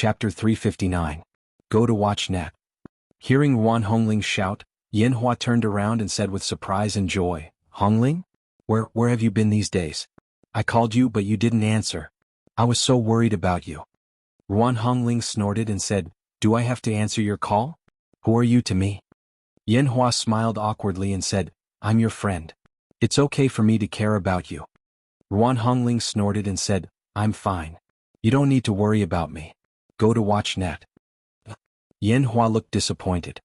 Chapter 359. Go to watch net. Hearing Yuan Hongling shout, Yanhua turned around and said with surprise and joy, Hongling? Where have you been these days? I called you but you didn't answer. I was so worried about you. Yuan Hongling snorted and said, Do I have to answer your call? Who are you to me? Yanhua smiled awkwardly and said, I'm your friend. It's okay for me to care about you. Yuan Hongling snorted and said, I'm fine. You don't need to worry about me. Go to watch net. Yanhua looked disappointed.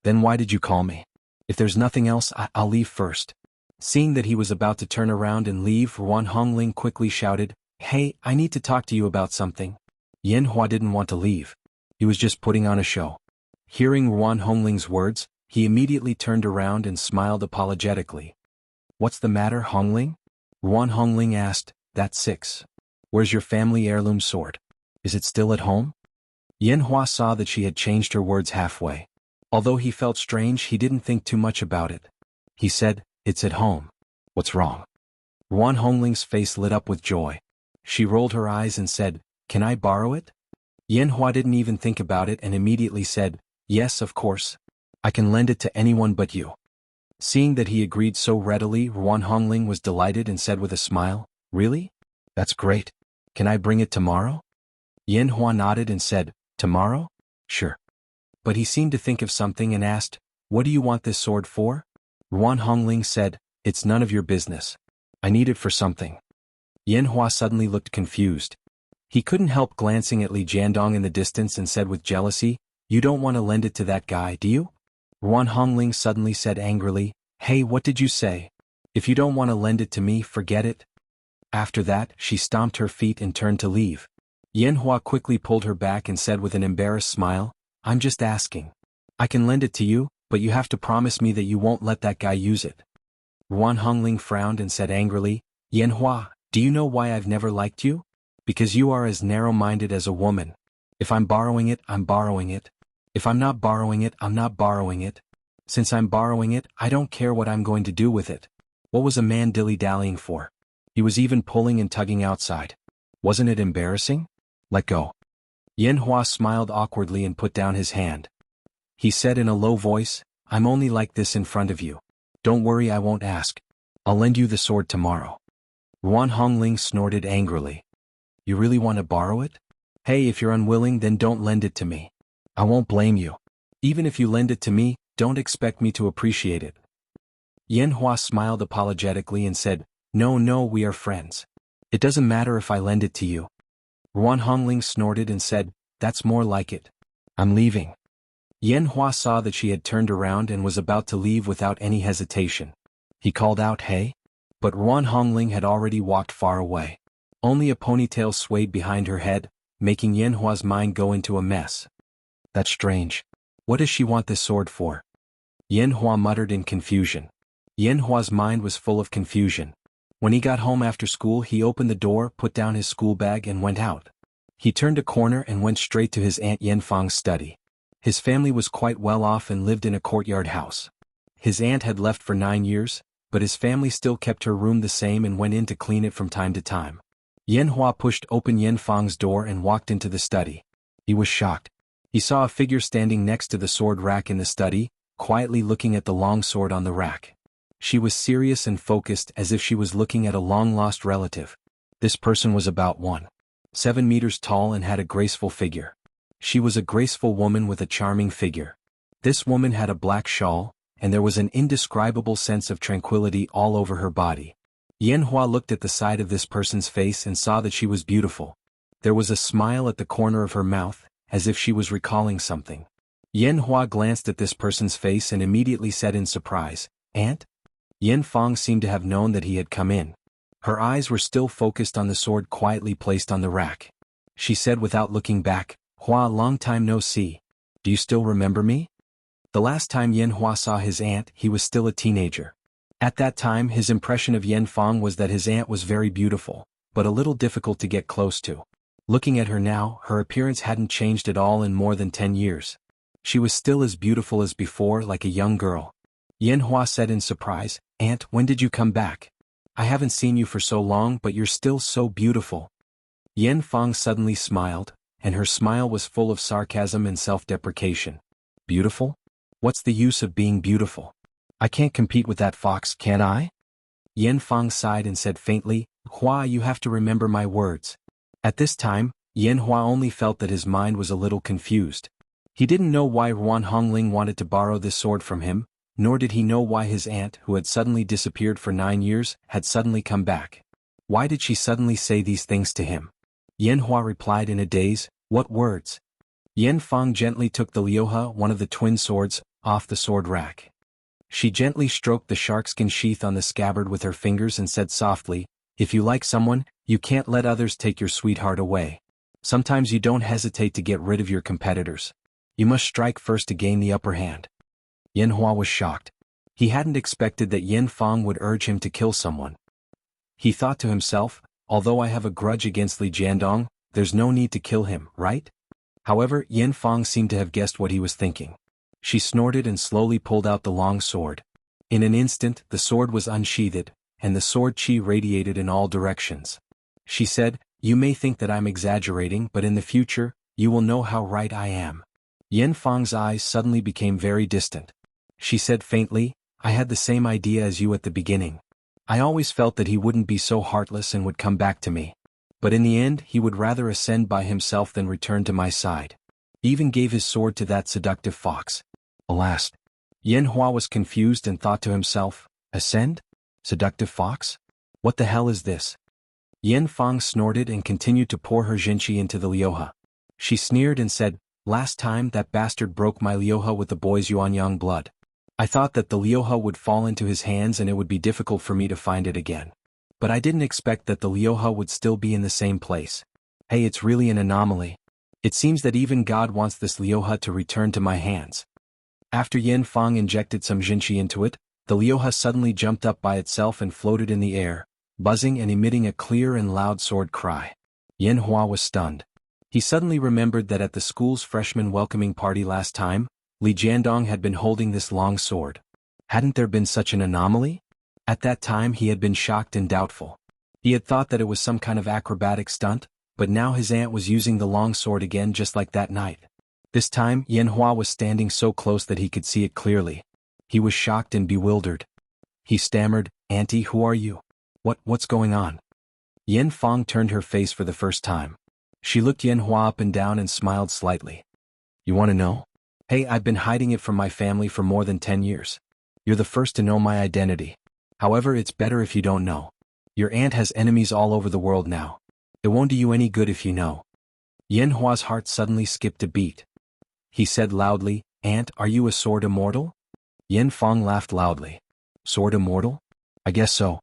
Then why did you call me? If there's nothing else, I'll leave first. Seeing that he was about to turn around and leave, Yuan Hongling quickly shouted, Hey, I need to talk to you about something. Yanhua didn't want to leave. He was just putting on a show. Hearing Yuan Hongling's words, he immediately turned around and smiled apologetically. What's the matter, Hongling? Yuan Hongling asked, That's 6. Where's your family heirloom sword? Is it still at home? Yanhua saw that she had changed her words halfway. Although he felt strange, he didn't think too much about it. He said, It's at home. What's wrong? Yuan Hongling's face lit up with joy. She rolled her eyes and said, Can I borrow it? Yanhua didn't even think about it and immediately said, Yes, of course. I can lend it to anyone but you. Seeing that he agreed so readily, Yuan Hongling was delighted and said with a smile, Really? That's great. Can I bring it tomorrow? Yanhua nodded and said, Tomorrow? Sure. But he seemed to think of something and asked, What do you want this sword for? Yuan Hongling said, It's none of your business. I need it for something. Yanhua suddenly looked confused. He couldn't help glancing at Li Jiandong in the distance and said with jealousy, You don't want to lend it to that guy, do you? Yuan Hongling suddenly said angrily, Hey, what did you say? If you don't want to lend it to me, forget it. After that, she stomped her feet and turned to leave. Yanhua quickly pulled her back and said with an embarrassed smile, I'm just asking. I can lend it to you, but you have to promise me that you won't let that guy use it. Yuan Hongling frowned and said angrily, Yanhua, do you know why I've never liked you? Because you are as narrow-minded as a woman. If I'm borrowing it, I'm borrowing it. If I'm not borrowing it, I'm not borrowing it. Since I'm borrowing it, I don't care what I'm going to do with it. What was a man dilly-dallying for? He was even pulling and tugging outside. Wasn't it embarrassing? Let go. Yanhua smiled awkwardly and put down his hand. He said in a low voice, I'm only like this in front of you. Don't worry, I won't ask. I'll lend you the sword tomorrow. Yuan Hongling snorted angrily. You really want to borrow it? Hey, if you're unwilling, then don't lend it to me. I won't blame you. Even if you lend it to me, don't expect me to appreciate it. Yanhua smiled apologetically and said, No, we are friends. It doesn't matter if I lend it to you. Yuan Hongling snorted and said, That's more like it. I'm leaving. Yanhua saw that she had turned around and was about to leave without any hesitation. He called out, Hey? But Yuan Hongling had already walked far away. Only a ponytail swayed behind her head, making Yanhua's mind go into a mess. That's strange. What does she want this sword for? Yanhua muttered in confusion. Yanhua's mind was full of confusion. When he got home after school, he opened the door, put down his school bag and went out. He turned a corner and went straight to his Aunt Yanfang's study. His family was quite well off and lived in a courtyard house. His aunt had left for 9 years, but his family still kept her room the same and went in to clean it from time to time. Yanhua pushed open Yanfang's door and walked into the study. He was shocked. He saw a figure standing next to the sword rack in the study, quietly looking at the long sword on the rack. She was serious and focused as if she was looking at a long-lost relative. This person was about 1.7 meters tall and had a graceful figure. She was a graceful woman with a charming figure. This woman had a black shawl, and there was an indescribable sense of tranquility all over her body. Yanhua looked at the side of this person's face and saw that she was beautiful. There was a smile at the corner of her mouth, as if she was recalling something. Yanhua glanced at this person's face and immediately said in surprise, Aunt? Yanfang seemed to have known that he had come in. Her eyes were still focused on the sword quietly placed on the rack. She said without looking back, Hua, long time no see. Do you still remember me? The last time Yanhua saw his aunt, he was still a teenager. At that time, his impression of Yanfang was that his aunt was very beautiful, but a little difficult to get close to. Looking at her now, her appearance hadn't changed at all in more than 10 years. She was still as beautiful as before, like a young girl. Yanhua said in surprise, Aunt, when did you come back? I haven't seen you for so long, but you're still so beautiful. Yanfang suddenly smiled, and her smile was full of sarcasm and self-deprecation. Beautiful? What's the use of being beautiful? I can't compete with that fox, can I? Yanfang sighed and said faintly, Hua, you have to remember my words. At this time, Yanhua only felt that his mind was a little confused. He didn't know why Yuan Hongling wanted to borrow this sword from him, nor did he know why his aunt, who had suddenly disappeared for 9 years, had suddenly come back. Why did she suddenly say these things to him? Yanhua replied in a daze, What words? Yanfang gently took the Liuha, one of the twin swords, off the sword rack. She gently stroked the sharkskin sheath on the scabbard with her fingers and said softly, If you like someone, you can't let others take your sweetheart away. Sometimes you don't hesitate to get rid of your competitors. You must strike first to gain the upper hand. Yanhua was shocked. He hadn't expected that Yanfang would urge him to kill someone. He thought to himself, although I have a grudge against Li Jiandong, there's no need to kill him, right? However, Yanfang seemed to have guessed what he was thinking. She snorted and slowly pulled out the long sword. In an instant, the sword was unsheathed, and the sword qi radiated in all directions. She said, You may think that I'm exaggerating, but in the future, you will know how right I am. Yanfang's eyes suddenly became very distant. She said faintly, I had the same idea as you at the beginning. I always felt that he wouldn't be so heartless and would come back to me. But in the end, he would rather ascend by himself than return to my side. He even gave his sword to that seductive fox. Alas! Yanhua was confused and thought to himself, Ascend? Seductive fox? What the hell is this? Yanfang snorted and continued to pour her jinqi into the Liuha. She sneered and said, Last time that bastard broke my Liuha with the boy's Yuanyang blood. I thought that the Liuha would fall into his hands and it would be difficult for me to find it again. But I didn't expect that the Liuha would still be in the same place. Hey, it's really an anomaly. It seems that even God wants this Liuha to return to my hands. After Yanfang injected some jinqi into it, the Liuha suddenly jumped up by itself and floated in the air, buzzing and emitting a clear and loud sword cry. Yanhua was stunned. He suddenly remembered that at the school's freshman welcoming party last time, Li Jiandong had been holding this long sword. Hadn't there been such an anomaly? At that time he had been shocked and doubtful. He had thought that it was some kind of acrobatic stunt, but now his aunt was using the long sword again just like that night. This time, Yanhua was standing so close that he could see it clearly. He was shocked and bewildered. He stammered, Auntie, who are you? What's going on? Yanfang turned her face for the first time. She looked Yanhua up and down and smiled slightly. You want to know? Hey, I've been hiding it from my family for more than 10 years. You're the first to know my identity. However, it's better if you don't know. Your aunt has enemies all over the world now. It won't do you any good if you know. Yanhua's heart suddenly skipped a beat. He said loudly, Aunt, are you a sword immortal? Yanfang laughed loudly. Sword immortal? I guess so.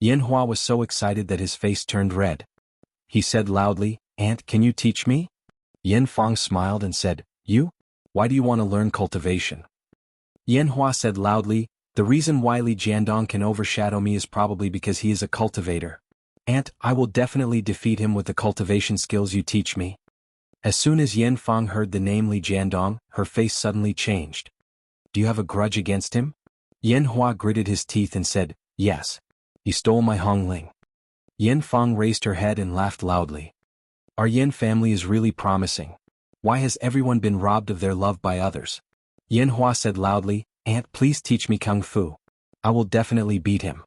Yanhua was so excited that his face turned red. He said loudly, Aunt, can you teach me? Yanfang smiled and said, You? Why do you want to learn cultivation? Yanhua said loudly, The reason why Li Jiandong can overshadow me is probably because he is a cultivator. Aunt, I will definitely defeat him with the cultivation skills you teach me. As soon as Yanfang heard the name Li Jiandong, her face suddenly changed. Do you have a grudge against him? Yanhua gritted his teeth and said, Yes. He stole my Hongling. Yanfang raised her head and laughed loudly. Our Yan family is really promising. Why has everyone been robbed of their love by others? Yanhua said loudly, Aunt, please teach me Kung Fu. I will definitely beat him.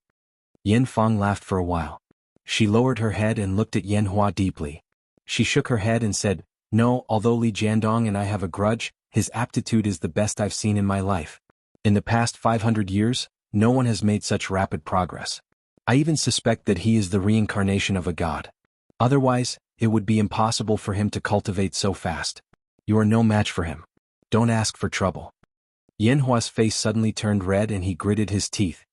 Yanfang laughed for a while. She lowered her head and looked at Yanhua deeply. She shook her head and said, No, although Li Jiandong and I have a grudge, his aptitude is the best I've seen in my life. In the past 500 years, no one has made such rapid progress. I even suspect that he is the reincarnation of a god. Otherwise, it would be impossible for him to cultivate so fast. You are no match for him. Don't ask for trouble. Yanhua's face suddenly turned red and he gritted his teeth.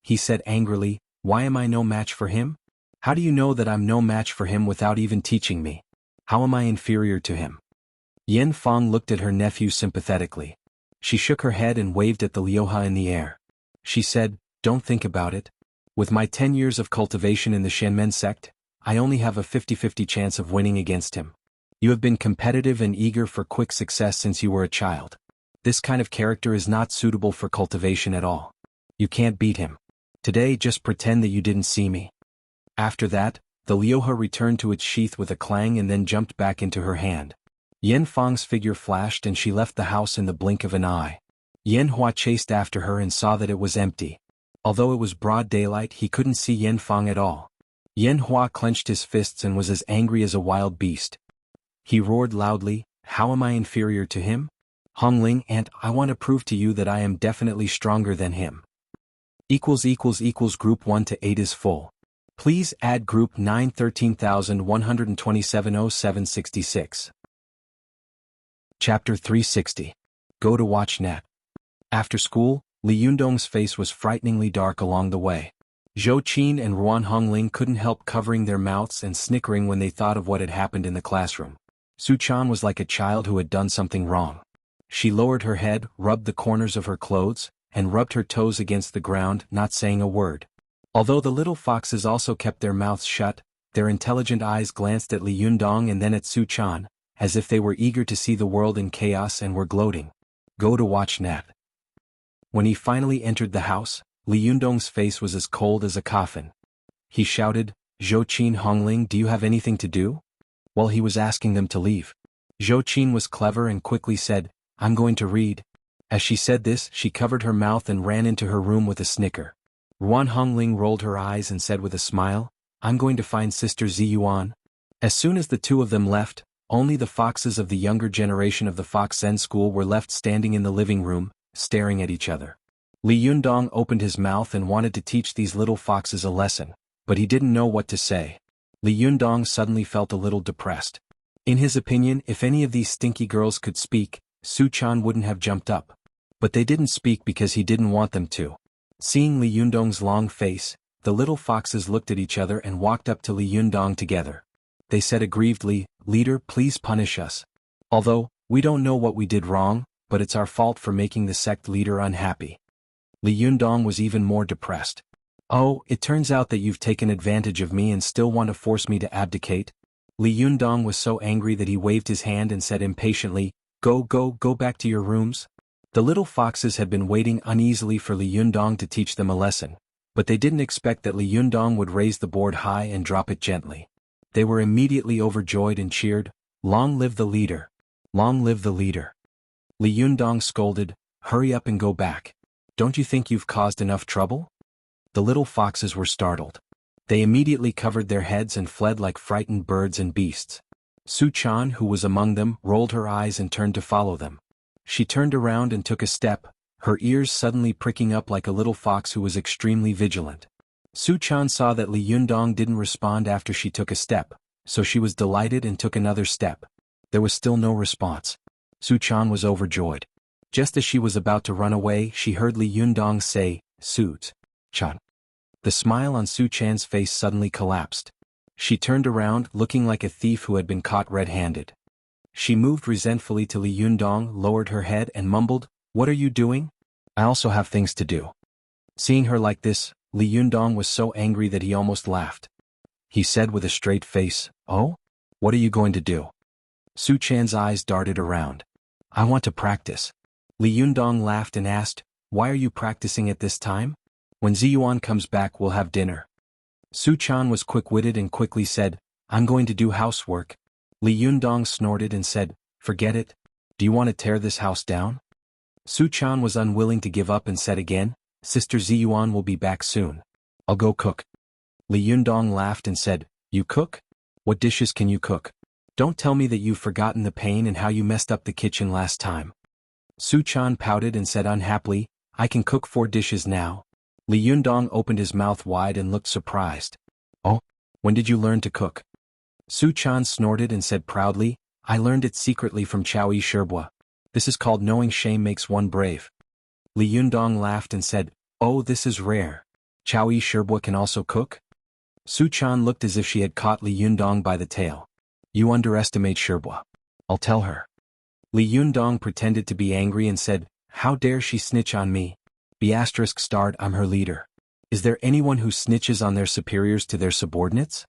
He said angrily, Why am I no match for him? How do you know that I'm no match for him without even teaching me? How am I inferior to him? Yanfang looked at her nephew sympathetically. She shook her head and waved at the Liuha in the air. She said, Don't think about it. With my 10 years of cultivation in the Shenmen sect, I only have a 50-50 chance of winning against him. You have been competitive and eager for quick success since you were a child. This kind of character is not suitable for cultivation at all. You can't beat him. Today just pretend that you didn't see me. After that, The lioha returned to its sheath with a clang and then jumped back into her hand. Yen Fang's figure flashed and she left the house in the blink of an eye. Yen Hua chased after her and saw that it was empty. Although it was broad daylight, he couldn't see Yen Fang at all. Yen Hua clenched his fists and was as angry as a wild beast. He roared loudly, "How am I inferior to him? Hongling, and I want to prove to you that I am definitely stronger than him." Group 1 to 8 is full. Please add Group 9 13,127 0766. Chapter 360. Go to watch net. After school, Li Yundong's face was frighteningly dark along the way. Zhou Qin and Ruan Hongling couldn't help covering their mouths and snickering when they thought of what had happened in the classroom. Su Chan was like a child who had done something wrong. She lowered her head, rubbed the corners of her clothes, and rubbed her toes against the ground, not saying a word. Although the little foxes also kept their mouths shut, their intelligent eyes glanced at Li Yundong and then at Su Chan, as if they were eager to see the world in chaos and were gloating. Go to watch net. When he finally entered the house, Li Yundong's face was as cold as a coffin. He shouted, "Zhou Qin, Hongling, do you have anything to do?" While he was asking them to leave. Zhou Qin was clever and quickly said, "I'm going to read." As she said this, she covered her mouth and ran into her room with a snicker. Ruan Hongling rolled her eyes and said with a smile, "I'm going to find Sister Ziyuan." As soon as the two of them left, only the foxes of the younger generation of the Fox Zen school were left standing in the living room, staring at each other. Li Yundong opened his mouth and wanted to teach these little foxes a lesson, but he didn't know what to say. Li Yundong suddenly felt a little depressed. In his opinion, if any of these stinky girls could speak, Su Chan wouldn't have jumped up. But they didn't speak because he didn't want them to. Seeing Li Yundong's long face, the little foxes looked at each other and walked up to Li Yundong together. They said aggrievedly, "Leader, please punish us. Although, we don't know what we did wrong, but it's our fault for making the sect leader unhappy." Li Yundong was even more depressed. "Oh, it turns out that you've taken advantage of me and still want to force me to abdicate?" Li Yundong was so angry that he waved his hand and said impatiently, Go back to your rooms." The little foxes had been waiting uneasily for Li Yundong to teach them a lesson, but they didn't expect that Li Yundong would raise the board high and drop it gently. They were immediately overjoyed and cheered, "Long live the leader! Long live the leader!" Li Yundong scolded, "Hurry up and go back. Don't you think you've caused enough trouble?" The little foxes were startled. They immediately covered their heads and fled like frightened birds and beasts. Su Chan, who was among them, rolled her eyes and turned to follow them. She turned around and took a step, her ears suddenly pricking up like a little fox who was extremely vigilant. Su Chan saw that Li Yundong didn't respond after she took a step, so she was delighted and took another step. There was still no response. Su Chan was overjoyed. Just as she was about to run away, she heard Li Yundong say, "Su Chan." The smile on Su Chan's face suddenly collapsed. She turned around, looking like a thief who had been caught red-handed. She moved resentfully to Li Yundong, lowered her head and mumbled, "What are you doing? I also have things to do." Seeing her like this, Li Yundong was so angry that he almost laughed. He said with a straight face, "Oh? What are you going to do?" Su Chan's eyes darted around. "I want to practice." Li Yundong laughed and asked, "Why are you practicing at this time? When Ziyuan comes back we'll have dinner." Su Chan was quick-witted and quickly said, "I'm going to do housework." Li Yundong snorted and said, "Forget it. Do you want to tear this house down?" Su Chan was unwilling to give up and said again, "Sister Ziyuan will be back soon. I'll go cook." Li Yundong laughed and said, "You cook? What dishes can you cook? Don't tell me that you've forgotten the pain and how you messed up the kitchen last time." Su Chan pouted and said unhappily, "I can cook 4 dishes now." Li Yundong opened his mouth wide and looked surprised. "Oh? When did you learn to cook?" Su Chan snorted and said proudly, "I learned it secretly from Chow Yi Sherbua. This is called knowing shame makes one brave." Li Yundong laughed and said, "Oh, this is rare. Chow Yi Sherbua can also cook?" Su Chan looked as if she had caught Li Yundong by the tail. "You underestimate Sherbua. I'll tell her." Li Yundong pretended to be angry and said, "How dare she snitch on me? I'm her leader. Is there anyone who snitches on their superiors to their subordinates?"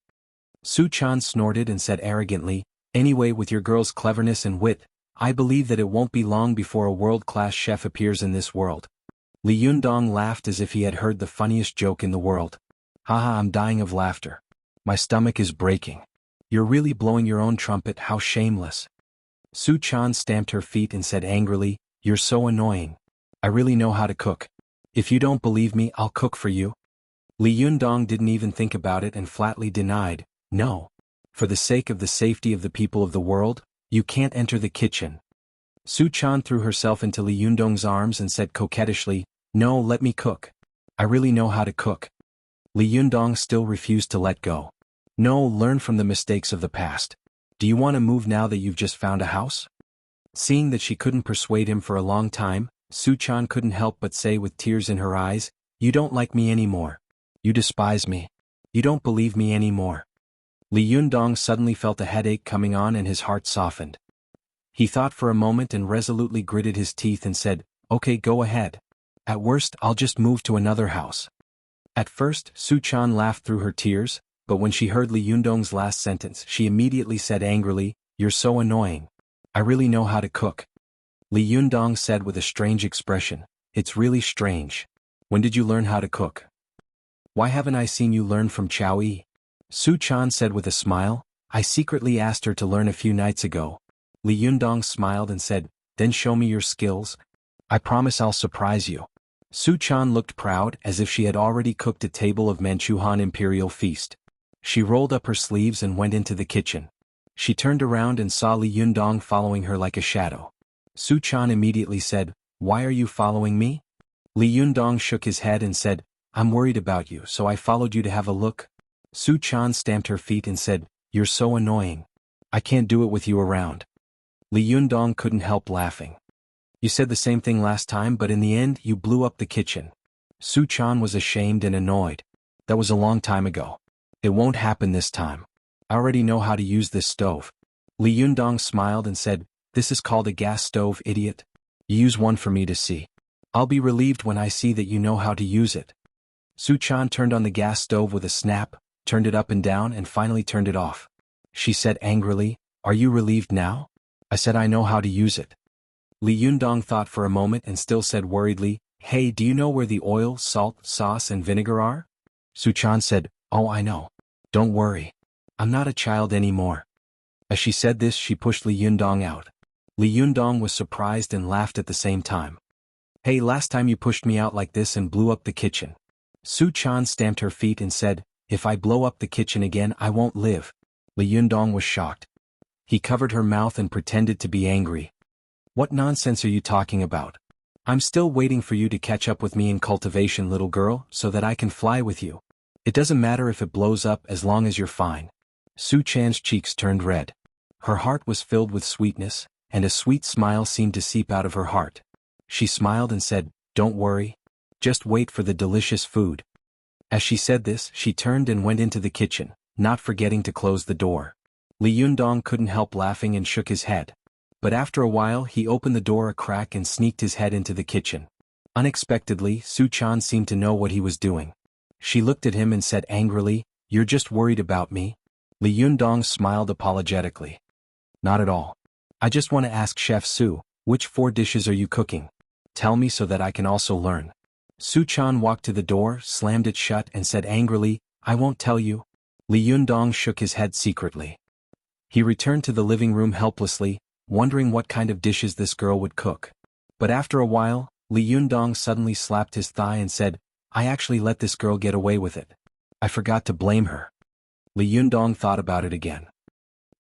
Su Chan snorted and said arrogantly, "Anyway, with your girl's cleverness and wit, I believe that it won't be long before a world-class chef appears in this world." Li Yundong laughed as if he had heard the funniest joke in the world. "Haha, I'm dying of laughter. My stomach is breaking. You're really blowing your own trumpet, how shameless. Su Chan stamped her feet and said angrily, You're so annoying. I really know how to cook. If you don't believe me, I'll cook for you. Li Yundong didn't even think about it and flatly denied, No. For the sake of the safety of the people of the world, you can't enter the kitchen. Su Chan threw herself into Li Yundong's arms and said coquettishly, No, let me cook. I really know how to cook. Li Yundong still refused to let go. No, learn from the mistakes of the past. Do you want to move now that you've just found a house? Seeing that she couldn't persuade him for a long time, Su Chan couldn't help but say with tears in her eyes, You don't like me anymore. You despise me. You don't believe me anymore. Li Yundong suddenly felt a headache coming on and his heart softened. He thought for a moment and resolutely gritted his teeth and said, Okay, go ahead. At worst, I'll just move to another house. At first, Su Chan laughed through her tears, but when she heard Li Yundong's last sentence, she immediately said angrily, You're so annoying. I really know how to cook. Li Yundong said with a strange expression, It's really strange. When did you learn how to cook? Why haven't I seen you learn from Chow Yi? Su Chan said with a smile, I secretly asked her to learn a few nights ago. Li Yundong smiled and said, Then show me your skills. I promise I'll surprise you. Su Chan looked proud as if she had already cooked a table of Manchuhan imperial feast. She rolled up her sleeves and went into the kitchen. She turned around and saw Li Yundong following her like a shadow. Su Chan immediately said, Why are you following me? Li Yundong shook his head and said, I'm worried about you, so I followed you to have a look. Su Chan stamped her feet and said, You're so annoying. I can't do it with you around. Li Yundong couldn't help laughing. You said the same thing last time, but in the end you blew up the kitchen. Su Chan was ashamed and annoyed. That was a long time ago. It won't happen this time. I already know how to use this stove. Li Yundong smiled and said, This is called a gas stove, idiot. Use one for me to see. I'll be relieved when I see that you know how to use it. Su Chan turned on the gas stove with a snap, turned it up and down and finally turned it off. She said angrily, Are you relieved now? I said I know how to use it. Li Yundong thought for a moment and still said worriedly, Hey, do you know where the oil, salt, sauce and vinegar are? Su Chan said, Oh, I know. Don't worry. I'm not a child anymore. As she said this, she pushed Li Yundong out. Li Yundong was surprised and laughed at the same time. Hey, last time you pushed me out like this and blew up the kitchen. Su Chan stamped her feet and said, If I blow up the kitchen again, I won't live. Li Yundong was shocked. He covered her mouth and pretended to be angry. What nonsense are you talking about? I'm still waiting for you to catch up with me in cultivation, little girl, so that I can fly with you. It doesn't matter if it blows up as long as you're fine. Su Chan's cheeks turned red. Her heart was filled with sweetness, and a sweet smile seemed to seep out of her heart. She smiled and said, Don't worry. Just wait for the delicious food. As she said this, she turned and went into the kitchen, not forgetting to close the door. Li Yundong couldn't help laughing and shook his head. But after a while he opened the door a crack and sneaked his head into the kitchen. Unexpectedly, Su Chan seemed to know what he was doing. She looked at him and said angrily, You're just worried about me? Li Yundong smiled apologetically. Not at all. I just want to ask Chef Su, which 4 dishes are you cooking? Tell me so that I can also learn. Su Chan walked to the door, slammed it shut and said angrily, I won't tell you. Li Yundong shook his head secretly. He returned to the living room helplessly, wondering what kind of dishes this girl would cook. But after a while, Li Yundong suddenly slapped his thigh and said, I actually let this girl get away with it. I forgot to blame her. Li Yundong thought about it again.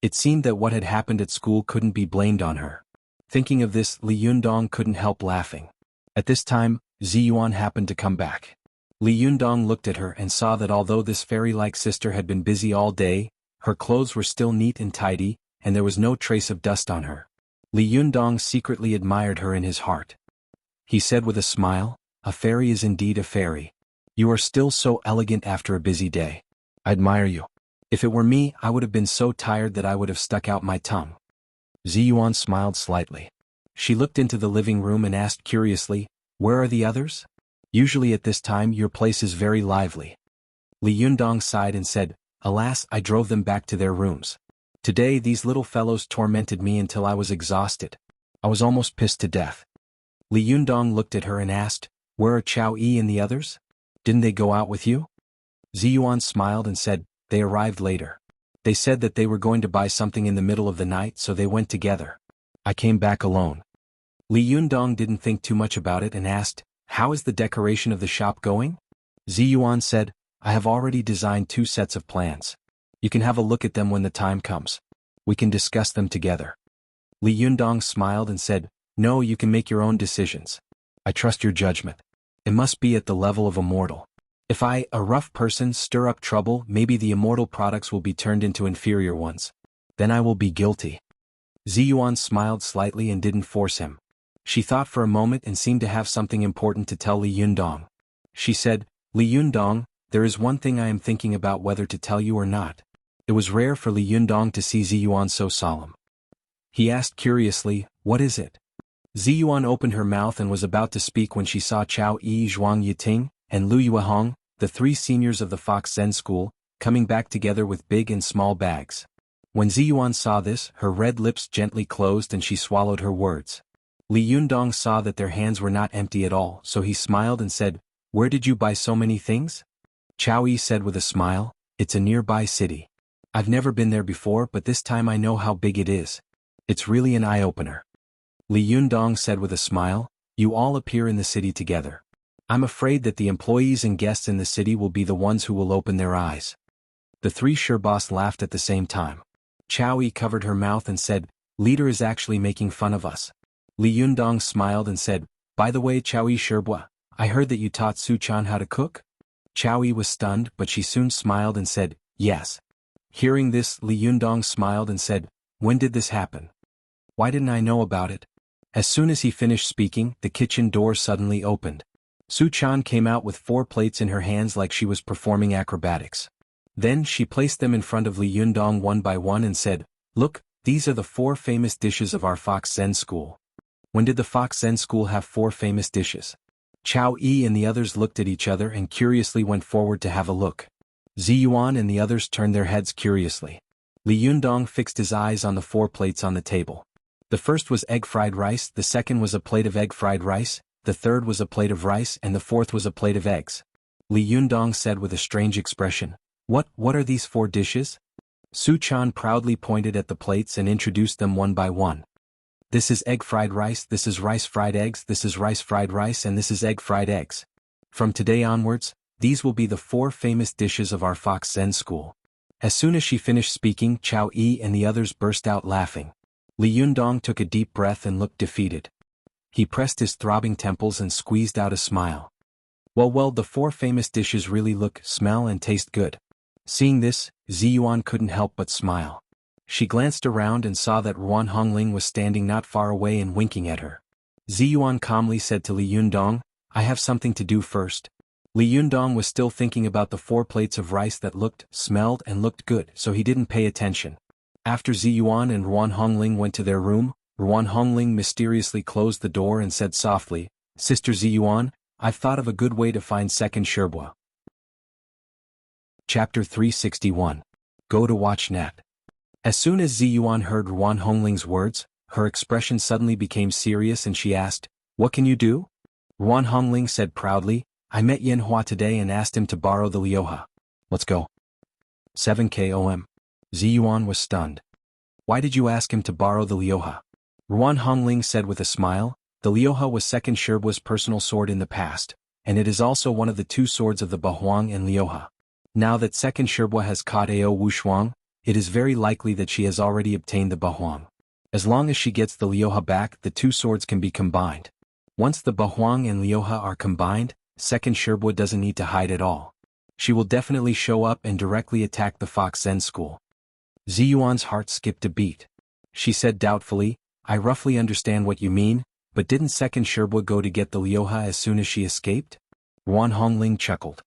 It seemed that what had happened at school couldn't be blamed on her. Thinking of this, Li Yundong couldn't help laughing. At this time, Ziyuan happened to come back. Li Yundong looked at her and saw that although this fairy-like sister had been busy all day, her clothes were still neat and tidy, and there was no trace of dust on her. Li Yundong secretly admired her in his heart. He said with a smile, A fairy is indeed a fairy. You are still so elegant after a busy day. I admire you. If it were me, I would have been so tired that I would have stuck out my tongue. Ziyuan smiled slightly. She looked into the living room and asked curiously, Where are the others? Usually at this time your place is very lively. Li Yundong sighed and said, Alas, I drove them back to their rooms. Today these little fellows tormented me until I was exhausted. I was almost pissed to death. Li Yundong looked at her and asked, Where are Chow Yi and the others? Didn't they go out with you? Ziyuan smiled and said, They arrived later. They said that they were going to buy something in the middle of the night, so they went together. I came back alone. Li Yundong didn't think too much about it and asked, "How is the decoration of the shop going?" Ziyuan said, "I have already designed 2 sets of plans. You can have a look at them when the time comes. We can discuss them together." Li Yundong smiled and said, "No, you can make your own decisions. I trust your judgment. It must be at the level of a mortal. If I, a rough person, stir up trouble, maybe the immortal products will be turned into inferior ones. Then I will be guilty." Ziyuan smiled slightly and didn't force him. She thought for a moment and seemed to have something important to tell Li Yundong. She said, "Li Yundong, there is one thing I am thinking about whether to tell you or not." It was rare for Li Yundong to see Ziyuan so solemn. He asked curiously, "What is it?" Ziyuan opened her mouth and was about to speak when she saw Chao Yi, Zhuang Yiting, and Lu Yuehong, the 3 seniors of the Fox Zen School, coming back together with big and small bags. When Ziyuan saw this, her red lips gently closed and she swallowed her words. Li Yundong saw that their hands were not empty at all, so he smiled and said, "Where did you buy so many things?" Chao Yi said with a smile, "It's a nearby city. I've never been there before, but this time I know how big it is. It's really an eye-opener." Li Yundong said with a smile, "You all appear in the city together. I'm afraid that the employees and guests in the city will be the ones who will open their eyes." The 3 Shirbas laughed at the same time. Chao Yi covered her mouth and said, "Leader is actually making fun of us." Li Yundong smiled and said, "By the way, Chao Yi Shirbua, I heard that you taught Su Chan how to cook?" Chao Yi was stunned, but she soon smiled and said, "Yes." Hearing this, Li Yundong smiled and said, "When did this happen? Why didn't I know about it?" As soon as he finished speaking, the kitchen door suddenly opened. Su Chan came out with 4 plates in her hands like she was performing acrobatics. Then she placed them in front of Li Yundong one by one and said, "Look, these are the 4 famous dishes of our Fox Zen School." When did the Fox Zen School have 4 famous dishes? Chao Yi and the others looked at each other and curiously went forward to have a look. Ziyuan and the others turned their heads curiously. Li Yundong fixed his eyes on the 4 plates on the table. The first was egg fried rice, the second was a plate of egg fried rice, the third was a plate of rice, and the fourth was a plate of eggs. Li Yundong said with a strange expression, What are these 4 dishes?" Su Chan proudly pointed at the plates and introduced them one by one. "This is egg fried rice, this is rice fried eggs, this is rice fried rice, and this is egg fried eggs. From today onwards, these will be the 4 famous dishes of our Fox Zen School." As soon as she finished speaking, Chao Yi and the others burst out laughing. Li Yundong took a deep breath and looked defeated. He pressed his throbbing temples and squeezed out a smile. Well, the 4 famous dishes really look, smell and taste good. Seeing this, Ziyuan couldn't help but smile. She glanced around and saw that Ruan Hongling was standing not far away and winking at her. Ziyuan calmly said to Li Yundong, "I have something to do first." Li Yundong was still thinking about the 4 plates of rice that looked, smelled and looked good, so he didn't pay attention. After Ziyuan and Ruan Hongling went to their room, Ruan Hongling mysteriously closed the door and said softly, "Sister Ziyuan, I've thought of a good way to find second Sherbua." Chapter 361. Go to watch net. As soon as Ziyuan heard Ruan Hongling's words, her expression suddenly became serious and she asked, "What can you do?" Ruan Hongling said proudly, "I met Yin Hua today and asked him to borrow the Lioha. Let's go." 7 KOM. Ziyuan was stunned. "Why did you ask him to borrow the Lioha?" Ruan Hongling said with a smile, "The Lioha was second Sherbua's personal sword in the past, and it is also one of the 2 swords of the Bahuang and Lioha. Now that second Sherbua has caught Ao Wushuang, it is very likely that she has already obtained the Bahuang. As long as she gets the Lioha back, the 2 swords can be combined. Once the Bahuang and Lioha are combined, second Sherbua doesn't need to hide at all. She will definitely show up and directly attack the Fox Zen School." Ziyuan's heart skipped a beat. She said doubtfully, "I roughly understand what you mean, but didn't second Sherbua go to get the Lioha as soon as she escaped?" Ruan Hongling chuckled.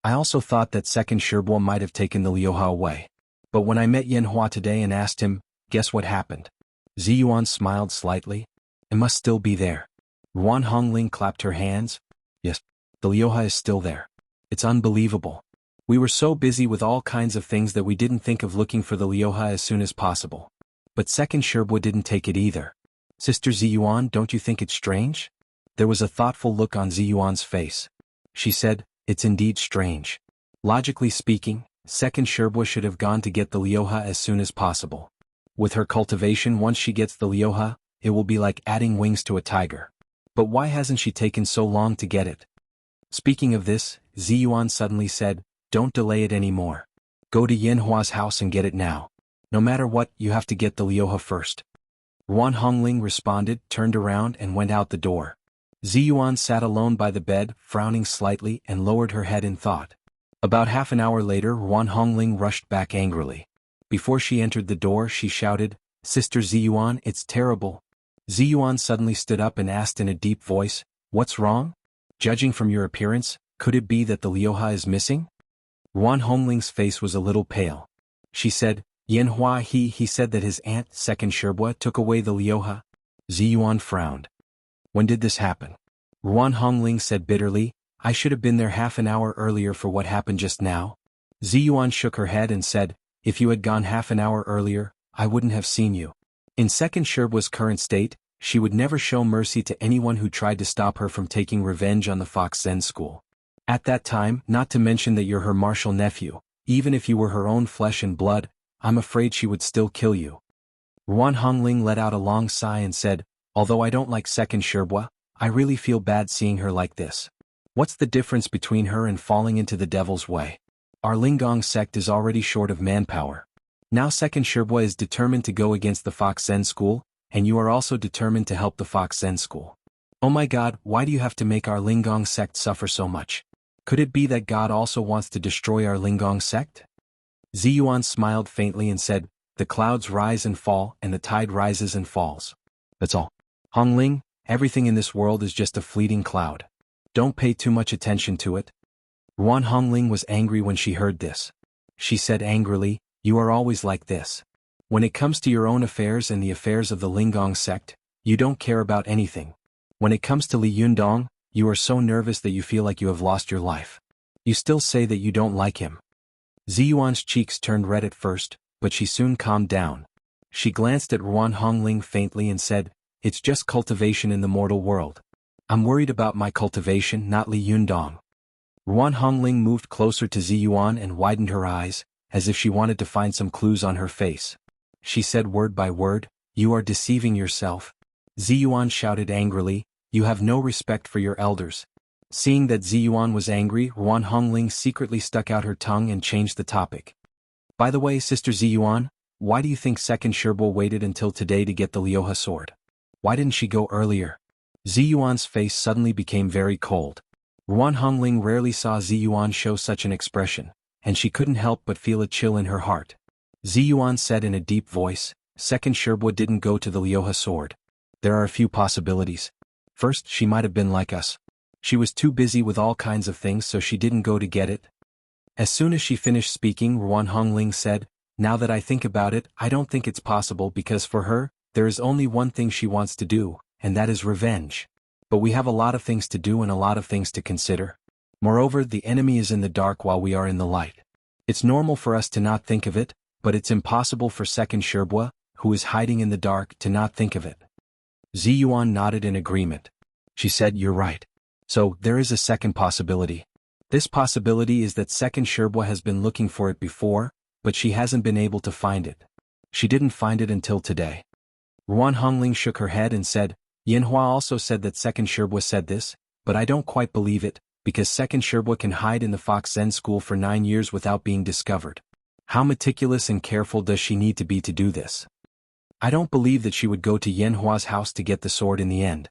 "I also thought that second Sherbua might have taken the Lioha away. But when I met Yin Hua today and asked him, guess what happened?" Ziyuan smiled slightly. "It must still be there." Ruan Hongling clapped her hands. "Yes, the Lioha is still there. It's unbelievable. We were so busy with all kinds of things that we didn't think of looking for the Lioha as soon as possible. But second Sherbua didn't take it either. Sister Ziyuan, don't you think it's strange?" There was a thoughtful look on Ziyuan's face. She said, "It's indeed strange. Logically speaking, second Sherbua should have gone to get the Lioha as soon as possible. With her cultivation, once she gets the Lioha, it will be like adding wings to a tiger. But why hasn't she taken so long to get it? Speaking of this, Ziyuan suddenly said, don't delay it anymore. Go to Yanhua's house and get it now. No matter what, you have to get the Lioha first. Ruan Hongling responded, turned around and went out the door. Ziyuan sat alone by the bed, frowning slightly and lowered her head in thought. About half an hour later, Ruan Hongling rushed back angrily. Before she entered the door, she shouted, Sister Ziyuan, it's terrible. Ziyuan suddenly stood up and asked in a deep voice, what's wrong? Judging from your appearance, could it be that the Lioha is missing? Ruan Hongling's face was a little pale. She said, Yanhua he said that his aunt, second Sherbua, took away the Lioha. Ziyuan frowned. When did this happen? Ruan Hongling said bitterly, I should have been there half an hour earlier for what happened just now. Ziyuan shook her head and said, if you had gone half an hour earlier, I wouldn't have seen you. In second Sherbua's current state, she would never show mercy to anyone who tried to stop her from taking revenge on the Fox Zen school. At that time, not to mention that you're her martial nephew, even if you were her own flesh and blood, I'm afraid she would still kill you. Ruan Hongling let out a long sigh and said, although I don't like second Sherbua, I really feel bad seeing her like this. What's the difference between her and falling into the devil's way? Our Lingong sect is already short of manpower. Now second Sherbua is determined to go against the Fox Zen school, and you are also determined to help the Fox Zen school. Oh my God, why do you have to make our Lingong sect suffer so much? Could it be that God also wants to destroy our Lingong sect? Ziyuan smiled faintly and said, the clouds rise and fall and the tide rises and falls. That's all. Hongling, everything in this world is just a fleeting cloud. Don't pay too much attention to it. Ruan Hongling was angry when she heard this. She said angrily, you are always like this. When it comes to your own affairs and the affairs of the Lingong sect, you don't care about anything. When it comes to Li Yundong, you are so nervous that you feel like you have lost your life. You still say that you don't like him. Ziyuan's cheeks turned red at first, but she soon calmed down. She glanced at Ruan Hongling faintly and said, it's just cultivation in the mortal world. I'm worried about my cultivation, not Li Yundong. Ruan Hongling moved closer to Ziyuan and widened her eyes, as if she wanted to find some clues on her face. She said word by word, you are deceiving yourself. Ziyuan shouted angrily, you have no respect for your elders. Seeing that Ziyuan was angry, Ruan Hongling secretly stuck out her tongue and changed the topic. By the way, Sister Ziyuan, why do you think second Sherbua waited until today to get the Lioha sword? Why didn't she go earlier? Ziyuan's face suddenly became very cold. Ruan Hongling rarely saw Ziyuan show such an expression, and she couldn't help but feel a chill in her heart. Ziyuan said in a deep voice, second Sherbua didn't go to the Lioha sword. There are a few possibilities. First, she might have been like us. She was too busy with all kinds of things so she didn't go to get it. As soon as she finished speaking, Ruan Hongling said, now that I think about it, I don't think it's possible because for her, there is only one thing she wants to do, and that is revenge. But we have a lot of things to do and a lot of things to consider. Moreover, the enemy is in the dark while we are in the light. It's normal for us to not think of it, but it's impossible for second Sherbua, who is hiding in the dark, to not think of it. Ziyuan nodded in agreement. She said, you're right. So, there is a second possibility. This possibility is that second Sherbua has been looking for it before, but she hasn't been able to find it. She didn't find it until today. Ruan Hongling shook her head and said, Yanhua also said that second Sherbua said this, but I don't quite believe it, because second Sherbua can hide in the Fox Zen school for 9 years without being discovered. How meticulous and careful does she need to be to do this? I don't believe that she would go to Yanhua's house to get the sword in the end.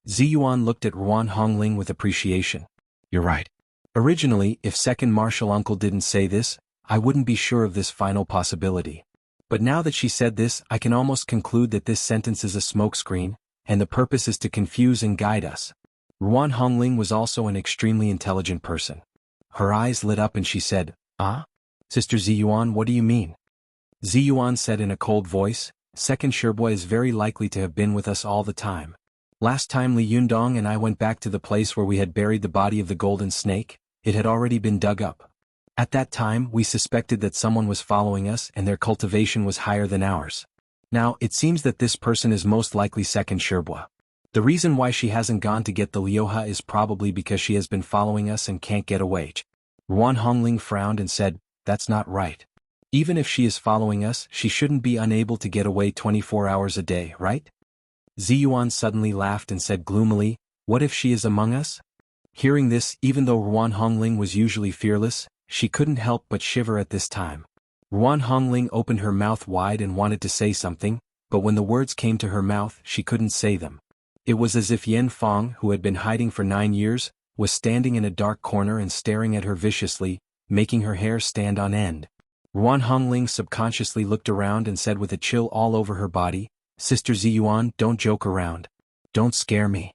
Ziyuan looked at Ruan Hongling with appreciation. You're right. Originally, if second martial uncle didn't say this, I wouldn't be sure of this final possibility. But now that she said this, I can almost conclude that this sentence is a smokescreen, and the purpose is to confuse and guide us. Ruan Hongling was also an extremely intelligent person. Her eyes lit up and she said, Sister Ziyuan, what do you mean? Ziyuan said in a cold voice, second Sherbua is very likely to have been with us all the time. Last time Li Yundong and I went back to the place where we had buried the body of the golden snake, it had already been dug up. At that time, we suspected that someone was following us and their cultivation was higher than ours. Now, it seems that this person is most likely second Sherbua. The reason why she hasn't gone to get the Lioha is probably because she has been following us and can't get away. Ruan Hongling frowned and said, that's not right. Even if she is following us, she shouldn't be unable to get away 24 hours a day, right? Ziyuan suddenly laughed and said gloomily, what if she is among us? Hearing this, even though Ruan Hongling was usually fearless, she couldn't help but shiver at this time. Ruan Hongling opened her mouth wide and wanted to say something, but when the words came to her mouth, she couldn't say them. It was as if Yen Fong, who had been hiding for 9 years, was standing in a dark corner and staring at her viciously, making her hair stand on end. Ruan Hongling subconsciously looked around and said with a chill all over her body, Sister Ziyuan, don't joke around. Don't scare me.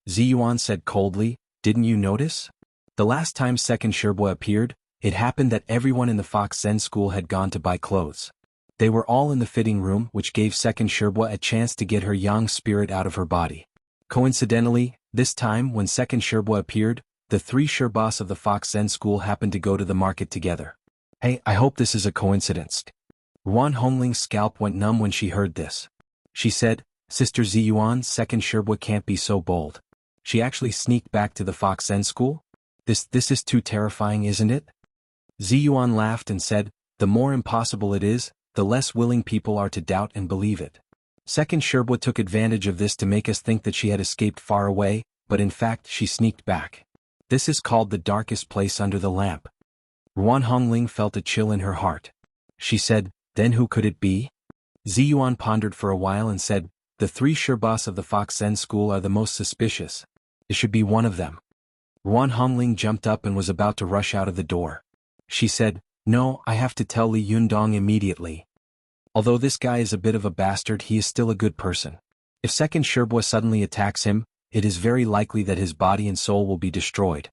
Ziyuan said coldly, didn't you notice? The last time Second Sherbua appeared, it happened that everyone in the Fox Zen school had gone to buy clothes. They were all in the fitting room, which gave Second Sherbua a chance to get her yang spirit out of her body. Coincidentally, this time when Second Sherbua appeared, the 3 Sherbas of the Fox Zen school happened to go to the market together. Hey, I hope this is a coincidence. Ruan Hongling's scalp went numb when she heard this. She said, Sister Ziyuan, Second Sherbua can't be so bold. She actually sneaked back to the Fox Zen school? This is too terrifying, isn't it? Ziyuan laughed and said, the more impossible it is, the less willing people are to doubt and believe it. Second Sherbua took advantage of this to make us think that she had escaped far away, but in fact she sneaked back. This is called the darkest place under the lamp. Ruan Hongling felt a chill in her heart. She said, then who could it be? Ziyuan pondered for a while and said, the 3 Sherbas of the Fox Zen school are the most suspicious. It should be one of them. Ruan Hongling jumped up and was about to rush out of the door. She said, no, I have to tell Li Yundong immediately. Although this guy is a bit of a bastard, he is still a good person. If Second Sherbua suddenly attacks him, it is very likely that his body and soul will be destroyed.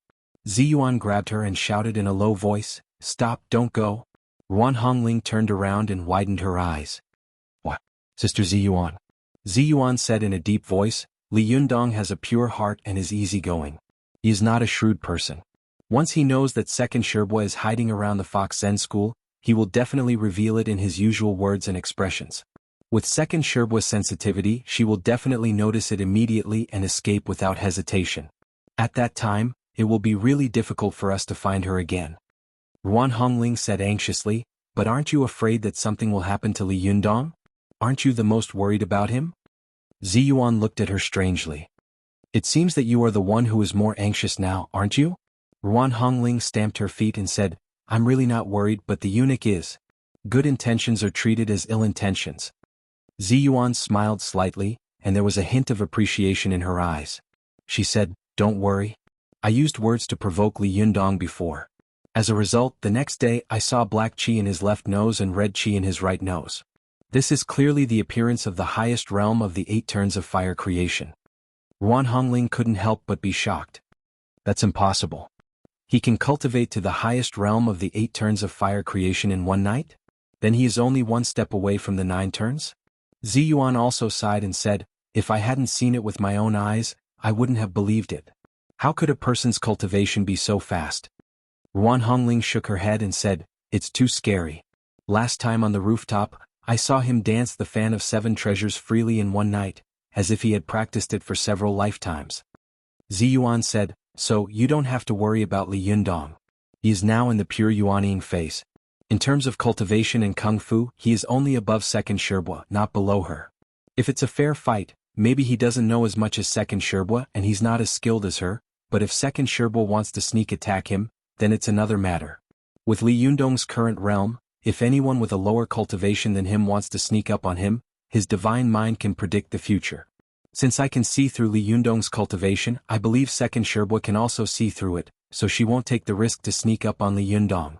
Ziyuan grabbed her and shouted in a low voice, stop, don't go. Ruan Hongling turned around and widened her eyes. What? Sister Ziyuan? Ziyuan said in a deep voice, Li Yundong has a pure heart and is easygoing. He is not a shrewd person. Once he knows that Second Sherbua is hiding around the Fox Zen school, he will definitely reveal it in his usual words and expressions. With Second Sherbua's sensitivity, she will definitely notice it immediately and escape without hesitation. At that time, it will be really difficult for us to find her again. Ruan Hongling said anxiously, but aren't you afraid that something will happen to Li Yundong? Aren't you the most worried about him? Ziyuan looked at her strangely. It seems that you are the one who is more anxious now, aren't you? Ruan Hongling stamped her feet and said, I'm really not worried, but the eunuch is. Good intentions are treated as ill intentions. Ziyuan smiled slightly, and there was a hint of appreciation in her eyes. She said, don't worry. I used words to provoke Li Yundong before. As a result, the next day I saw black qi in his left nose and red qi in his right nose. This is clearly the appearance of the highest realm of the 8 turns of fire creation. Ruan Hongling couldn't help but be shocked. That's impossible. He can cultivate to the highest realm of the 8 turns of fire creation in one night? Then he is only 1 step away from the 9 turns? Ziyuan also sighed and said, if I hadn't seen it with my own eyes, I wouldn't have believed it. How could a person's cultivation be so fast? Ruan Hongling shook her head and said, it's too scary. Last time on the rooftop, I saw him dance the fan of 7 treasures freely in one night, as if he had practiced it for several lifetimes. Ziyuan said, so you don't have to worry about Li Yundong. He is now in the pure Yuanying phase. In terms of cultivation and kung fu, he is only above Second Sherbua, not below her. If it's a fair fight, maybe he doesn't know as much as Second Sherbua and he's not as skilled as her, but if Second Sherbua wants to sneak attack him, then it's another matter. With Li Yundong's current realm, if anyone with a lower cultivation than him wants to sneak up on him, his divine mind can predict the future. Since I can see through Li Yundong's cultivation, I believe Second Sherbua can also see through it, so she won't take the risk to sneak up on Li Yundong.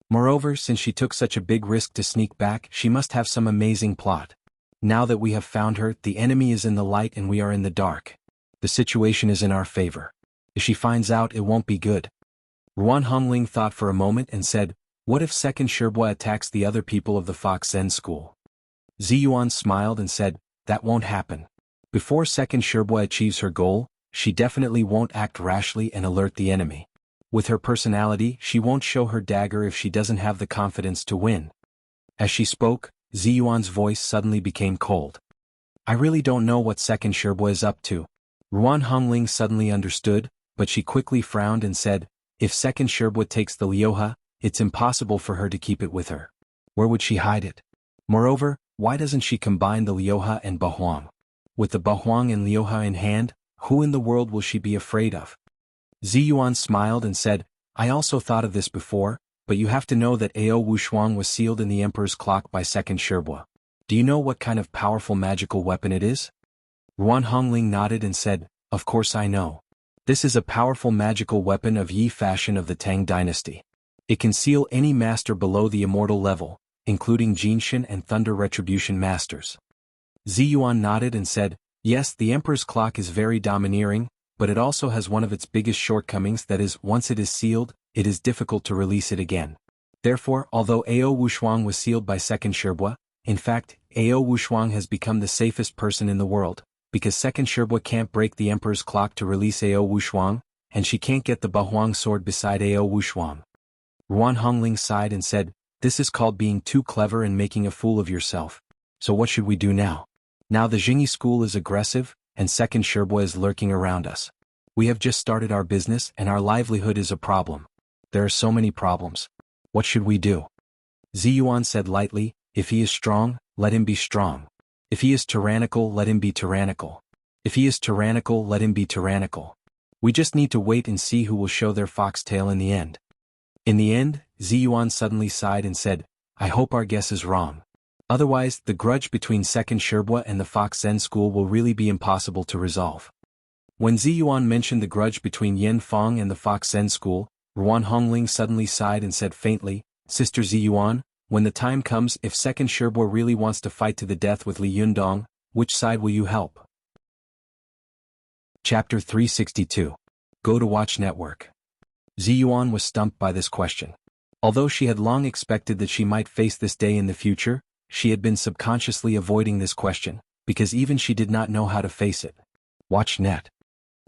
Moreover, since she took such a big risk to sneak back, she must have some amazing plot. Now that we have found her, the enemy is in the light and we are in the dark. The situation is in our favor. If she finds out, it won't be good. Ruan Hongling thought for a moment and said, what if Second Sherbua attacks the other people of the Fox Zen school? Ziyuan smiled and said, that won't happen. Before Second Sherbua achieves her goal, she definitely won't act rashly and alert the enemy. With her personality, she won't show her dagger if she doesn't have the confidence to win. As she spoke, Ziyuan's voice suddenly became cold. I really don't know what Second Sherbua is up to. Ruan Hongling suddenly understood, but she quickly frowned and said, if Second Sherbua takes the Lioha, it's impossible for her to keep it with her. Where would she hide it? Moreover, why doesn't she combine the Liuha and Bahuang? With the Bahuang and Liuha in hand, who in the world will she be afraid of? Ziyuan smiled and said, I also thought of this before, but you have to know that Ao Wushuang was sealed in the Emperor's clock by second Shibua. Do you know what kind of powerful magical weapon it is? Ruan Hongling nodded and said, Of course I know. This is a powerful magical weapon of Yi fashion of the Tang dynasty. It can seal any master below the immortal level, including Jinshin and Thunder Retribution masters. Ziyuan nodded and said, Yes, the Emperor's clock is very domineering, but it also has one of its biggest shortcomings, that is, once it is sealed, it is difficult to release it again. Therefore, although Ao Wushuang was sealed by second Shibua, in fact, Ao Wushuang has become the safest person in the world, because second Shibua can't break the Emperor's clock to release Ao Wushuang, and she can't get the Bahuang sword beside Ao Wushuang. Ruan Hongling sighed and said, This is called being too clever and making a fool of yourself. So what should we do now? Now the Jingyi school is aggressive, and second Shibua is lurking around us. We have just started our business and our livelihood is a problem. There are so many problems. What should we do? Ziyuan said lightly, If he is strong, let him be strong. If he is tyrannical, let him be tyrannical. If he is tyrannical, let him be tyrannical. We just need to wait and see who will show their foxtail in the end. In the end, Ziyuan suddenly sighed and said, I hope our guess is wrong. Otherwise, the grudge between second Shibua and the Fox Zen school will really be impossible to resolve. When Ziyuan mentioned the grudge between Yen Fong and the Fox Zen school, Ruan Hongling suddenly sighed and said faintly, Sister Ziyuan, when the time comes, if second Shibua really wants to fight to the death with Li Yundong, which side will you help? Chapter 362. Go to Watch Network. Ziyuan was stumped by this question. Although she had long expected that she might face this day in the future, she had been subconsciously avoiding this question, because even she did not know how to face it. Watch Net.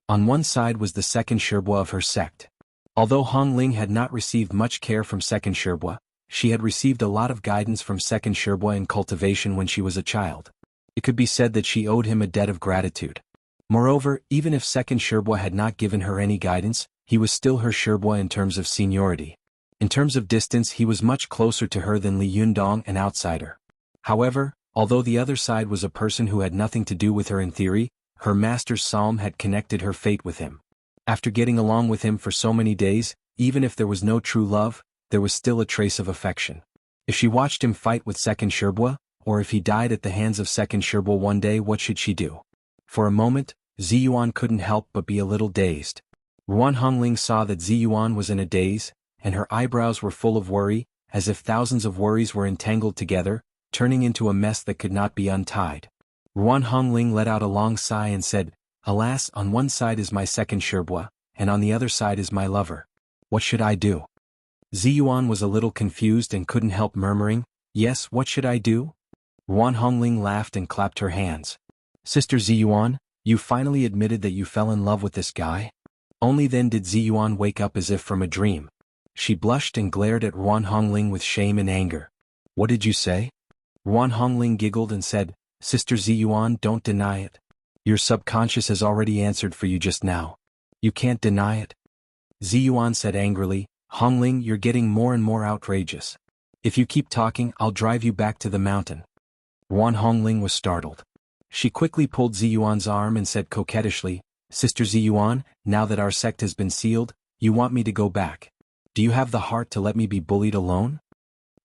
On one side was the second Shibua of her sect. Although Hongling had not received much care from second Shibua, she had received a lot of guidance from second Shibua in cultivation when she was a child. It could be said that she owed him a debt of gratitude. Moreover, even if second Shibua had not given her any guidance, he was still her Shibua in terms of seniority. In terms of distance, he was much closer to her than Li Yundong, an outsider. However, although the other side was a person who had nothing to do with her in theory, her master's psalm had connected her fate with him. After getting along with him for so many days, even if there was no true love, there was still a trace of affection. If she watched him fight with second Shibua, or if he died at the hands of second Shibua one day, what should she do? For a moment, Ziyuan couldn't help but be a little dazed. Ruan Hongling saw that Ziyuan was in a daze, and her eyebrows were full of worry, as if thousands of worries were entangled together, turning into a mess that could not be untied. Ruan Hongling let out a long sigh and said, Alas, on one side is my second Shibua, and on the other side is my lover. What should I do? Ziyuan was a little confused and couldn't help murmuring, Yes, what should I do? Ruan Hongling laughed and clapped her hands. Sister Ziyuan, you finally admitted that you fell in love with this guy? Only then did Ziyuan wake up as if from a dream. She blushed and glared at Ruan Hongling with shame and anger. What did you say? Ruan Hongling giggled and said, Sister Ziyuan, don't deny it. Your subconscious has already answered for you just now. You can't deny it. Ziyuan said angrily, Hongling, you're getting more and more outrageous. If you keep talking, I'll drive you back to the mountain. Ruan Hongling was startled. She quickly pulled Ziyuan's arm and said coquettishly, Sister Ziyuan, now that our sect has been sealed, you want me to go back. Do you have the heart to let me be bullied alone?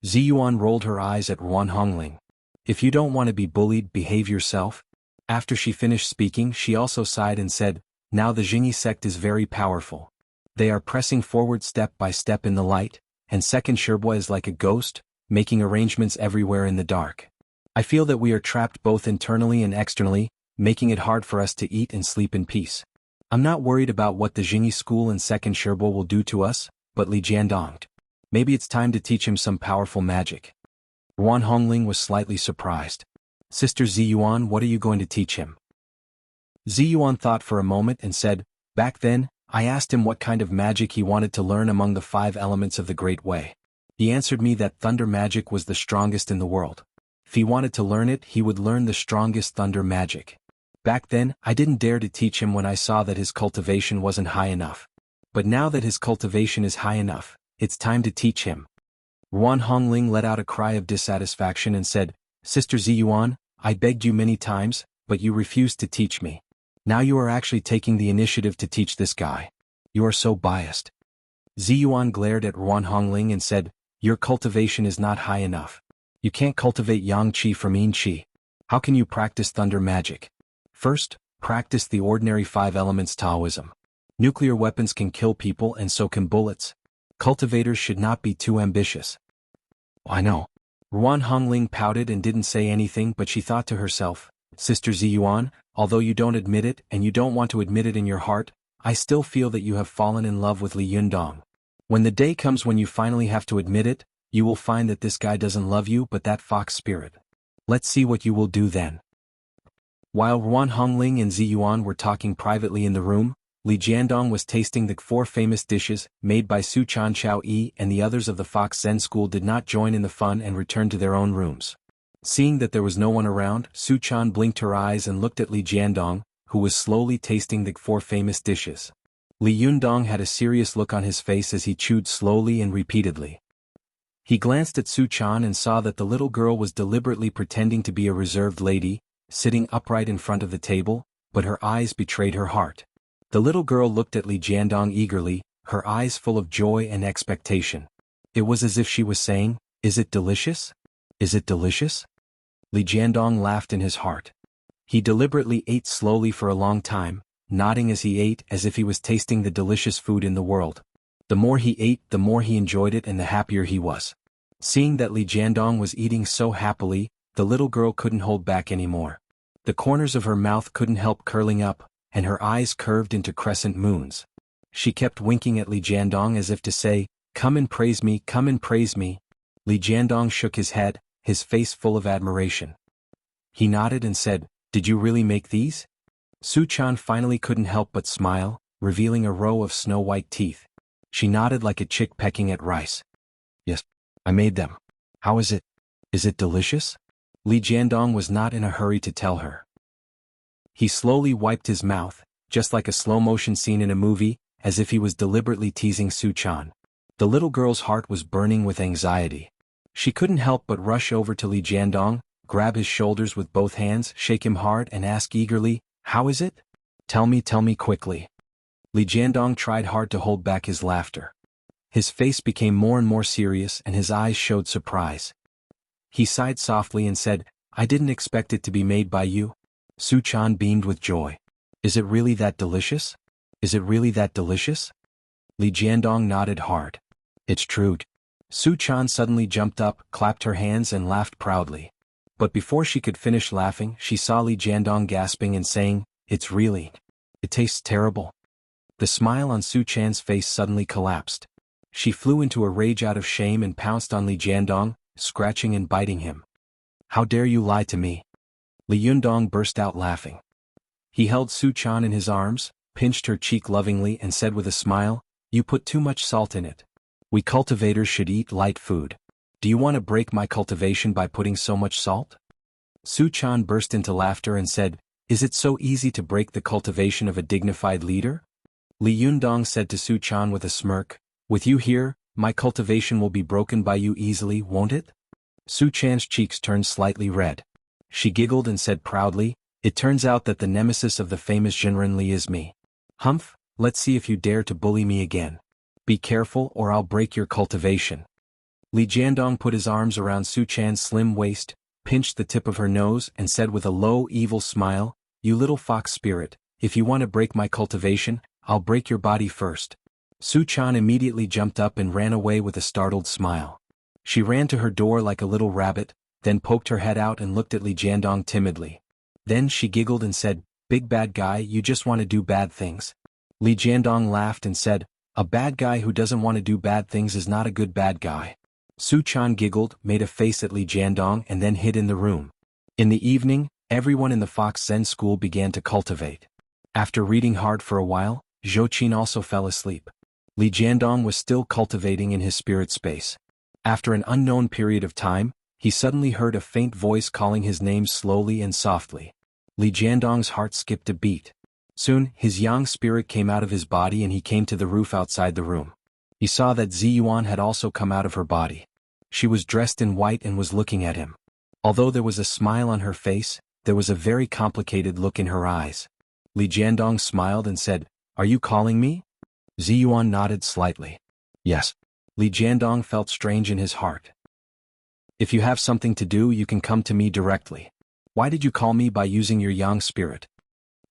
Ziyuan rolled her eyes at Ruan Hongling. If you don't want to be bullied, behave yourself. After she finished speaking, she also sighed and said, Now the Jingyi sect is very powerful. They are pressing forward step by step in the light, and second Shibua is like a ghost, making arrangements everywhere in the dark. I feel that we are trapped both internally and externally, making it hard for us to eat and sleep in peace. I'm not worried about what the Jingyi school and second Shibua will do to us, but Li Jiandong. Maybe it's time to teach him some powerful magic. Ruan Hongling was slightly surprised. Sister Ziyuan, what are you going to teach him? Ziyuan thought for a moment and said, Back then, I asked him what kind of magic he wanted to learn among the 5 elements of the Great Way. He answered me that thunder magic was the strongest in the world. If he wanted to learn it, he would learn the strongest thunder magic. Back then, I didn't dare to teach him when I saw that his cultivation wasn't high enough. But now that his cultivation is high enough, it's time to teach him. Ruan Hongling let out a cry of dissatisfaction and said, Sister Ziyuan, I begged you many times, but you refused to teach me. Now you are actually taking the initiative to teach this guy. You are so biased. Ziyuan glared at Ruan Hongling and said, your cultivation is not high enough. You can't cultivate yang qi from yin qi. How can you practice thunder magic? First, practice the ordinary 5 elements Taoism. Nuclear weapons can kill people and so can bullets. Cultivators should not be too ambitious. I know. Ruan Hongling pouted and didn't say anything, but she thought to herself, Sister Ziyuan, although you don't admit it and you don't want to admit it in your heart, I still feel that you have fallen in love with Li Yundong. When the day comes when you finally have to admit it, you will find that this guy doesn't love you but that fox spirit. Let's see what you will do then. While Ruan Hongling and Ziyuan were talking privately in the room, Li Jiandong was tasting the 4 famous dishes made by Su Chan Chao Yi, and the others of the Fox Zen school did not join in the fun and returned to their own rooms. Seeing that there was no one around, Su Chan blinked her eyes and looked at Li Jiandong, who was slowly tasting the 4 famous dishes. Li Yundong had a serious look on his face as he chewed slowly and repeatedly. He glanced at Su Chan and saw that the little girl was deliberately pretending to be a reserved lady, sitting upright in front of the table, but her eyes betrayed her heart. The little girl looked at Li Jiandong eagerly, her eyes full of joy and expectation. It was as if she was saying, Is it delicious? Is it delicious? Li Jiandong laughed in his heart. He deliberately ate slowly for a long time, nodding as he ate as if he was tasting the delicious food in the world. The more he ate, the more he enjoyed it and the happier he was. Seeing that Li Jiandong was eating so happily, the little girl couldn't hold back anymore. The corners of her mouth couldn't help curling up, and her eyes curved into crescent moons. She kept winking at Li Jiandong as if to say, Come and praise me, come and praise me. Li Jiandong shook his head, his face full of admiration. He nodded and said, Did you really make these? Su Chan finally couldn't help but smile, revealing a row of snow-white teeth. She nodded like a chick pecking at rice. Yes, I made them. How is it? Is it delicious? Li Jiandong was not in a hurry to tell her. He slowly wiped his mouth, just like a slow-motion scene in a movie, as if he was deliberately teasing Su Chan. The little girl's heart was burning with anxiety. She couldn't help but rush over to Li Jiandong, grab his shoulders with both hands, shake him hard and ask eagerly, How is it? Tell me quickly. Li Jiandong tried hard to hold back his laughter. His face became more and more serious and his eyes showed surprise. He sighed softly and said, I didn't expect it to be made by you. Su Chan beamed with joy. Is it really that delicious? Is it really that delicious? Li Jiandong nodded hard. It's true. Su Chan suddenly jumped up, clapped her hands and laughed proudly. But before she could finish laughing, she saw Li Jiandong gasping and saying, It tastes terrible. The smile on Su Chan's face suddenly collapsed. She flew into a rage out of shame and pounced on Li Jiandong, scratching and biting him. How dare you lie to me? Li Yundong burst out laughing. He held Su Chan in his arms, pinched her cheek lovingly and said with a smile, You put too much salt in it. We cultivators should eat light food. Do you want to break my cultivation by putting so much salt? Su Chan burst into laughter and said, Is it so easy to break the cultivation of a dignified leader? Li Yundong said to Su Chan with a smirk, With you here, my cultivation will be broken by you easily, won't it? Su Chan's cheeks turned slightly red. She giggled and said proudly, It turns out that the nemesis of the famous Jinren Li is me. Humph, let's see if you dare to bully me again. Be careful or I'll break your cultivation. Li Jiandong put his arms around Su Chan's slim waist, pinched the tip of her nose and said with a low, evil smile, You little fox spirit, if you want to break my cultivation, I'll break your body first. Su Chan immediately jumped up and ran away with a startled smile. She ran to her door like a little rabbit, then poked her head out and looked at Li Jiandong timidly. Then she giggled and said, Big bad guy, you just want to do bad things. Li Jiandong laughed and said, A bad guy who doesn't want to do bad things is not a good bad guy. Su Chan giggled, made a face at Li Jiandong and then hid in the room. In the evening, everyone in the Fox Zen school began to cultivate. After reading hard for a while, Zhou Qin also fell asleep. Li Jiandong was still cultivating in his spirit space. After an unknown period of time, he suddenly heard a faint voice calling his name slowly and softly. Li Jiandong's heart skipped a beat. Soon, his yang spirit came out of his body and he came to the roof outside the room. He saw that Ziyuan had also come out of her body. She was dressed in white and was looking at him. Although there was a smile on her face, there was a very complicated look in her eyes. Li Jiandong smiled and said, "Are you calling me?" Ziyuan nodded slightly. "Yes." Li Jiandong felt strange in his heart. "If you have something to do, you can come to me directly. Why did you call me by using your yang spirit?"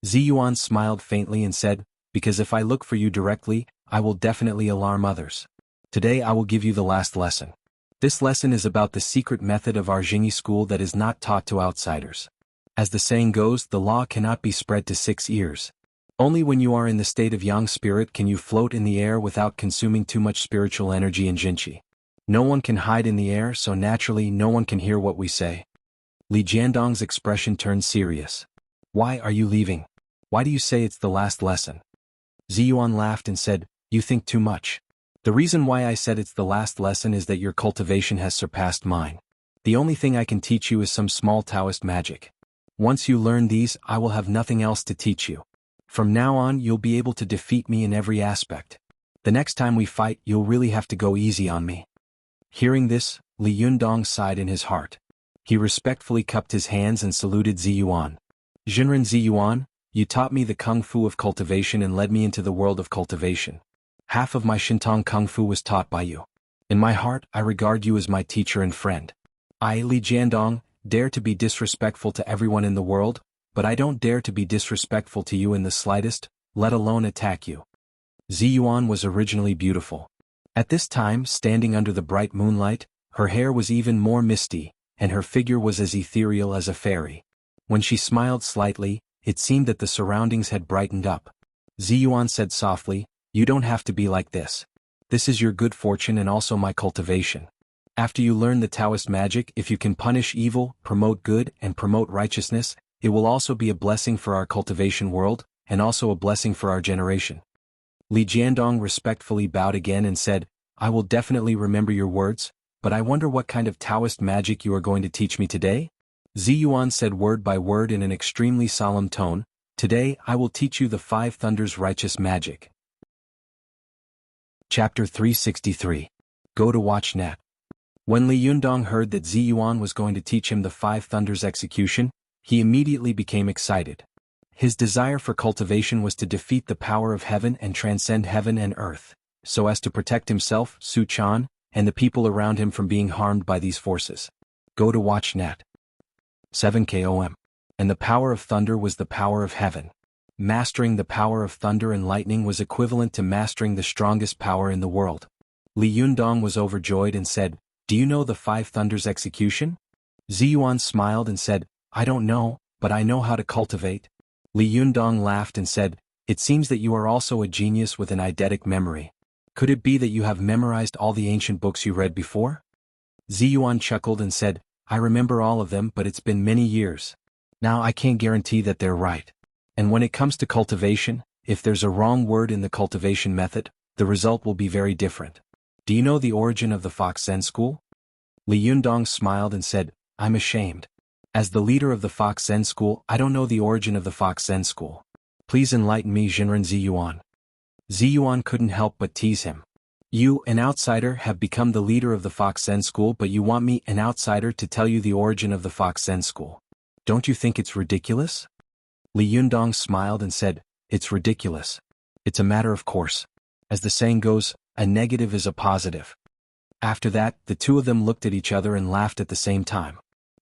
Ziyuan smiled faintly and said, "Because if I look for you directly, I will definitely alarm others. Today I will give you the last lesson. This lesson is about the secret method of our Jingyi school that is not taught to outsiders. As the saying goes, the law cannot be spread to 6 ears. Only when you are in the state of yang spirit can you float in the air without consuming too much spiritual energy and jinqi. No one can hide in the air, so naturally no one can hear what we say." Li Jiandong's expression turned serious. "Why are you leaving? Why do you say it's the last lesson?" Ziyuan laughed and said, "You think too much. The reason why I said it's the last lesson is that your cultivation has surpassed mine. The only thing I can teach you is some small Taoist magic. Once you learn these, I will have nothing else to teach you. From now on, you'll be able to defeat me in every aspect. The next time we fight, you'll really have to go easy on me." Hearing this, Li Yundong sighed in his heart. He respectfully cupped his hands and saluted Ziyuan. "Jinren Ziyuan, you taught me the kung fu of cultivation and led me into the world of cultivation. Half of my Shintong kung fu was taught by you. In my heart, I regard you as my teacher and friend. I, Li Jiandong, dare to be disrespectful to everyone in the world, but I don't dare to be disrespectful to you in the slightest, let alone attack you." Ziyuan was originally beautiful. At this time, standing under the bright moonlight, her hair was even more misty, and her figure was as ethereal as a fairy. When she smiled slightly, it seemed that the surroundings had brightened up. Ziyuan said softly, "You don't have to be like this. This is your good fortune and also my cultivation. After you learn the Taoist magic, if you can punish evil, promote good, and promote righteousness, it will also be a blessing for our cultivation world, and also a blessing for our generation." Li Jiandong respectfully bowed again and said, "I will definitely remember your words, but I wonder what kind of Taoist magic you are going to teach me today?" Ziyuan said word by word in an extremely solemn tone, "Today I will teach you the 5 Thunders righteous magic." Chapter 363. Go to watch net. When Li Yundong heard that Ziyuan was going to teach him the 5 Thunders execution, he immediately became excited. His desire for cultivation was to defeat the power of heaven and transcend heaven and earth, so as to protect himself, Su Chan, and the people around him from being harmed by these forces. Go to watch net. 7 KOM. And the power of thunder was the power of heaven. Mastering the power of thunder and lightning was equivalent to mastering the strongest power in the world. Li Yundong was overjoyed and said, "Do you know the 5 Thunders execution?" Ziyuan smiled and said, "I don't know, but I know how to cultivate." Li Yundong laughed and said, "It seems that you are also a genius with an eidetic memory. Could it be that you have memorized all the ancient books you read before?" Ziyuan chuckled and said, "I remember all of them, but it's been many years. Now I can't guarantee that they're right. And when it comes to cultivation, if there's a wrong word in the cultivation method, the result will be very different. Do you know the origin of the Fox Zen school?" Li Yundong smiled and said, "I'm ashamed. As the leader of the Fox Zen school, I don't know the origin of the Fox Zen school. Please enlighten me, Jinren Ziyuan." Ziyuan couldn't help but tease him. "You, an outsider, have become the leader of the Fox Zen school, but you want me, an outsider, to tell you the origin of the Fox Zen school. Don't you think it's ridiculous?" Li Yundong smiled and said, "It's ridiculous. It's a matter of course. As the saying goes, a negative is a positive." After that, the two of them looked at each other and laughed at the same time.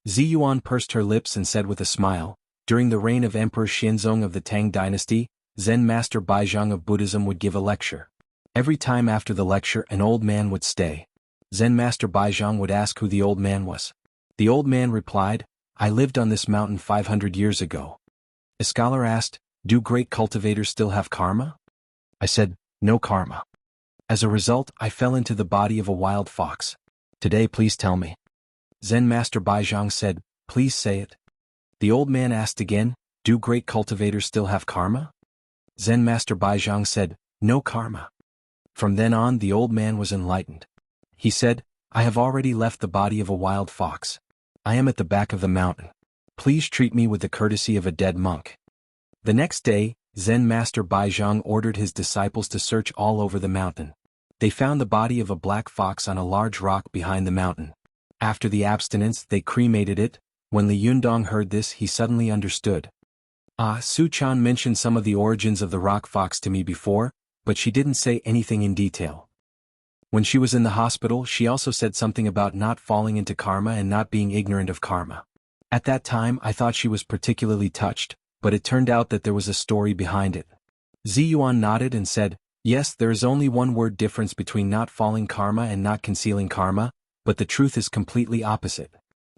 Ziyuan pursed her lips and said with a smile, "During the reign of Emperor Xianzong of the Tang dynasty, Zen Master Baizhang of Buddhism would give a lecture. Every time after the lecture, an old man would stay. Zen Master Baizhang would ask who the old man was. The old man replied, 'I lived on this mountain 500 years ago.' A scholar asked, 'Do great cultivators still have karma?' I said, 'No karma. As a result, I fell into the body of a wild fox. Today, please tell me.' Zen Master Baizhang said, 'Please say it.' The old man asked again, 'Do great cultivators still have karma?' Zen Master Baizhang said, 'No karma.' From then on, the old man was enlightened. He said, 'I have already left the body of a wild fox. I am at the back of the mountain. Please treat me with the courtesy of a dead monk.' The next day, Zen Master Baizhang ordered his disciples to search all over the mountain. They found the body of a black fox on a large rock behind the mountain. After the abstinence, they cremated it. When Li Yundong heard this, he suddenly understood. Su Chan mentioned some of the origins of the rock fox to me before, but she didn't say anything in detail. When she was in the hospital, she also said something about not falling into karma and not being ignorant of karma. At that time, I thought she was particularly touched, but it turned out that there was a story behind it. Ziyuan nodded and said, yes, there is only one word difference between not falling karma and not concealing karma, but the truth is completely opposite.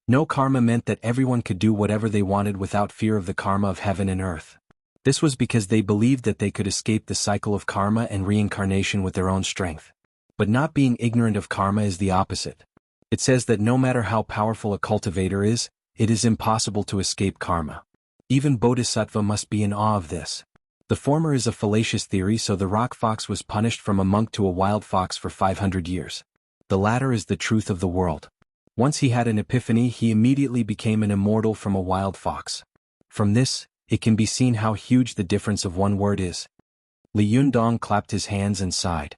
No karma meant that everyone could do whatever they wanted without fear of the karma of heaven and earth. This was because they believed that they could escape the cycle of karma and reincarnation with their own strength. But not being ignorant of karma is the opposite. It says that no matter how powerful a cultivator is, it is impossible to escape karma. Even Bodhisattva must be in awe of this. The former is a fallacious theory, so the rock fox was punished from a monk to a wild fox for 500 years. The latter is the truth of the world. Once he had an epiphany, he immediately became an immortal from a wild fox. From this, it can be seen how huge the difference of one word is. Li Yundong clapped his hands and sighed.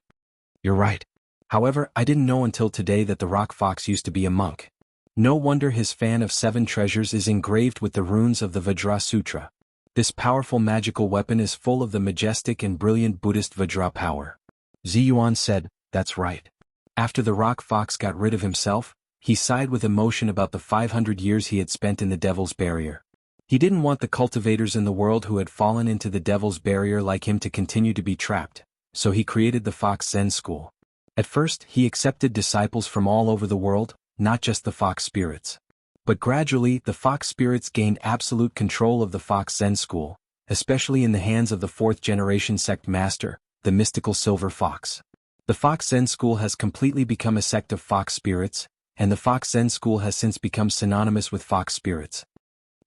You're right. However, I didn't know until today that the rock fox used to be a monk. No wonder his fan of 7 treasures is engraved with the runes of the Vajra Sutra. This powerful magical weapon is full of the majestic and brilliant Buddhist Vajra power. Ziyuan said, that's right. After the rock fox got rid of himself, he sighed with emotion about the 500 years he had spent in the Devil's Barrier. He didn't want the cultivators in the world who had fallen into the Devil's Barrier like him to continue to be trapped, so he created the Fox Zen School. At first, he accepted disciples from all over the world, not just the fox spirits. But gradually, the fox spirits gained absolute control of the Fox Zen School, especially in the hands of the 4th-generation sect master, the mystical Silver Fox. The Fox Zen School has completely become a sect of fox spirits, and the Fox Zen School has since become synonymous with fox spirits.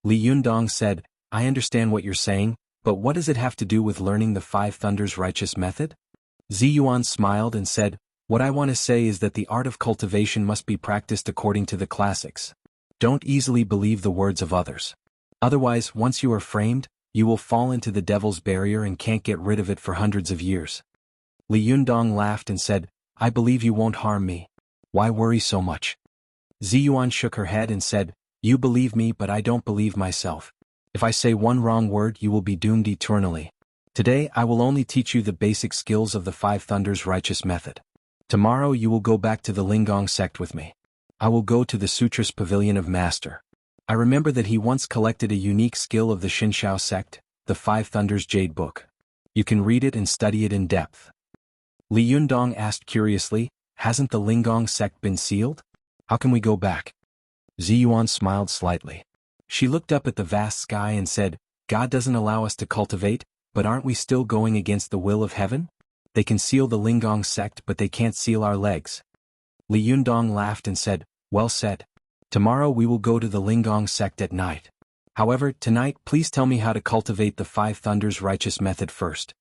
Li Yundong said, I understand what you're saying, but what does it have to do with learning the 5 Thunders righteous method? Ziyuan smiled and said, what I want to say is that the art of cultivation must be practiced according to the classics. Don't easily believe the words of others. Otherwise, once you are framed, you will fall into the Devil's Barrier and can't get rid of it for hundreds of years. Li Yundong laughed and said, I believe you won't harm me. Why worry so much? Ziyuan shook her head and said, you believe me, but I don't believe myself. If I say one wrong word, you will be doomed eternally. Today I will only teach you the basic skills of the 5 Thunders righteous method. Tomorrow you will go back to the Lingong sect with me. I will go to the Sutras Pavilion of Master. I remember that he once collected a unique skill of the Xinshao sect, the 5 Thunders Jade Book. You can read it and study it in depth. Li Yundong asked curiously, hasn't the Lingong sect been sealed? How can we go back? Ziyuan smiled slightly. She looked up at the vast sky and said, God doesn't allow us to cultivate, but aren't we still going against the will of heaven? They can seal the Lingong sect, but they can't seal our legs. Li Yundong laughed and said, well said. Tomorrow we will go to the Lingong sect at night. However, tonight please tell me how to cultivate the 5 Thunders righteous method first.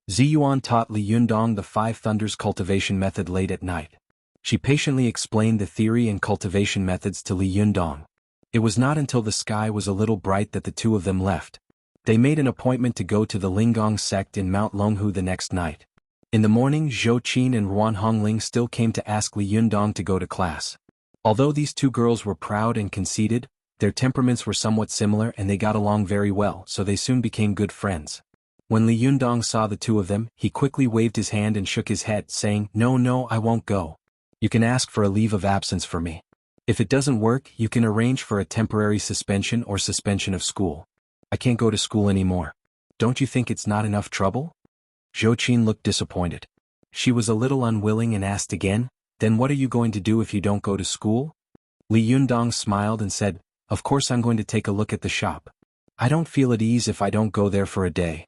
Ziyuan taught Li Yundong the 5 Thunders cultivation method late at night. She patiently explained the theory and cultivation methods to Li Yundong. It was not until the sky was a little bright that the two of them left. They made an appointment to go to the Lingong sect in Mount Longhu the next night. In the morning, Zhou Qin and Ruan Hongling still came to ask Li Yundong to go to class. Although these two girls were proud and conceited, their temperaments were somewhat similar and they got along very well, so they soon became good friends. When Li Yundong saw the two of them, he quickly waved his hand and shook his head, saying, No, I won't go. You can ask for a leave of absence for me. If it doesn't work, you can arrange for a temporary suspension or suspension of school. I can't go to school anymore. Don't you think it's not enough trouble? Zhou Qin looked disappointed. She was a little unwilling and asked again, then what are you going to do if you don't go to school? Li Yundong smiled and said, of course I'm going to take a look at the shop. I don't feel at ease if I don't go there for a day.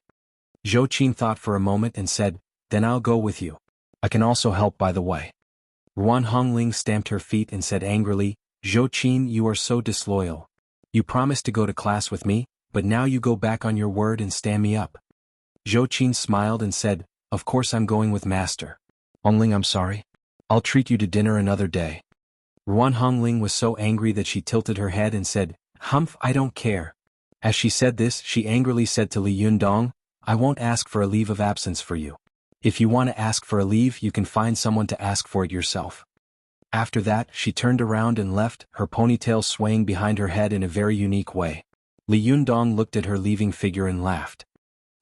Zhou Qin thought for a moment and said, then I'll go with you. I can also help by the way. Ruan Hongling stamped her feet and said angrily, Zhou Qin, you are so disloyal. You promised to go to class with me, but now you go back on your word and stand me up. Zhou Qin smiled and said, of course I'm going with master. Hongling, I'm sorry. I'll treat you to dinner another day. Ruan Hongling was so angry that she tilted her head and said, Humph, I don't care. As she said this, she angrily said to Li Yundong, I won't ask for a leave of absence for you. If you want to ask for a leave, you can find someone to ask for it yourself. After that, she turned around and left, her ponytail swaying behind her head in a very unique way. Li Yundong looked at her leaving figure and laughed.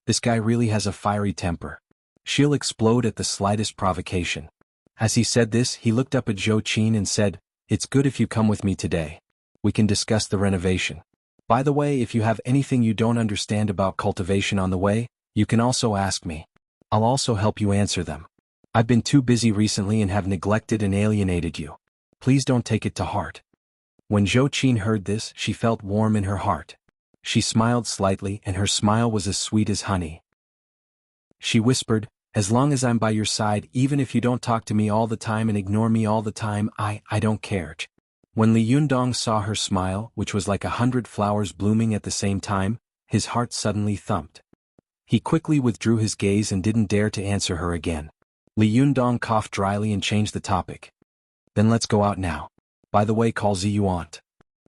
This guy really has a fiery temper. She'll explode at the slightest provocation. As he said this, he looked up at Zhou Qin and said, "It's good if you come with me today. We can discuss the renovation. By the way, if you have anything you don't understand about cultivation on the way, you can also ask me. I'll also help you answer them. I've been too busy recently and have neglected and alienated you. Please don't take it to heart." When Zhou Qin heard this, she felt warm in her heart. She smiled slightly, and her smile was as sweet as honey. She whispered, "As long as I'm by your side, even if you don't talk to me all the time and ignore me all the time, I don't care." When Li Yundong saw her smile, which was like 100 flowers blooming at the same time, his heart suddenly thumped. He quickly withdrew his gaze and didn't dare to answer her again. Li Yundong coughed dryly and changed the topic. "Then let's go out now. By the way, call Zi you aunt."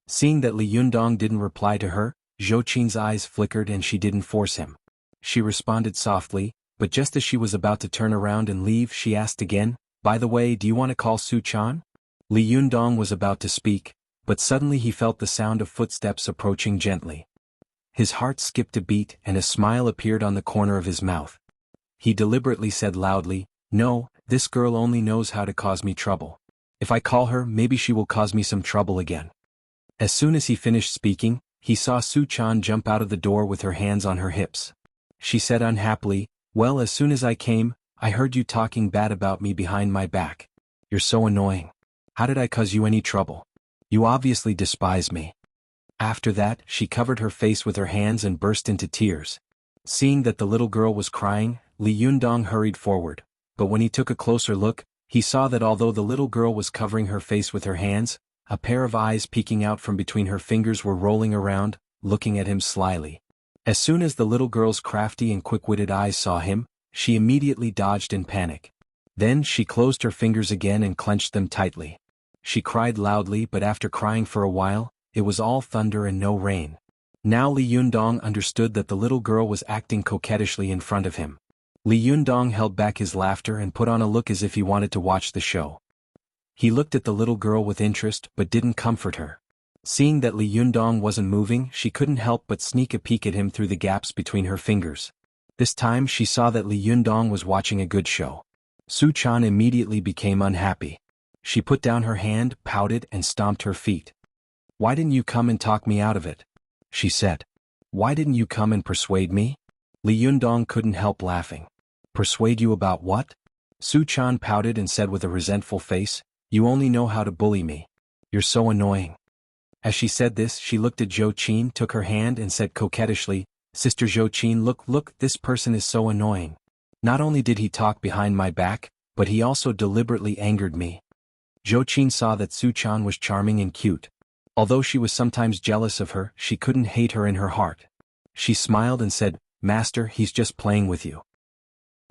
Seeing that Li Yundong didn't reply to her, Zhou Qin's eyes flickered and she didn't force him. She responded softly, but just as she was about to turn around and leave, she asked again, "By the way, do you want to call Su Chan?" Li Yundong was about to speak, but suddenly he felt the sound of footsteps approaching gently. His heart skipped a beat and a smile appeared on the corner of his mouth. He deliberately said loudly, "No, this girl only knows how to cause me trouble. If I call her, maybe she will cause me some trouble again." As soon as he finished speaking, he saw Su Chan jump out of the door with her hands on her hips. She said unhappily, "Well, as soon as I came, I heard you talking bad about me behind my back. You're so annoying. How did I cause you any trouble? You obviously despise me." After that, she covered her face with her hands and burst into tears. Seeing that the little girl was crying, Li Yundong hurried forward, but when he took a closer look, he saw that although the little girl was covering her face with her hands, a pair of eyes peeking out from between her fingers were rolling around, looking at him slyly. As soon as the little girl's crafty and quick-witted eyes saw him, she immediately dodged in panic. Then she closed her fingers again and clenched them tightly. She cried loudly, but after crying for a while, it was all thunder and no rain. Now Li Yundong understood that the little girl was acting coquettishly in front of him. Li Yundong held back his laughter and put on a look as if he wanted to watch the show. He looked at the little girl with interest but didn't comfort her. Seeing that Li Yundong wasn't moving, she couldn't help but sneak a peek at him through the gaps between her fingers. This time she saw that Li Yundong was watching a good show. Su Chan immediately became unhappy. She put down her hand, pouted, and stomped her feet. "Why didn't you come and talk me out of it?" she said. "Why didn't you come and persuade me?" Li Yundong couldn't help laughing. "Persuade you about what?" Su Chan pouted and said with a resentful face, "You only know how to bully me. You're so annoying." As she said this, she looked at Zhou Qin, took her hand and said coquettishly, "Sister Zhou Qin, look, this person is so annoying. Not only did he talk behind my back, but he also deliberately angered me." Zhou Qin saw that Su Chan was charming and cute. Although she was sometimes jealous of her, she couldn't hate her in her heart. She smiled and said, "Master, he's just playing with you."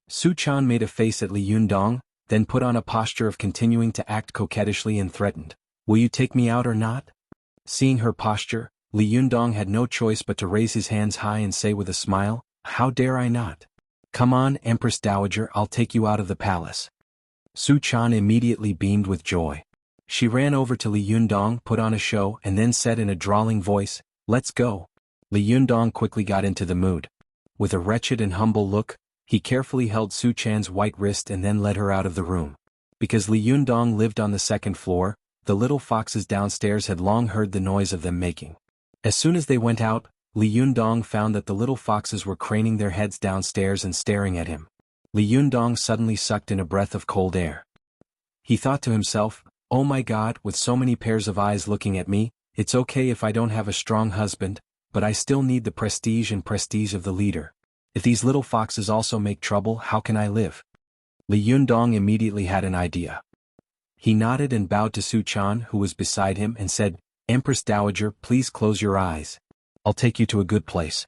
Su Chan made a face at Li Yundong, then put on a posture of continuing to act coquettishly and threatened, "Will you take me out or not?" Seeing her posture, Li Yundong had no choice but to raise his hands high and say with a smile, "How dare I not? Come on, Empress Dowager, I'll take you out of the palace." Su Chan immediately beamed with joy. She ran over to Li Yundong, put on a show, and then said in a drawling voice, "Let's go." Li Yundong quickly got into the mood. With a wretched and humble look, he carefully held Su Chan's white wrist and then led her out of the room. Because Li Yundong lived on the second floor, the little foxes downstairs had long heard the noise of them making. As soon as they went out, Li Yundong found that the little foxes were craning their heads downstairs and staring at him. Li Yundong suddenly sucked in a breath of cold air. He thought to himself, "Oh my God, with so many pairs of eyes looking at me, it's okay if I don't have a strong husband, but I still need the prestige of the leader. If these little foxes also make trouble, how can I live?" Li Yundong immediately had an idea. He nodded and bowed to Su Chan, who was beside him, and said, "Empress Dowager, please close your eyes. I'll take you to a good place."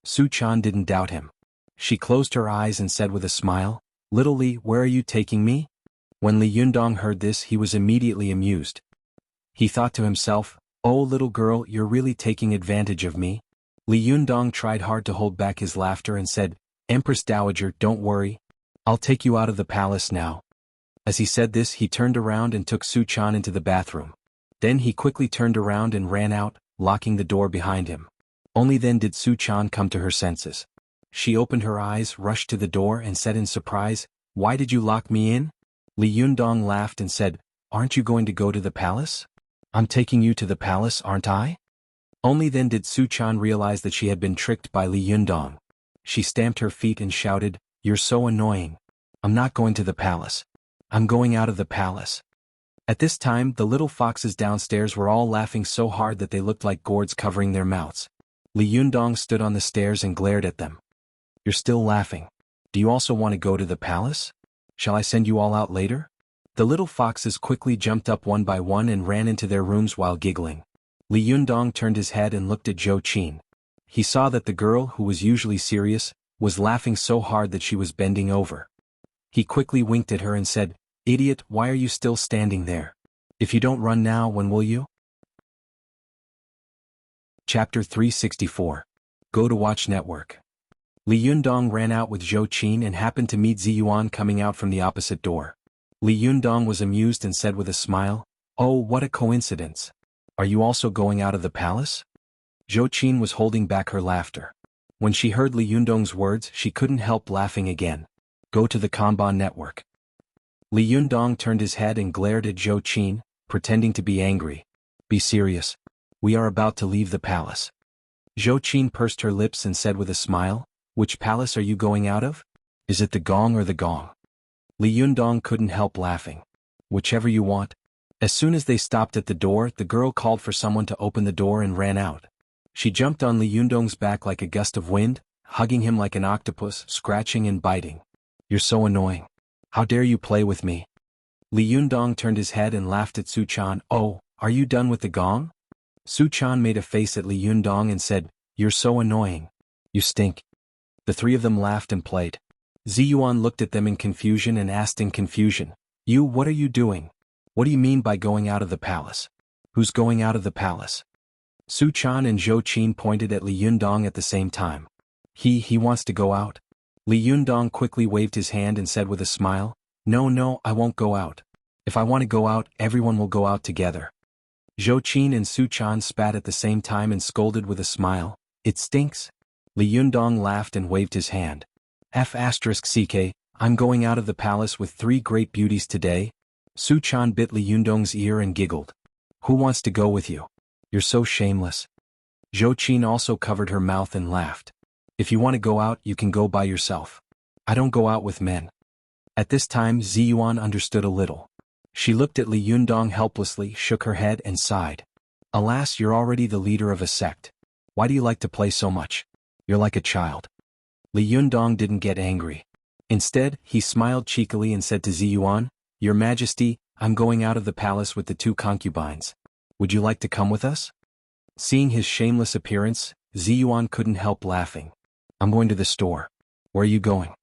Su Chan didn't doubt him. She closed her eyes and said with a smile, "Little Li, where are you taking me?" When Li Yundong heard this, he was immediately amused. He thought to himself, "Oh little girl, you're really taking advantage of me." Li Yundong tried hard to hold back his laughter and said, "Empress Dowager, don't worry. I'll take you out of the palace now. As he said this, he turned around and took Su-chan into the bathroom. Then he quickly turned around and ran out, locking the door behind him. Only then did Su-chan come to her senses. She opened her eyes, rushed to the door and said in surprise, "Why did you lock me in?" Li Yundong laughed and said, "Aren't you going to go to the palace? I'm taking you to the palace, aren't I?" Only then did Su-chan realize that she had been tricked by Li Yundong. She stamped her feet and shouted, "You're so annoying. I'm not going to the palace. I'm going out of the palace." At this time, the little foxes downstairs were all laughing so hard that they looked like gourds covering their mouths. Li Yundong stood on the stairs and glared at them. "You're still laughing. Do you also want to go to the palace? Shall I send you all out later?" The little foxes quickly jumped up one by one and ran into their rooms while giggling. Li Yundong turned his head and looked at Zhou Qin. He saw that the girl, who was usually serious, was laughing so hard that she was bending over. He quickly winked at her and said, "Idiot, why are you still standing there? If you don't run now, when will you?" Chapter 364. Go to Watch Network. Li Yundong ran out with Zhou Qin and happened to meet Ziyuan coming out from the opposite door. Li Yundong was amused and said with a smile, "Oh, what a coincidence. Are you also going out of the palace?" Zhou Qin was holding back her laughter. When she heard Li Yundong's words, she couldn't help laughing again. Go to the Kanban network. Li Yundong turned his head and glared at Zhou Qin, pretending to be angry. "Be serious. We are about to leave the palace." Zhou Qin pursed her lips and said with a smile, "Which palace are you going out of? Is it the Gong or the Gong?" Li Yundong couldn't help laughing. "Whichever you want." As soon as they stopped at the door, the girl called for someone to open the door and ran out. She jumped on Li Yundong's back like a gust of wind, hugging him like an octopus, scratching and biting. "You're so annoying. How dare you play with me?" Li Yundong turned his head and laughed at Su-chan. "Oh, are you done with the Gong?" Su-chan made a face at Li Yundong and said, "You're so annoying. You stink." The three of them laughed and played. Ziyuan looked at them in confusion and asked in confusion, What are you doing? What do you mean by going out of the palace? Who's going out of the palace?" Su-chan and Zhou Qin pointed at Li Yundong at the same time. He wants to go out." Li Yundong quickly waved his hand and said with a smile, No, I won't go out. If I want to go out, everyone will go out together." Zhou Qin and Su-chan spat at the same time and scolded with a smile, "It stinks." Li Yundong laughed and waved his hand. F***ck, I'm going out of the palace with 3 great beauties today." Su-chan bit Li Yundong's ear and giggled. "Who wants to go with you? You're so shameless." Zhou Qin also covered her mouth and laughed. "If you want to go out, you can go by yourself. I don't go out with men." At this time Ziyuan understood a little. She looked at Li Yundong helplessly, shook her head and sighed. "Alas, you're already the leader of a sect. Why do you like to play so much? You're like a child." Li Yundong didn't get angry. Instead, he smiled cheekily and said to Ziyuan, "Your Majesty, I'm going out of the palace with the 2 concubines. Would you like to come with us?" Seeing his shameless appearance, Ziyuan couldn't help laughing. "I'm going to the store." "Where are you going?"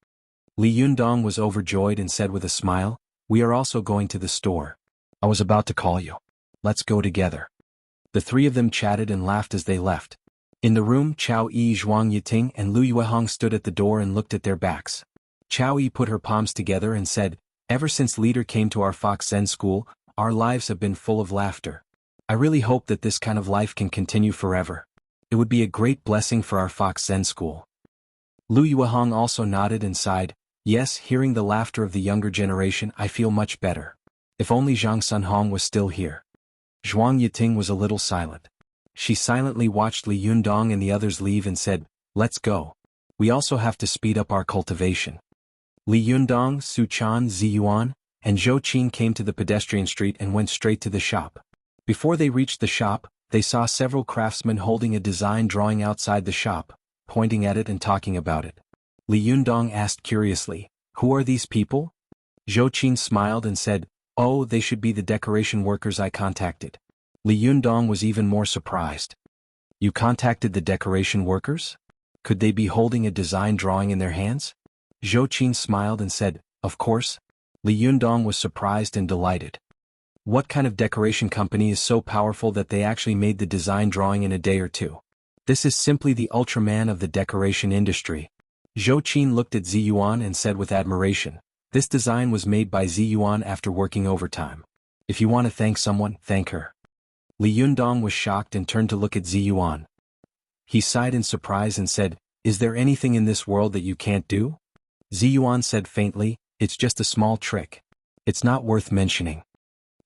Li Yundong was overjoyed and said with a smile, "We are also going to the store. I was about to call you. Let's go together." The 3 of them chatted and laughed as they left. In the room, Chao Yi, Zhuang Yiting and Lu Yuehong stood at the door and looked at their backs. Chao Yi put her palms together and said, "Ever since Leader came to our Fox Zen school, our lives have been full of laughter. I really hope that this kind of life can continue forever. It would be a great blessing for our Fox Zen school." Lu Yuehong also nodded and sighed, "Yes, hearing the laughter of the younger generation, I feel much better. If only Zhang Sunhong was still here." Zhuang Yiting was a little silent. She silently watched Li Yundong and the others leave and said, "Let's go. We also have to speed up our cultivation." Li Yundong, Su-chan, Ziyuan, and Zhou Qin came to the pedestrian street and went straight to the shop. Before they reached the shop, they saw several craftsmen holding a design drawing outside the shop, pointing at it and talking about it. Li Yundong asked curiously, "Who are these people?" Zhou Qin smiled and said, "Oh, they should be the decoration workers I contacted." Li Yundong was even more surprised. "You contacted the decoration workers? Could they be holding a design drawing in their hands?" Zhou Qin smiled and said, "Of course." Li Yundong was surprised and delighted. What kind of decoration company is so powerful that they actually made the design drawing in a day or two? This is simply the Ultraman of the decoration industry. Zhou Qin looked at Zi Yuan and said with admiration, "This design was made by Zi Yuan after working overtime. If you want to thank someone, thank her." Li Yundong was shocked and turned to look at Zi Yuan. He sighed in surprise and said, "Is there anything in this world that you can't do?" Zi Yuan said faintly, "It's just a small trick. It's not worth mentioning."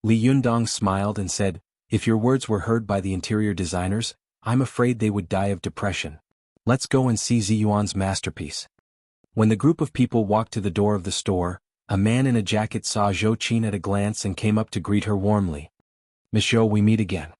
Li Yundong smiled and said, "If your words were heard by the interior designers, I'm afraid they would die of depression. Let's go and see Zi Yuan's masterpiece." When the group of people walked to the door of the store, a man in a jacket saw Zhou Qin at a glance and came up to greet her warmly. "Miss Zhou, we meet again."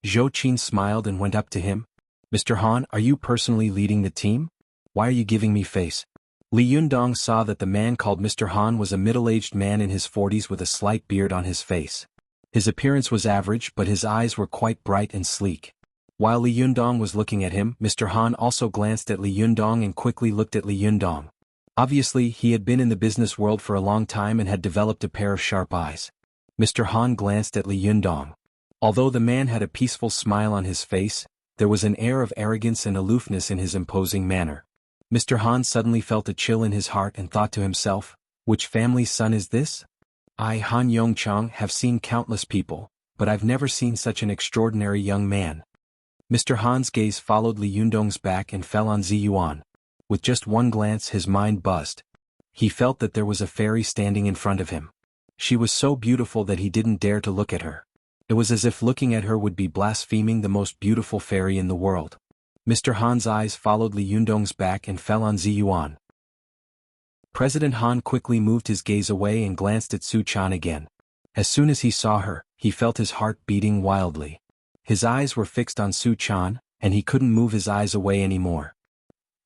Zhou Qin smiled and went up to him. "Mr. Han, are you personally leading the team? Why are you giving me face?" Li Yundong saw that the man called Mr. Han was a middle-aged man in his 40s with a slight beard on his face. His appearance was average, but his eyes were quite bright and sleek. While Li Yundong was looking at him, Mr. Han also glanced at Li Yundong and quickly looked at Li Yundong. Obviously, he had been in the business world for a long time and had developed a pair of sharp eyes. Mr. Han glanced at Li Yundong. Although the man had a peaceful smile on his face, there was an air of arrogance and aloofness in his imposing manner. Mr. Han suddenly felt a chill in his heart and thought to himself, "Which family's son is this? I, Han Yongchang, have seen countless people, but I've never seen such an extraordinary young man." Mr. Han's gaze followed Li Yundong's back and fell on Zi Yuan. With just one glance his mind buzzed. He felt that there was a fairy standing in front of him. She was so beautiful that he didn't dare to look at her. It was as if looking at her would be blaspheming the most beautiful fairy in the world. Mr. Han's eyes followed Li Yundong's back and fell on Zi Yuan. President Han quickly moved his gaze away and glanced at Su Chan again. As soon as he saw her, he felt his heart beating wildly. His eyes were fixed on Su Chan, and he couldn't move his eyes away anymore.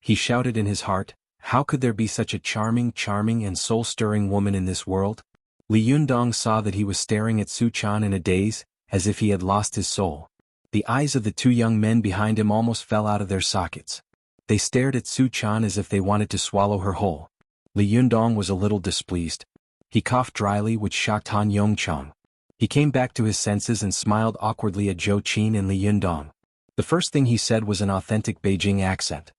He shouted in his heart, "How could there be such a charming and soul-stirring woman in this world?" Li Yundong saw that he was staring at Su Chan in a daze, as if he had lost his soul. The eyes of the two young men behind him almost fell out of their sockets. They stared at Su Chan as if they wanted to swallow her whole. Li Yundong was a little displeased. He coughed dryly, which shocked Han Yongchang. He came back to his senses and smiled awkwardly at Zhou Qin and Li Yundong. The first thing he said was an authentic Beijing accent.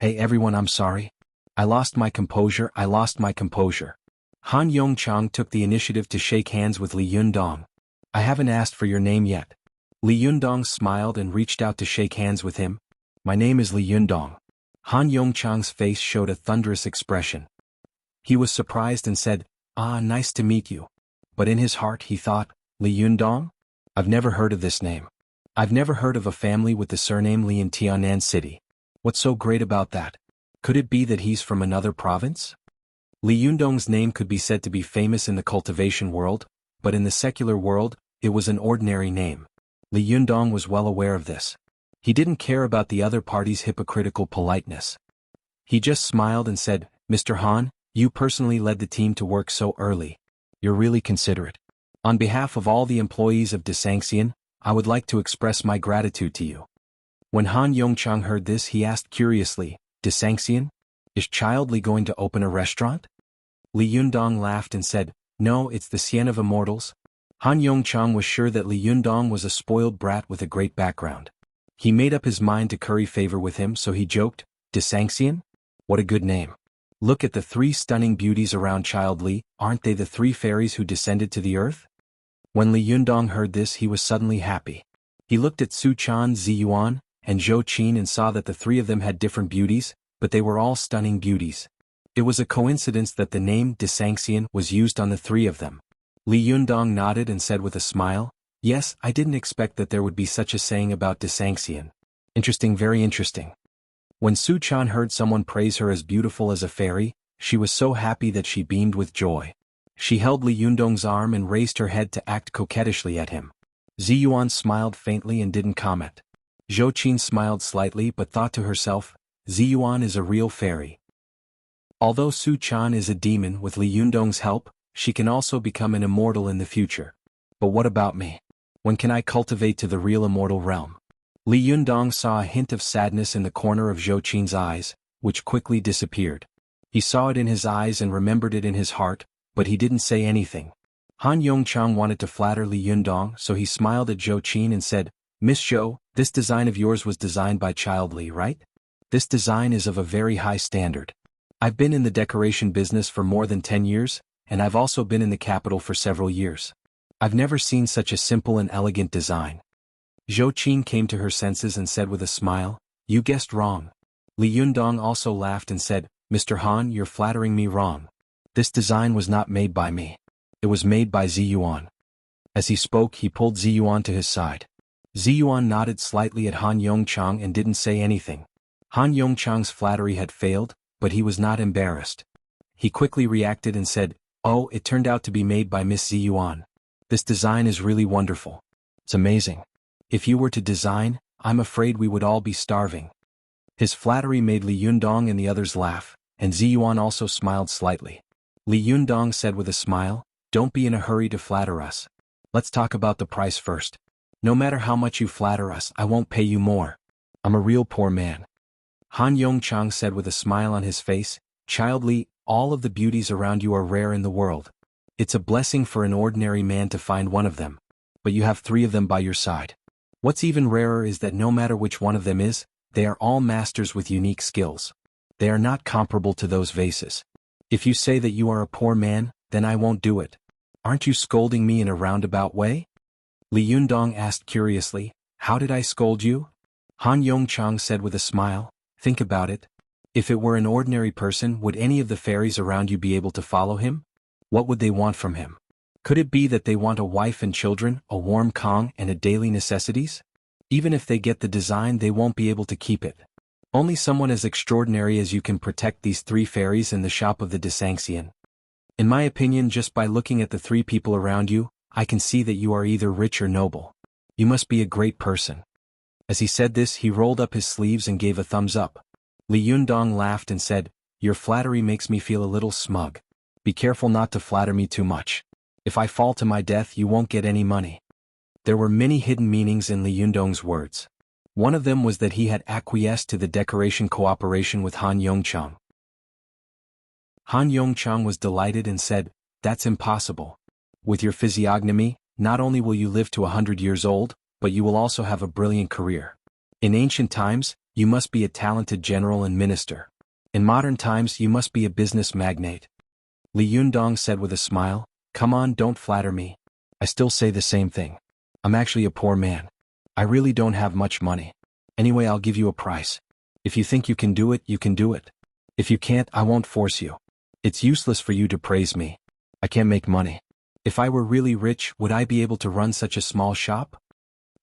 "Hey everyone, I'm sorry. I lost my composure. Han Yongchang took the initiative to shake hands with Li Yundong. "I haven't asked for your name yet." Li Yundong smiled and reached out to shake hands with him. "My name is Li Yundong." Han Yongchang's face showed a thunderous expression. He was surprised and said, "Ah, nice to meet you." But in his heart he thought, "Li Yundong? I've never heard of this name. I've never heard of a family with the surname Li in Tianan City. What's so great about that? Could it be that he's from another province?" Li Yundong's name could be said to be famous in the cultivation world, but in the secular world, it was an ordinary name. Li Yundong was well aware of this. He didn't care about the other party's hypocritical politeness. He just smiled and said, "Mr. Han, you personally led the team to work so early. You're really considerate. On behalf of all the employees of Desanxian, I would like to express my gratitude to you." When Han Yongchang heard this, he asked curiously, "Desanxian? Is Child Li going to open a restaurant?" Li Yundong laughed and said, "No, it's the Xian of Immortals." Han Yongchang was sure that Li Yundong was a spoiled brat with a great background. He made up his mind to curry favor with him, so he joked, "Desanxian? What a good name. Look at the three stunning beauties around Child Li, aren't they the three fairies who descended to the earth?" When Li Yundong heard this, he was suddenly happy. He looked at Su Chan, Zi Yuan, and Zhou Qin and saw that the three of them had different beauties, but they were all stunning beauties. It was a coincidence that the name Desanxian was used on the three of them. Li Yundong nodded and said with a smile, "Yes, I didn't expect that there would be such a saying about Desanxian. Interesting, very interesting." When Su Chan heard someone praise her as beautiful as a fairy, she was so happy that she beamed with joy. She held Li Yundong's arm and raised her head to act coquettishly at him. Zi Yuan smiled faintly and didn't comment. Zhou Qin smiled slightly but thought to herself, "Zi Yuan is a real fairy." Although Su Chan is a demon, with Li Yundong's help, she can also become an immortal in the future. But what about me? When can I cultivate to the real immortal realm? Li Yundong saw a hint of sadness in the corner of Zhou Qin's eyes, which quickly disappeared. He saw it in his eyes and remembered it in his heart, but he didn't say anything. Han Yongchang wanted to flatter Li Yundong, so he smiled at Zhou Qin and said, "Miss Zhou, this design of yours was designed by Child Li, right? This design is of a very high standard. I've been in the decoration business for more than 10 years, and I've also been in the capital for several years. I've never seen such a simple and elegant design. Zhou Qin came to her senses and said with a smile, "You guessed wrong." Li Yundong also laughed and said, "Mr. Han, you're flattering me wrong. This design was not made by me. It was made by Ziyuan." As he spoke, he pulled Ziyuan to his side. Ziyuan nodded slightly at Han Yongchang and didn't say anything. Han Yongchang's flattery had failed, but he was not embarrassed. He quickly reacted and said, "Oh, it turned out to be made by Miss Ziyuan. This design is really wonderful. It's amazing. If you were to design, I'm afraid we would all be starving." His flattery made Li Yundong and the others laugh, and Ziyuan also smiled slightly. Li Yundong said with a smile, "Don't be in a hurry to flatter us. Let's talk about the price first. No matter how much you flatter us, I won't pay you more. I'm a real poor man." Han Yongchang said with a smile on his face, "Child Li, all of the beauties around you are rare in the world. It's a blessing for an ordinary man to find one of them. But you have 3 of them by your side. What's even rarer is that no matter which one of them is, they are all masters with unique skills. They are not comparable to those vases. If you say that you are a poor man, then I won't do it. Aren't you scolding me in a roundabout way?" Li Yundong asked curiously, "How did I scold you?" Han Yongchang said with a smile, "Think about it. If it were an ordinary person, would any of the fairies around you be able to follow him? What would they want from him? Could it be that they want a wife and children, a warm Kong and a daily necessities? Even if they get the design, they won't be able to keep it. Only someone as extraordinary as you can protect these 3 fairies in the shop of the Desangxian. In my opinion, just by looking at the 3 people around you, I can see that you are either rich or noble. You must be a great person." As he said this, he rolled up his sleeves and gave a thumbs up. Li Yundong laughed and said, "Your flattery makes me feel a little smug. Be careful not to flatter me too much. If I fall to my death, you won't get any money." There were many hidden meanings in Li Yundong's words. One of them was that he had acquiesced to the decoration cooperation with Han Yongchang. Han Yongchang was delighted and said, "That's impossible. With your physiognomy, not only will you live to 100 years old, but you will also have a brilliant career. In ancient times, you must be a talented general and minister. In modern times, you must be a business magnate." Li Yundong said with a smile, "Come on, don't flatter me. I still say the same thing. I'm actually a poor man. I really don't have much money. Anyway, I'll give you a price. If you think you can do it, you can do it. If you can't, I won't force you. It's useless for you to praise me. I can't make money. If I were really rich, would I be able to run such a small shop?"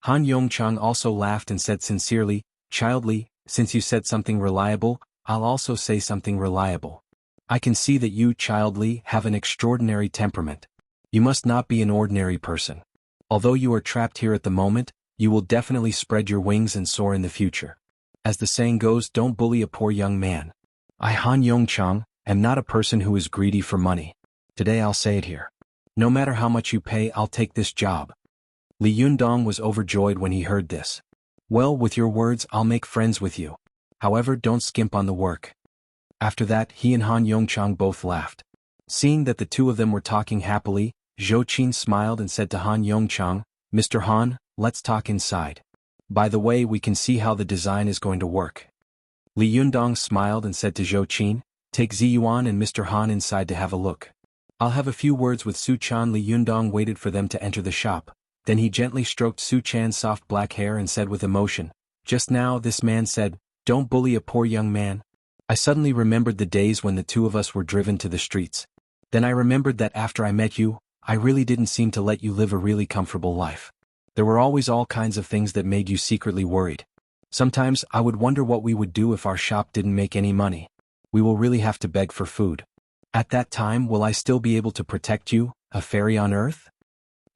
Han Yongchang also laughed and said sincerely, "Child Li, since you said something reliable, I'll also say something reliable. I can see that you, Child Li, have an extraordinary temperament. You must not be an ordinary person. Although you are trapped here at the moment, you will definitely spread your wings and soar in the future. As the saying goes, don't bully a poor young man. I, Han Yongchang, am not a person who is greedy for money. Today I'll say it here. No matter how much you pay, I'll take this job." Li Yundong was overjoyed when he heard this. "Well, with your words, I'll make friends with you. However, don't skimp on the work." After that, he and Han Yongchang both laughed. Seeing that the 2 of them were talking happily, Zhou Qin smiled and said to Han Yongchang, "Mr. Han, let's talk inside. By the way, we can see how the design is going to work." Li Yundong smiled and said to Zhou Qin, "Take Ziyuan and Mr. Han inside to have a look. I'll have a few words with Su Chan." Li Yundong waited for them to enter the shop. Then he gently stroked Su Chan's soft black hair and said with emotion, "Just now this man said, 'Don't bully a poor young man.' I suddenly remembered the days when the 2 of us were driven to the streets. Then I remembered that after I met you, I really didn't seem to let you live a really comfortable life. There were always all kinds of things that made you secretly worried. Sometimes I would wonder what we would do if our shop didn't make any money. We will really have to beg for food. At that time, will I still be able to protect you, a fairy on earth?"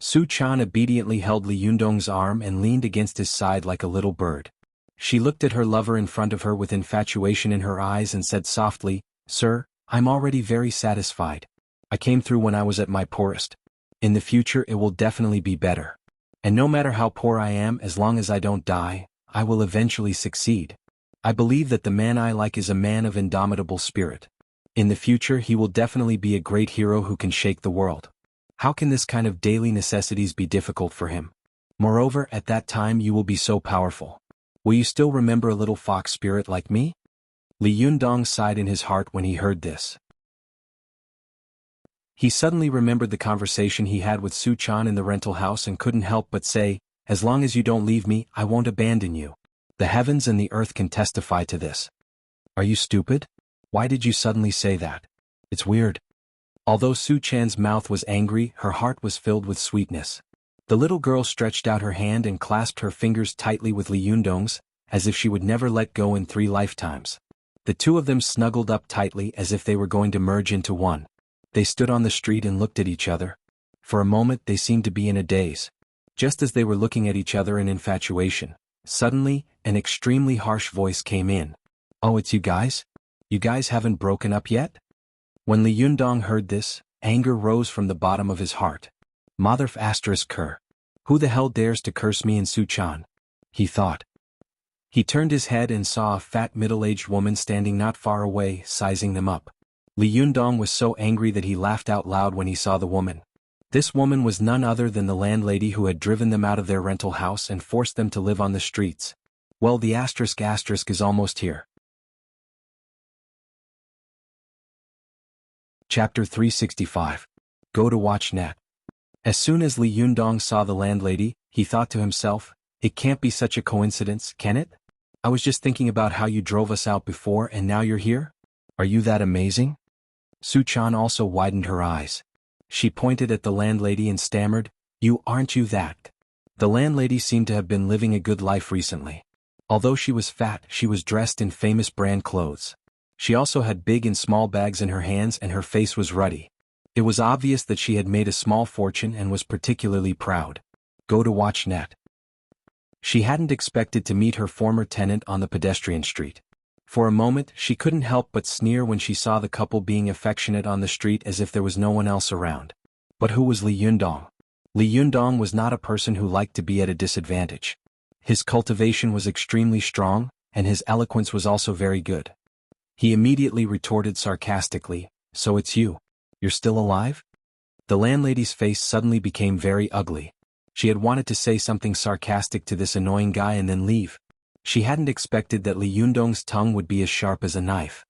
Su Chan obediently held Li Yundong's arm and leaned against his side like a little bird. She looked at her lover in front of her with infatuation in her eyes and said softly, "Sir, I'm already very satisfied. I came through when I was at my poorest. In the future it will definitely be better. And no matter how poor I am, as long as I don't die, I will eventually succeed. I believe that the man I like is a man of indomitable spirit. In the future he will definitely be a great hero who can shake the world. How can this kind of daily necessities be difficult for him? Moreover, at that time you will be so powerful. Will you still remember a little fox spirit like me?" Li Yundong sighed in his heart when he heard this. He suddenly remembered the conversation he had with Su Chan in the rental house and couldn't help but say, "As long as you don't leave me, I won't abandon you. The heavens and the earth can testify to this." "Are you stupid? Why did you suddenly say that? It's weird." Although Su Chan's mouth was angry, her heart was filled with sweetness. The little girl stretched out her hand and clasped her fingers tightly with Li Yundong's, as if she would never let go in 3 lifetimes. The two of them snuggled up tightly as if they were going to merge into one. They stood on the street and looked at each other. For a moment they seemed to be in a daze. Just as they were looking at each other in infatuation, suddenly, an extremely harsh voice came in. "Oh, it's you guys? You guys haven't broken up yet?" When Li Yundong heard this, anger rose from the bottom of his heart. "Motherf asterisk her. Who the hell dares to curse me and Su Chan?" he thought. He turned his head and saw a fat middle-aged woman standing not far away, sizing them up. Li Yundong was so angry that he laughed out loud when he saw the woman. This woman was none other than the landlady who had driven them out of their rental house and forced them to live on the streets. Well, the asterisk is almost here. Chapter 365. Go to watch net. As soon as Li Yundong saw the landlady, he thought to himself, "It can't be such a coincidence, can it? I was just thinking about how you drove us out before and now you're here? Are you that amazing?" Su Chan also widened her eyes. She pointed at the landlady and stammered, Aren't you that?" The landlady seemed to have been living a good life recently. Although she was fat, she was dressed in famous brand clothes. She also had big and small bags in her hands and her face was ruddy. It was obvious that she had made a small fortune and was particularly proud. Go to watch net. She hadn't expected to meet her former tenant on the pedestrian street. For a moment, she couldn't help but sneer when she saw the couple being affectionate on the street as if there was no one else around. But who was Li Yundong? Li Yundong was not a person who liked to be at a disadvantage. His cultivation was extremely strong, and his eloquence was also very good. He immediately retorted sarcastically, "So it's you. You're still alive?" The landlady's face suddenly became very ugly. She had wanted to say something sarcastic to this annoying guy and then leave. She hadn't expected that Li Yundong's tongue would be as sharp as a knife.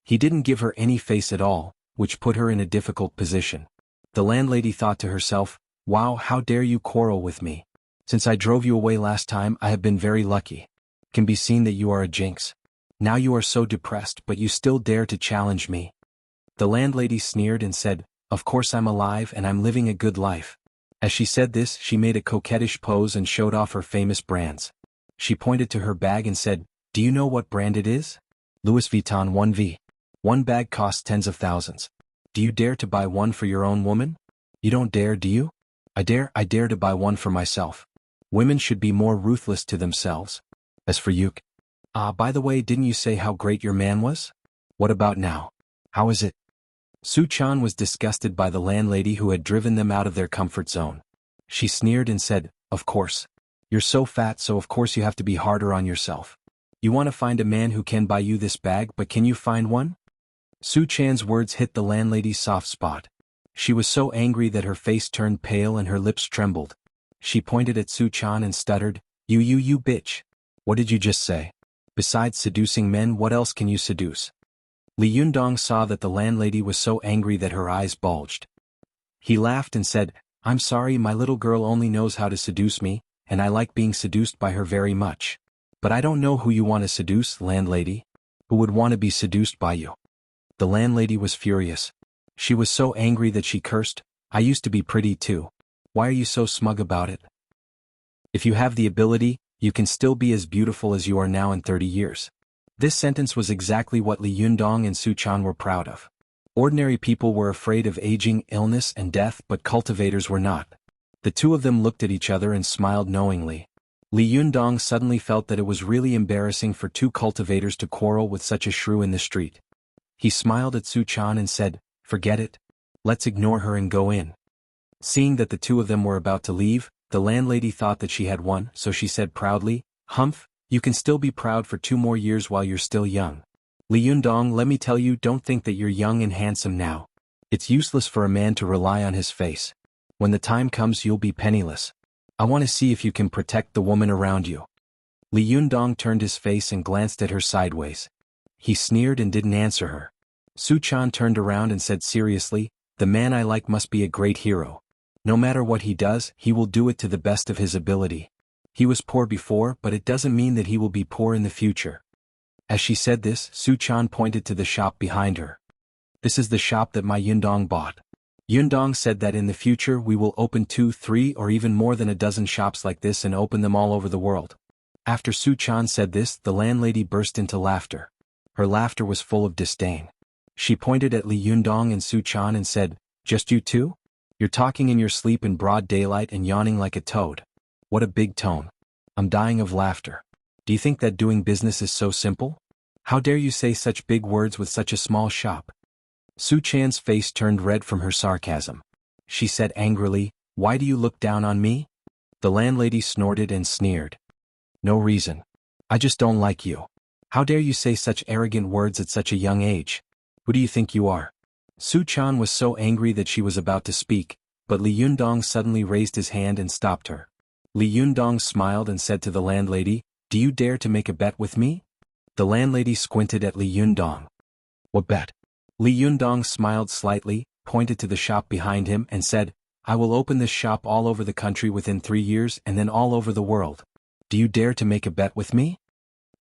He didn't give her any face at all, which put her in a difficult position. The landlady thought to herself, "Wow, how dare you quarrel with me? Since I drove you away last time, I have been very lucky. It can be seen that you are a jinx. Now you are so depressed but you still dare to challenge me." The landlady sneered and said, "Of course I'm alive and I'm living a good life." As she said this, she made a coquettish pose and showed off her famous brands. She pointed to her bag and said, "Do you know what brand it is? Louis Vuitton 1V. One bag costs tens of thousands. Do you dare to buy one for your own woman? You don't dare, do you?" I dare to buy one for myself. Women should be more ruthless to themselves. As for you, by the way, didn't you say how great your man was? What about now? How is it?" Su Chan was disgusted by the landlady who had driven them out of their comfort zone. She sneered and said, "Of course. You're so fat, so of course you have to be harder on yourself. You want to find a man who can buy you this bag, but can you find one?" Su Chan's words hit the landlady's soft spot. She was so angry that her face turned pale and her lips trembled. She pointed at Su Chan and stuttered, You bitch. What did you just say? Besides seducing men, what else can you seduce?" Li Yundong saw that the landlady was so angry that her eyes bulged. He laughed and said, "I'm sorry, my little girl only knows how to seduce me, and I like being seduced by her very much. But I don't know who you want to seduce, landlady. Who would want to be seduced by you?" The landlady was furious. She was so angry that she cursed, "I used to be pretty too. Why are you so smug about it? If you have the ability, you can still be as beautiful as you are now in 30 years. This sentence was exactly what Li Yundong and Su Chan were proud of. Ordinary people were afraid of aging, illness, and death, but cultivators were not. The two of them looked at each other and smiled knowingly. Li Yundong suddenly felt that it was really embarrassing for two cultivators to quarrel with such a shrew in the street. He smiled at Su Chan and said, "Forget it. Let's ignore her and go in." Seeing that the two of them were about to leave, the landlady thought that she had won, so she said proudly, "Humph, you can still be proud for 2 more years while you're still young. Li Yundong, let me tell you, don't think that you're young and handsome now. It's useless for a man to rely on his face. When the time comes, you'll be penniless. I want to see if you can protect the woman around you." Li Yundong turned his face and glanced at her sideways. He sneered and didn't answer her. Su Chan turned around and said seriously, "The man I like must be a great hero. No matter what he does, he will do it to the best of his ability. He was poor before, but it doesn't mean that he will be poor in the future." As she said this, Su Chan pointed to the shop behind her. "This is the shop that my Yundong bought. Yundong said that in the future we will open 2, 3 or even more than a dozen shops like this and open them all over the world." After Su Chan said this, the landlady burst into laughter. Her laughter was full of disdain. She pointed at Li Yundong and Su Chan and said, "Just you two? You're talking in your sleep in broad daylight and yawning like a toad. What a big tone. I'm dying of laughter. Do you think that doing business is so simple? How dare you say such big words with such a small shop?" Su Chan's face turned red from her sarcasm. She said angrily, "Why do you look down on me?" The landlady snorted and sneered. "No reason. I just don't like you. How dare you say such arrogant words at such a young age? Who do you think you are?" Su Chan was so angry that she was about to speak, but Li Yundong suddenly raised his hand and stopped her. Li Yundong smiled and said to the landlady, "Do you dare to make a bet with me?" The landlady squinted at Li Yundong. "What bet?" Li Yundong smiled slightly, pointed to the shop behind him and said, "I will open this shop all over the country within 3 years and then all over the world. Do you dare to make a bet with me?"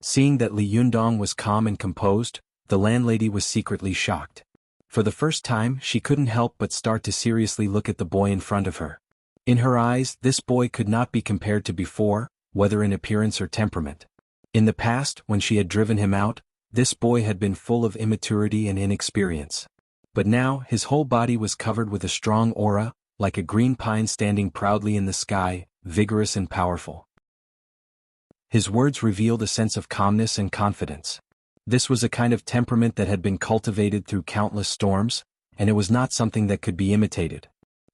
Seeing that Li Yundong was calm and composed, the landlady was secretly shocked. For the first time, she couldn't help but start to seriously look at the boy in front of her. In her eyes, this boy could not be compared to before, whether in appearance or temperament. In the past, when she had driven him out, this boy had been full of immaturity and inexperience. But now, his whole body was covered with a strong aura, like a green pine standing proudly in the sky, vigorous and powerful. His words revealed a sense of calmness and confidence. This was a kind of temperament that had been cultivated through countless storms, and it was not something that could be imitated.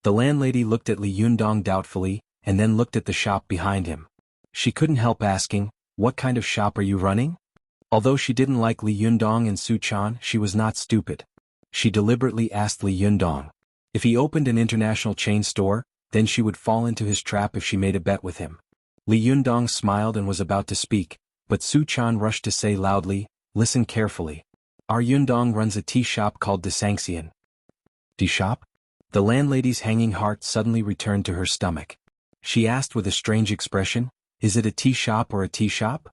The landlady looked at Li Yundong doubtfully, and then looked at the shop behind him. She couldn't help asking, "What kind of shop are you running?" Although she didn't like Li Yundong and Su Chan, she was not stupid. She deliberately asked Li Yundong. If he opened an international chain store, then she would fall into his trap if she made a bet with him. Li Yundong smiled and was about to speak, but Su Chan rushed to say loudly, "Listen carefully. Our Yundong runs a tea shop called De Sanxian." "Tea shop?" The landlady's hanging heart suddenly returned to her stomach. She asked with a strange expression, "Is it a tea shop or a tea shop?"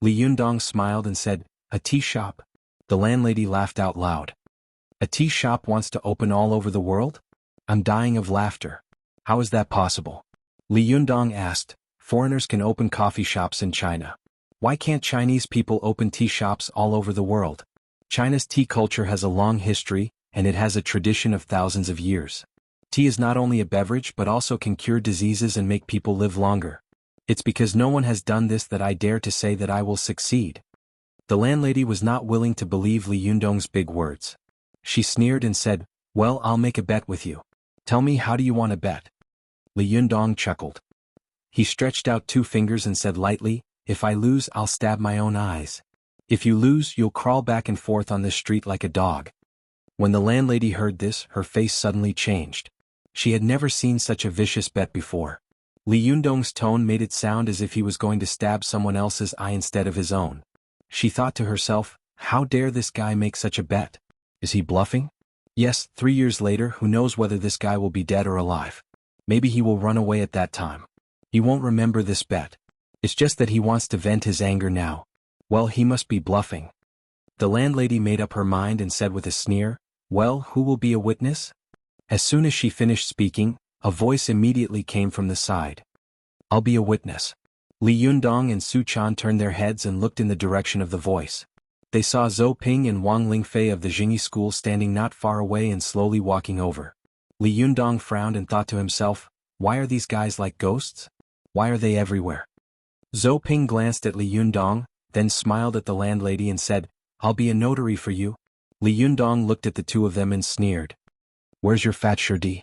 Li Yundong smiled and said, "A tea shop." The landlady laughed out loud. "A tea shop wants to open all over the world?" I'm dying of laughter. "How is that possible?" Li Yundong asked. "Foreigners can open coffee shops in China. Why can't Chinese people open tea shops all over the world? China's tea culture has a long history, and it has a tradition of thousands of years. Tea is not only a beverage but also can cure diseases and make people live longer. It's because no one has done this that I dare to say that I will succeed." The landlady was not willing to believe Li Yundong's big words. She sneered and said, "Well, I'll make a bet with you. Tell me, how do you want to bet?" Li Yundong chuckled. He stretched out 2 fingers and said lightly, "If I lose, I'll stab my own eyes. If you lose, you'll crawl back and forth on this street like a dog." When the landlady heard this, her face suddenly changed. She had never seen such a vicious bet before. Li Yundong's tone made it sound as if he was going to stab someone else's eye instead of his own. She thought to herself, how dare this guy make such a bet? Is he bluffing? Yes, 3 years later, who knows whether this guy will be dead or alive. Maybe he will run away at that time. He won't remember this bet. It's just that he wants to vent his anger now. Well, he must be bluffing. The landlady made up her mind and said with a sneer, "Well, who will be a witness?" As soon as she finished speaking, a voice immediately came from the side. "I'll be a witness." Li Yundong and Su Chan turned their heads and looked in the direction of the voice. They saw Zhou Ping and Wang Lingfei of the Jingyi school standing not far away and slowly walking over. Li Yundong frowned and thought to himself, why are these guys like ghosts? Why are they everywhere? Zhou Ping glanced at Li Yundong, then smiled at the landlady and said, "I'll be a notary for you." Li Yundong looked at the two of them and sneered. "Where's your fat Shirdi?"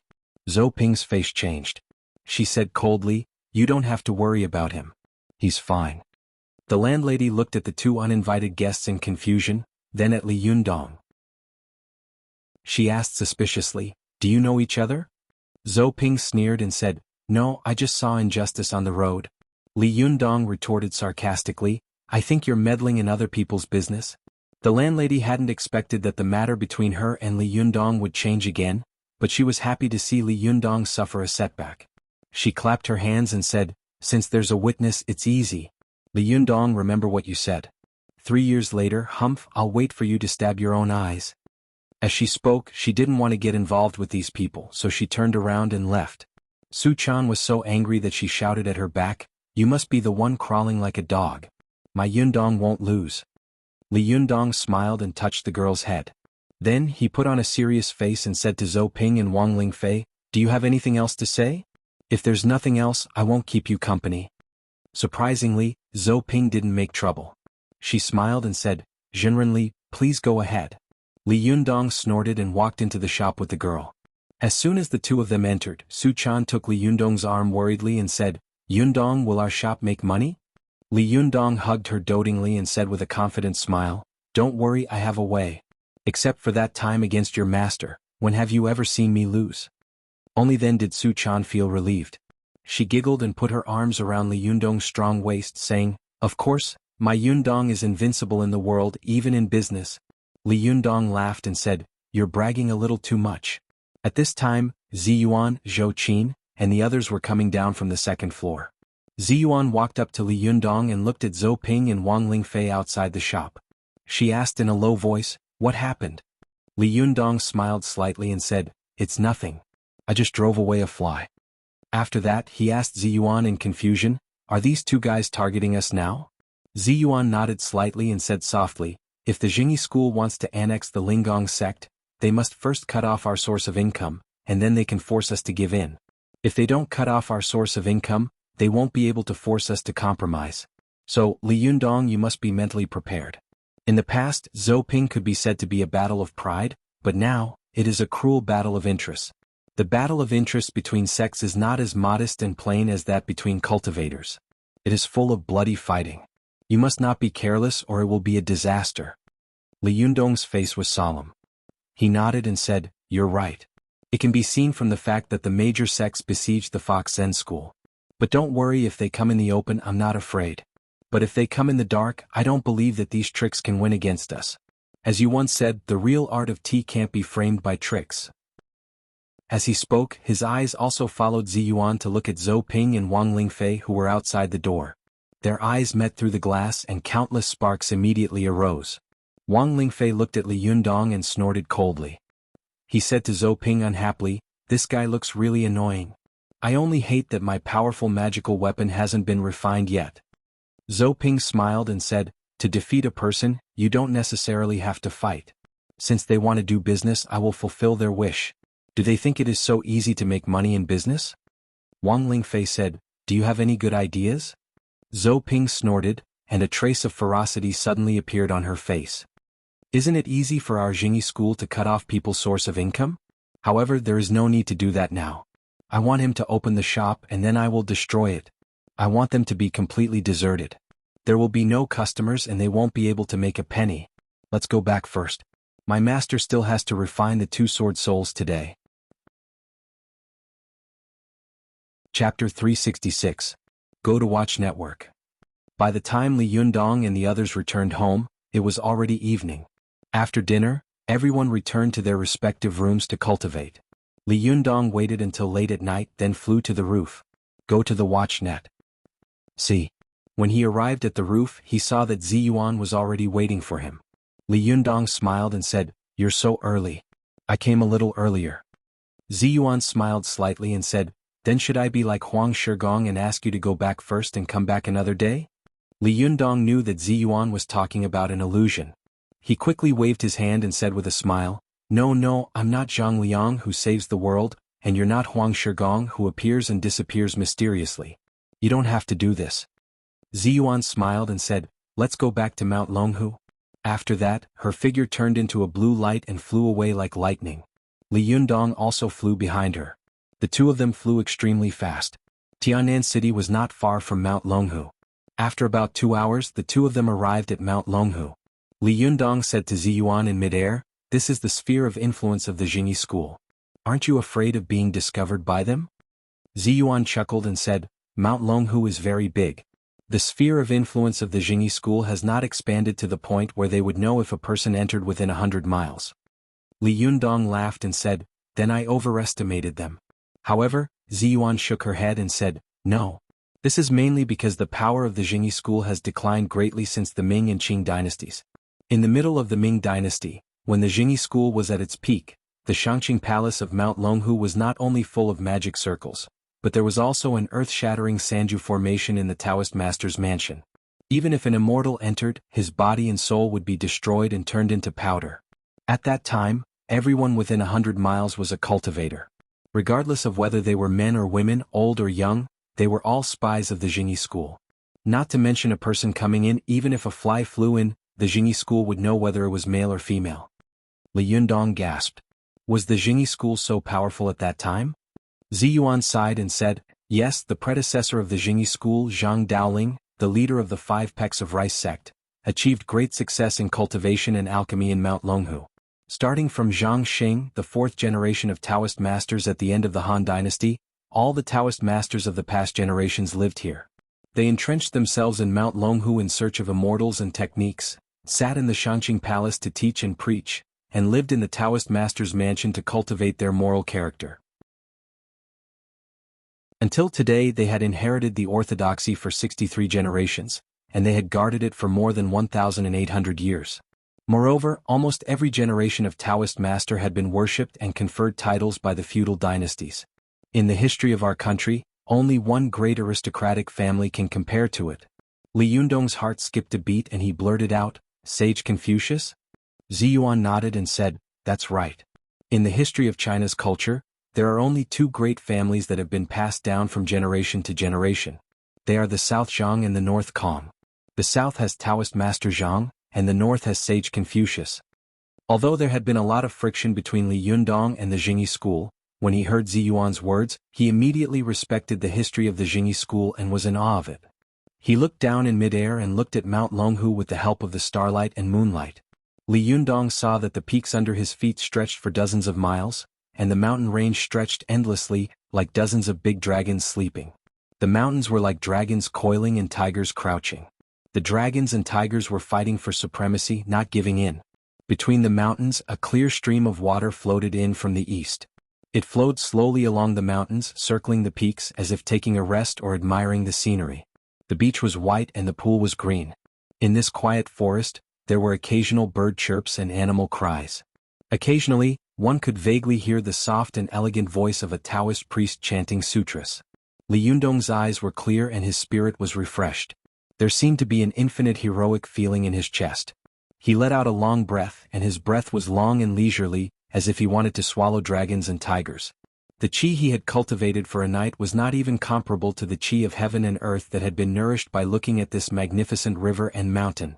Zhou Ping's face changed. She said coldly, "You don't have to worry about him. He's fine." The landlady looked at the 2 uninvited guests in confusion, then at Li Yundong. She asked suspiciously, "Do you know each other?" Zhou Ping sneered and said, "No, I just saw Injustice on the road." Li Yundong retorted sarcastically, "I think you're meddling in other people's business." The landlady hadn't expected that the matter between her and Li Yundong would change again, but she was happy to see Li Yundong suffer a setback. She clapped her hands and said, "Since there's a witness, it's easy. Li Yundong, remember what you said. 3 years later, humph, I'll wait for you to stab your own eyes." As she spoke, she didn't want to get involved with these people, so she turned around and left. Su Chan was so angry that she shouted at her back, "You must be the one crawling like a dog. My Yundong won't lose." Li Yundong smiled and touched the girl's head. Then he put on a serious face and said to Zhou Ping and Wang Lingfei, "Do you have anything else to say? If there's nothing else, I won't keep you company." Surprisingly, Zhou Ping didn't make trouble. She smiled and said, "Jinrenli, please go ahead." Li Yundong snorted and walked into the shop with the girl. As soon as the two of them entered, Su Chan took Li Yundong's arm worriedly and said, "Yundong, will our shop make money?" Li Yundong hugged her dotingly and said with a confident smile, "Don't worry, I have a way. Except for that time against your master, when have you ever seen me lose?" Only then did Su Chan feel relieved. She giggled and put her arms around Li Yundong's strong waist, saying, "Of course, my Yundong is invincible in the world, even in business." Li Yundong laughed and said, "You're bragging a little too much." At this time, Ziyuan, Zhou Qin, and the others were coming down from the second floor. Ziyuan walked up to Li Yundong and looked at Zhou Ping and Wang Lingfei outside the shop. She asked in a low voice, "What happened?" Li Yundong smiled slightly and said, "It's nothing. I just drove away a fly." After that, he asked Ziyuan in confusion, "Are these two guys targeting us now?" Ziyuan nodded slightly and said softly, "If the Jingyi school wants to annex the Lingong sect, they must first cut off our source of income, and then they can force us to give in. If they don't cut off our source of income, they won't be able to force us to compromise. So, Li Yundong, you must be mentally prepared." In the past, Zhou Ping could be said to be a battle of pride, but now, it is a cruel battle of interests. The battle of interests between sects is not as modest and plain as that between cultivators. It is full of bloody fighting. You must not be careless or it will be a disaster. Li Yundong's face was solemn. He nodded and said, "You're right. It can be seen from the fact that the major sects besieged the Fox Zen school. But don't worry, if they come in the open, I'm not afraid. But if they come in the dark, I don't believe that these tricks can win against us. As you once said, the real art of tea can't be framed by tricks." As he spoke, his eyes also followed Ziyuan to look at Zhou Ping and Wang Lingfei, who were outside the door. Their eyes met through the glass and countless sparks immediately arose. Wang Lingfei looked at Li Yundong and snorted coldly. He said to Zhou Ping unhappily, "This guy looks really annoying. I only hate that my powerful magical weapon hasn't been refined yet." Zhou Ping smiled and said, "To defeat a person, you don't necessarily have to fight. Since they want to do business, I will fulfill their wish. Do they think it is so easy to make money in business?" Wang Lingfei said, "Do you have any good ideas?" Zhou Ping snorted, and a trace of ferocity suddenly appeared on her face. "Isn't it easy for our Jingyi school to cut off people's source of income? However, there is no need to do that now. I want him to open the shop and then I will destroy it. I want them to be completely deserted. There will be no customers and they won't be able to make a penny. Let's go back first. My master still has to refine the two sword souls today." Chapter 366. Go to Watch Network. By the time Li Yundong and the others returned home, it was already evening. After dinner, everyone returned to their respective rooms to cultivate. Li Yundong waited until late at night, then flew to the roof. Go to the watch net. See. When he arrived at the roof, he saw that Ziyuan was already waiting for him. Li Yundong smiled and said, "You're so early. I came a little earlier." Ziyuan smiled slightly and said, "Then should I be like Huang Shigong and ask you to go back first and come back another day?" Li Yundong knew that Ziyuan was talking about an illusion. He quickly waved his hand and said with a smile, No, I'm not Zhang Liang who saves the world, and you're not Huang Shigong who appears and disappears mysteriously. You don't have to do this." Ziyuan smiled and said, "Let's go back to Mount Longhu." After that, her figure turned into a blue light and flew away like lightning. Li Yundong also flew behind her. The two of them flew extremely fast. Tianan City was not far from Mount Longhu. After about 2 hours, the two of them arrived at Mount Longhu. Li Yundong said to Ziyuan in midair, "This is the sphere of influence of the Jingyi school. Aren't you afraid of being discovered by them?" Ziyuan chuckled and said, "Mount Longhu is very big. The sphere of influence of the Jingyi school has not expanded to the point where they would know if a person entered within 100 miles. Li Yundong laughed and said, then I overestimated them. However, Ziyuan shook her head and said, no. This is mainly because the power of the Jingyi school has declined greatly since the Ming and Qing dynasties. In the middle of the Ming dynasty, when the Jingyi school was at its peak, the Shangqing Palace of Mount Longhu was not only full of magic circles, but there was also an earth-shattering Sanju formation in the Taoist master's mansion. Even if an immortal entered, his body and soul would be destroyed and turned into powder. At that time, everyone within 100 miles was a cultivator. Regardless of whether they were men or women, old or young, they were all spies of the Jingyi school. Not to mention a person coming in, even if a fly flew in, the Jingyi school would know whether it was male or female. Li Yundong gasped. Was the Jingyi school so powerful at that time? Ziyuan sighed and said, yes, the predecessor of the Jingyi school, Zhang Daoling, the leader of the 5 pecks of rice sect, achieved great success in cultivation and alchemy in Mount Longhu. Starting from Zhang Xing, the 4th generation of Taoist masters at the end of the Han dynasty, all the Taoist masters of the past generations lived here. They entrenched themselves in Mount Longhu in search of immortals and techniques, sat in the Shangqing Palace to teach and preach, and lived in the Taoist master's mansion to cultivate their moral character. Until today they had inherited the orthodoxy for 63 generations, and they had guarded it for more than 1,800 years. Moreover, almost every generation of Taoist master had been worshipped and conferred titles by the feudal dynasties. In the history of our country, only one great aristocratic family can compare to it. Li Yundong's heart skipped a beat and he blurted out, Sage Confucius? Ziyuan nodded and said, that's right. In the history of China's culture, there are only 2 great families that have been passed down from generation to generation. They are the South Zhang and the North Kong. The South has Taoist Master Zhang, and the North has Sage Confucius. Although there had been a lot of friction between Li Yundong and the Jingyi school, when he heard Ziyuan's words, he immediately respected the history of the Jingyi school and was in awe of it. He looked down in midair and looked at Mount Longhu with the help of the starlight and moonlight. Li Yundong saw that the peaks under his feet stretched for dozens of miles, and the mountain range stretched endlessly, like dozens of big dragons sleeping. The mountains were like dragons coiling and tigers crouching. The dragons and tigers were fighting for supremacy, not giving in. Between the mountains, a clear stream of water floated in from the east. It flowed slowly along the mountains, circling the peaks as if taking a rest or admiring the scenery. The beach was white and the pool was green. In this quiet forest, there were occasional bird chirps and animal cries. Occasionally, one could vaguely hear the soft and elegant voice of a Taoist priest chanting sutras. Li Yundong's eyes were clear and his spirit was refreshed. There seemed to be an infinite heroic feeling in his chest. He let out a long breath, and his breath was long and leisurely, as if he wanted to swallow dragons and tigers. The qi he had cultivated for a night was not even comparable to the qi of heaven and earth that had been nourished by looking at this magnificent river and mountain.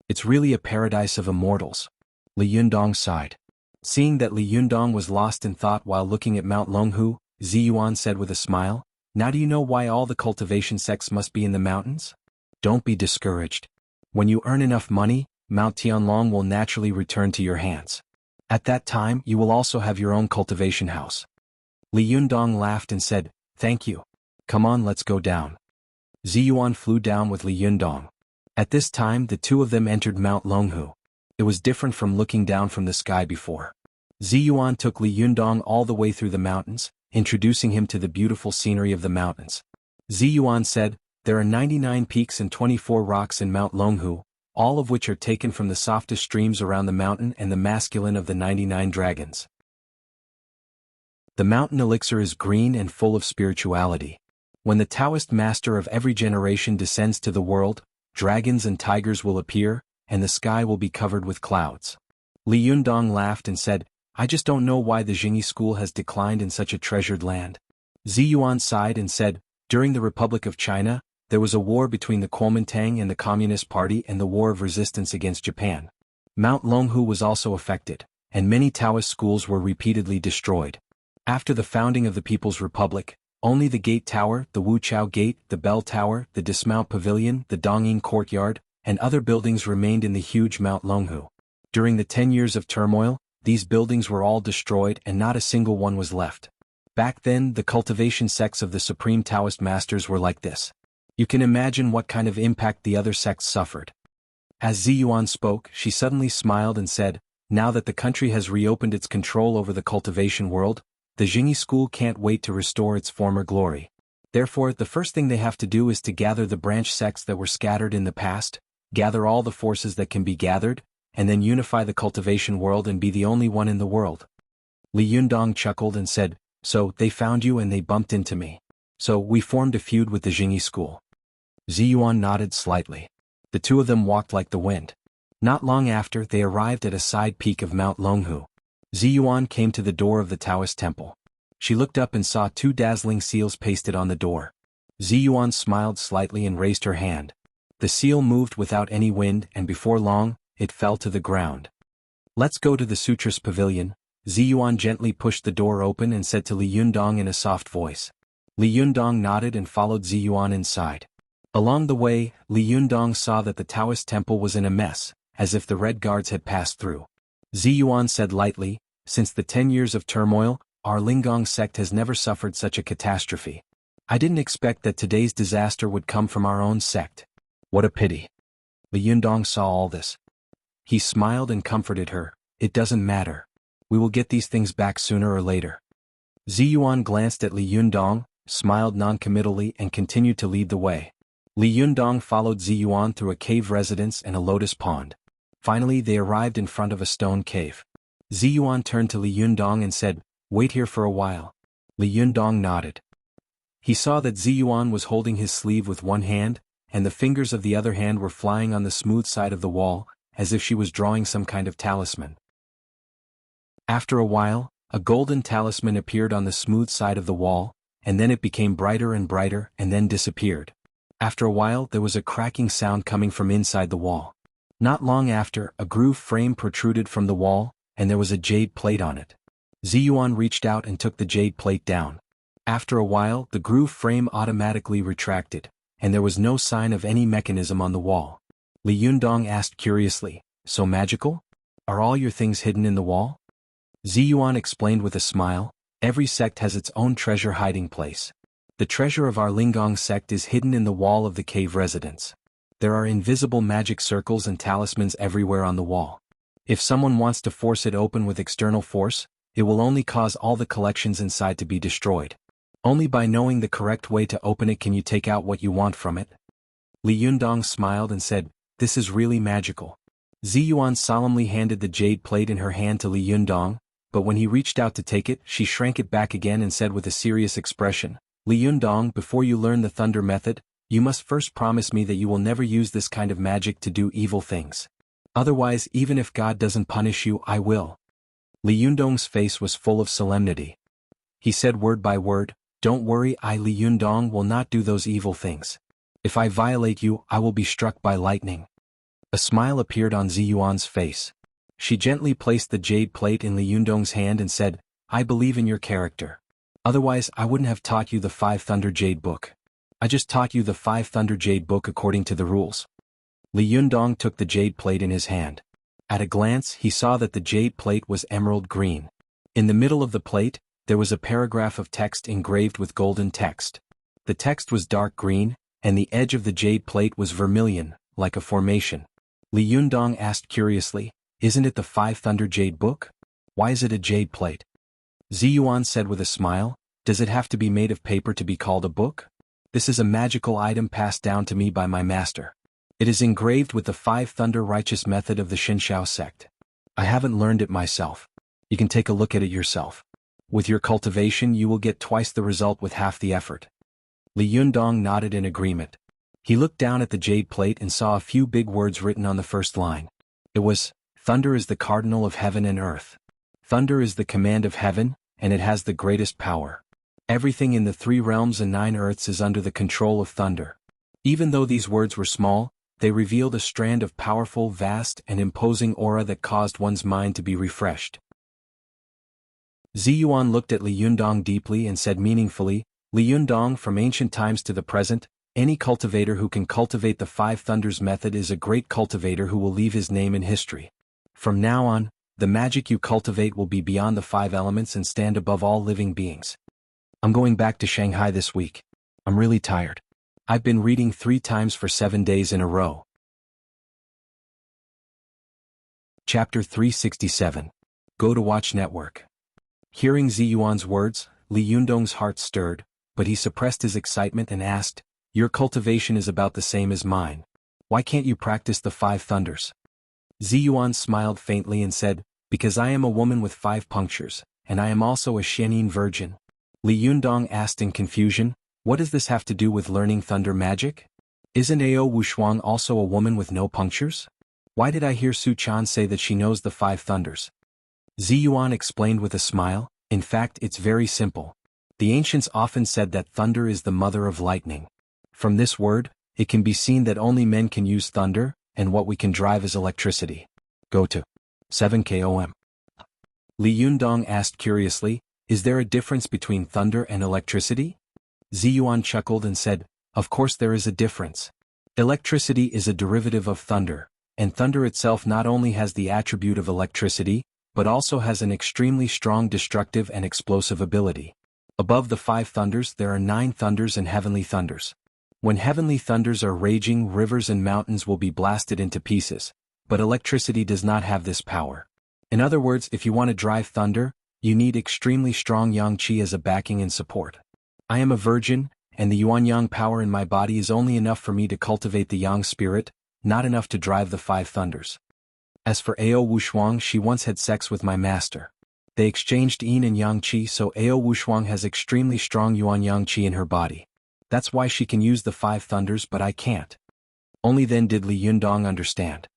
It's really a paradise of immortals. Li Yundong sighed. Seeing that Li Yundong was lost in thought while looking at Mount Longhu, Ziyuan said with a smile, now do you know why all the cultivation sects must be in the mountains? Don't be discouraged. When you earn enough money, Mount Tianlong will naturally return to your hands. At that time you will also have your own cultivation house. Li Yundong laughed and said, thank you. Come on, let's go down. Ziyuan flew down with Li Yundong. At this time the 2 of them entered Mount Longhu. It was different from looking down from the sky before. Ziyuan took Li Yundong all the way through the mountains, introducing him to the beautiful scenery of the mountains. Ziyuan said, there are 99 peaks and 24 rocks in Mount Longhu, all of which are taken from the softest streams around the mountain and the masculine of the 99 dragons. The mountain elixir is green and full of spirituality. When the Taoist master of every generation descends to the world, dragons and tigers will appear, and the sky will be covered with clouds. Li Yundong laughed and said, I just don't know why the Jingyi school has declined in such a treasured land. Ziyuan sighed and said, during the Republic of China, there was a war between the Kuomintang and the Communist Party and the war of resistance against Japan. Mount Longhu was also affected, and many Taoist schools were repeatedly destroyed. After the founding of the People's Republic, only the Gate Tower, the Wuchao Gate, the Bell Tower, the Dismount Pavilion, the Dongying Courtyard, and other buildings remained in the huge Mount Longhu. During the 10 years of turmoil, these buildings were all destroyed and not a single one was left. Back then, the cultivation sects of the Supreme Taoist Masters were like this. You can imagine what kind of impact the other sects suffered. As Ziyuan spoke, she suddenly smiled and said, "Now that the country has reopened its control over the cultivation world, the Jingyi school can't wait to restore its former glory. Therefore, the first thing they have to do is to gather the branch sects that were scattered in the past, gather all the forces that can be gathered, and then unify the cultivation world and be the only one in the world." Li Yundong chuckled and said, "So, they found you and they bumped into me. So, we formed a feud with the Jingyi school." Ziyuan nodded slightly. The two of them walked like the wind. Not long after, they arrived at a side peak of Mount Longhu. Ziyuan came to the door of the Taoist temple. She looked up and saw two dazzling seals pasted on the door. Ziyuan smiled slightly and raised her hand. The seal moved without any wind, and before long, it fell to the ground. "Let's go to the Sutras Pavilion." Ziyuan gently pushed the door open and said to Li Yundong in a soft voice. Li Yundong nodded and followed Ziyuan inside. Along the way, Li Yundong saw that the Taoist temple was in a mess, as if the Red Guards had passed through. Ziyuan said lightly, "Since the 10 years of turmoil, our Linggong sect has never suffered such a catastrophe. I didn't expect that today's disaster would come from our own sect. What a pity." Li Yundong saw all this. He smiled and comforted her. "It doesn't matter. We will get these things back sooner or later." Ziyuan glanced at Li Yundong, smiled noncommittally and continued to lead the way. Li Yundong followed Ziyuan through a cave residence and a lotus pond. Finally they arrived in front of a stone cave. Ziyuan turned to Li Yundong and said, "Wait here for a while." Li Yundong nodded. He saw that Ziyuan was holding his sleeve with one hand, and the fingers of the other hand were flying on the smooth side of the wall, as if she was drawing some kind of talisman. After a while, a golden talisman appeared on the smooth side of the wall, and then it became brighter and brighter and then disappeared. After a while there was a cracking sound coming from inside the wall. Not long after, a groove frame protruded from the wall, and there was a jade plate on it. Ziyuan reached out and took the jade plate down. After a while, the groove frame automatically retracted, and there was no sign of any mechanism on the wall. Li Yundong asked curiously, "So magical? Are all your things hidden in the wall?" Ziyuan explained with a smile, "Every sect has its own treasure hiding place. The treasure of our Linggong sect is hidden in the wall of the cave residence. There are invisible magic circles and talismans everywhere on the wall. If someone wants to force it open with external force, it will only cause all the collections inside to be destroyed. Only by knowing the correct way to open it can you take out what you want from it." Li Yundong smiled and said, "This is really magical." Ziyuan solemnly handed the jade plate in her hand to Li Yundong, but when he reached out to take it, she shrank it back again and said with a serious expression, "Li Yundong, before you learn the thunder method, you must first promise me that you will never use this kind of magic to do evil things. Otherwise, even if God doesn't punish you, I will." Li Yundong's face was full of solemnity. He said word by word, "Don't worry, I Li Yundong will not do those evil things. If I violate you, I will be struck by lightning." A smile appeared on Ziyuan's face. She gently placed the jade plate in Li Yundong's hand and said, "I believe in your character. Otherwise I wouldn't have taught you the 5 Thunder Jade Book. I just taught you the 5 Thunder Jade Book according to the rules." Li Yundong took the jade plate in his hand. At a glance he saw that the jade plate was emerald green. In the middle of the plate, there was a paragraph of text engraved with golden text. The text was dark green, and the edge of the jade plate was vermilion, like a formation. Li Yundong asked curiously, "Isn't it the 5 Thunder Jade Book? Why is it a jade plate?" Ziyuan said with a smile, "Does it have to be made of paper to be called a book? This is a magical item passed down to me by my master. It is engraved with the 5 Thunder Righteous method of the Xinshao sect. I haven't learned it myself. You can take a look at it yourself. With your cultivation you will get twice the result with half the effort." Li Yundong nodded in agreement. He looked down at the jade plate and saw a few big words written on the first line. It was, "Thunder is the cardinal of heaven and earth. Thunder is the command of heaven, and it has the greatest power. Everything in the 3 realms and 9 earths is under the control of thunder." Even though these words were small, they revealed a strand of powerful, vast, and imposing aura that caused one's mind to be refreshed. Ziyuan looked at Li Yundong deeply and said meaningfully, "Li Yundong, from ancient times to the present, any cultivator who can cultivate the 5 Thunders method is a great cultivator who will leave his name in history. From now on, the magic you cultivate will be beyond the 5 elements and stand above all living beings. I'm going back to Shanghai this week. I'm really tired. I've been reading 3 times for 7 days in a row. Chapter 367. Go to Watch Network. Hearing Ziyuan's words, Li Yundong's heart stirred, but he suppressed his excitement and asked, "Your cultivation is about the same as mine. Why can't you practice the 5 thunders?" Ziyuan smiled faintly and said, "Because I am a woman with 5 punctures, and I am also a Xianyin virgin." Li Yundong asked in confusion, "What does this have to do with learning thunder magic? Isn't Ao Wushuang also a woman with no punctures? Why did I hear Su Chan say that she knows the 5 thunders?" Ziyuan explained with a smile, "In fact it's very simple. The ancients often said that thunder is the mother of lightning. From this word, it can be seen that only men can use thunder, and what we can drive is electricity. Go to 7 km. Li Yundong asked curiously, "Is there a difference between thunder and electricity?" Ziyuan chuckled and said, "Of course there is a difference. Electricity is a derivative of thunder, and thunder itself not only has the attribute of electricity, but also has an extremely strong destructive and explosive ability. Above the 5 thunders there are 9 thunders and heavenly thunders. When heavenly thunders are raging, rivers and mountains will be blasted into pieces, but electricity does not have this power. In other words, if you want to drive thunder, you need extremely strong yang qi as a backing and support. I am a virgin, and the yuan yang power in my body is only enough for me to cultivate the yang spirit, not enough to drive the 5 thunders. As for Ao Wushuang, she once had sex with my master. They exchanged yin and yang qi, so Ao Wushuang has extremely strong yuan yang qi in her body. That's why she can use the 5 thunders but I can't." Only then did Li Yundong understand.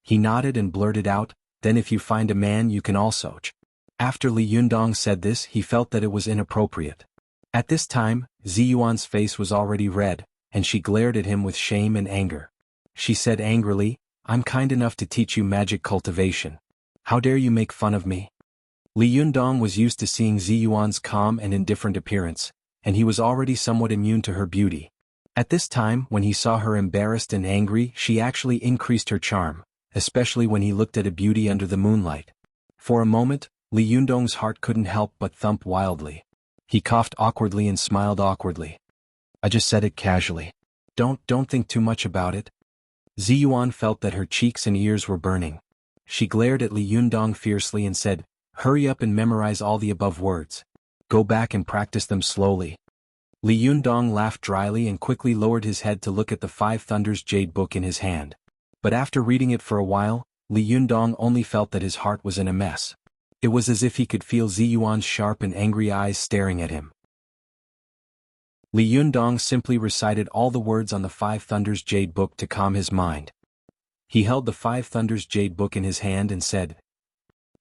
He nodded and blurted out, "Then if you find a man you can also ch." After Li Yundong said this he felt that it was inappropriate. At this time, Ziyuan's face was already red, and she glared at him with shame and anger. She said angrily, "I'm kind enough to teach you magic cultivation. How dare you make fun of me?" Li Yundong was used to seeing Ziyuan's calm and indifferent appearance, and he was already somewhat immune to her beauty. At this time, when he saw her embarrassed and angry, she actually increased her charm, especially when he looked at a beauty under the moonlight. For a moment, Li Yundong's heart couldn't help but thump wildly. He coughed awkwardly and smiled awkwardly. "I just said it casually. Don't think too much about it." Ziyuan felt that her cheeks and ears were burning. She glared at Li Yundong fiercely and said, "Hurry up and memorize all the above words. Go back and practice them slowly." Li Yundong laughed dryly and quickly lowered his head to look at the 5 thunders jade book in his hand. But after reading it for a while, Li Yundong only felt that his heart was in a mess. It was as if he could feel Ziyuan's sharp and angry eyes staring at him. Li Yundong simply recited all the words on the 5 thunders jade book to calm his mind. He held the 5 thunders jade book in his hand and said,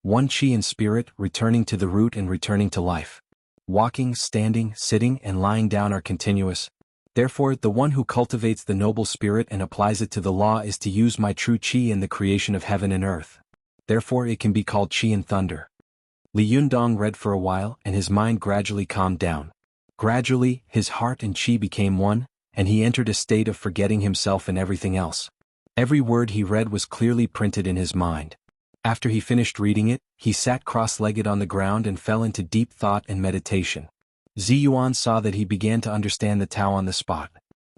"One qi and spirit, returning to the root and returning to life. Walking, standing, sitting, and lying down are continuous. Therefore, the one who cultivates the noble spirit and applies it to the law is to use my true qi in the creation of heaven and earth. Therefore it can be called qi and thunder." Li Yundong read for a while, and his mind gradually calmed down. Gradually, his heart and qi became one, and he entered a state of forgetting himself and everything else. Every word he read was clearly printed in his mind. After he finished reading it, he sat cross-legged on the ground and fell into deep thought and meditation. Ziyuan saw that he began to understand the Tao on the spot.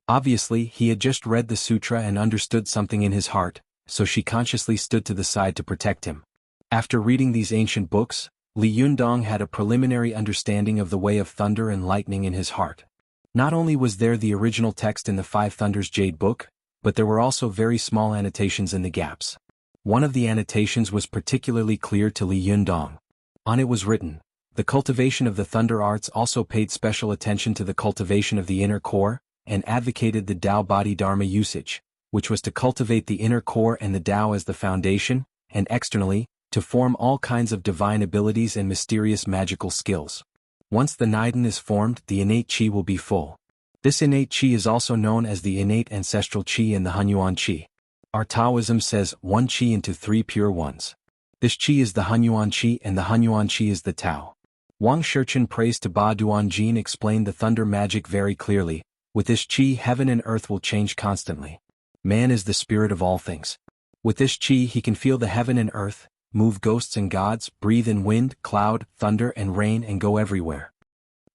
Obviously, he had just read the sutra and understood something in his heart, so she consciously stood to the side to protect him. After reading these ancient books, Li Yundong had a preliminary understanding of the way of thunder and lightning in his heart. Not only was there the original text in the 5 thunders jade book, but there were also very small annotations in the gaps. One of the annotations was particularly clear to Li Yundong. On it was written, "The cultivation of the thunder arts also paid special attention to the cultivation of the inner core, and advocated the Tao body dharma usage, which was to cultivate the inner core and the Tao as the foundation, and externally, to form all kinds of divine abilities and mysterious magical skills. Once the Niden is formed, the innate qi will be full. This innate qi is also known as the innate ancestral qi and the Hunyuan qi. Our Taoism says 1 qi into 3 pure ones. This qi is the Hunyuan qi and the Hunyuan qi is the Tao." Wang Shichen praised to Ba Duanjin explained the thunder magic very clearly. With this qi heaven and earth will change constantly. Man is the spirit of all things. With this qi he can feel the heaven and earth, move ghosts and gods, breathe in wind, cloud, thunder and rain and go everywhere.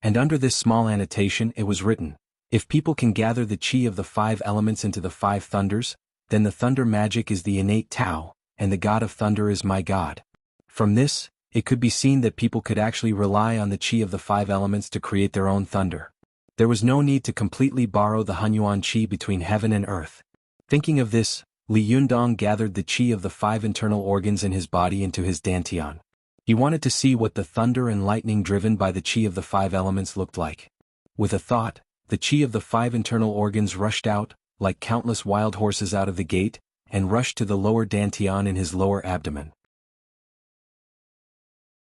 And under this small annotation it was written, If people can gather the chi of the 5 elements into the 5 thunders, then the thunder magic is the innate Tao, and the god of thunder is my god. From this, it could be seen that people could actually rely on the chi of the 5 elements to create their own thunder. There was no need to completely borrow the Hunyuan chi between heaven and earth. Thinking of this, Li Yundong gathered the chi of the 5 internal organs in his body into his dantian. He wanted to see what the thunder and lightning driven by the chi of the 5 elements looked like. With a thought, the chi of the 5 internal organs rushed out, like countless wild horses out of the gate, and rushed to the lower dantian in his lower abdomen.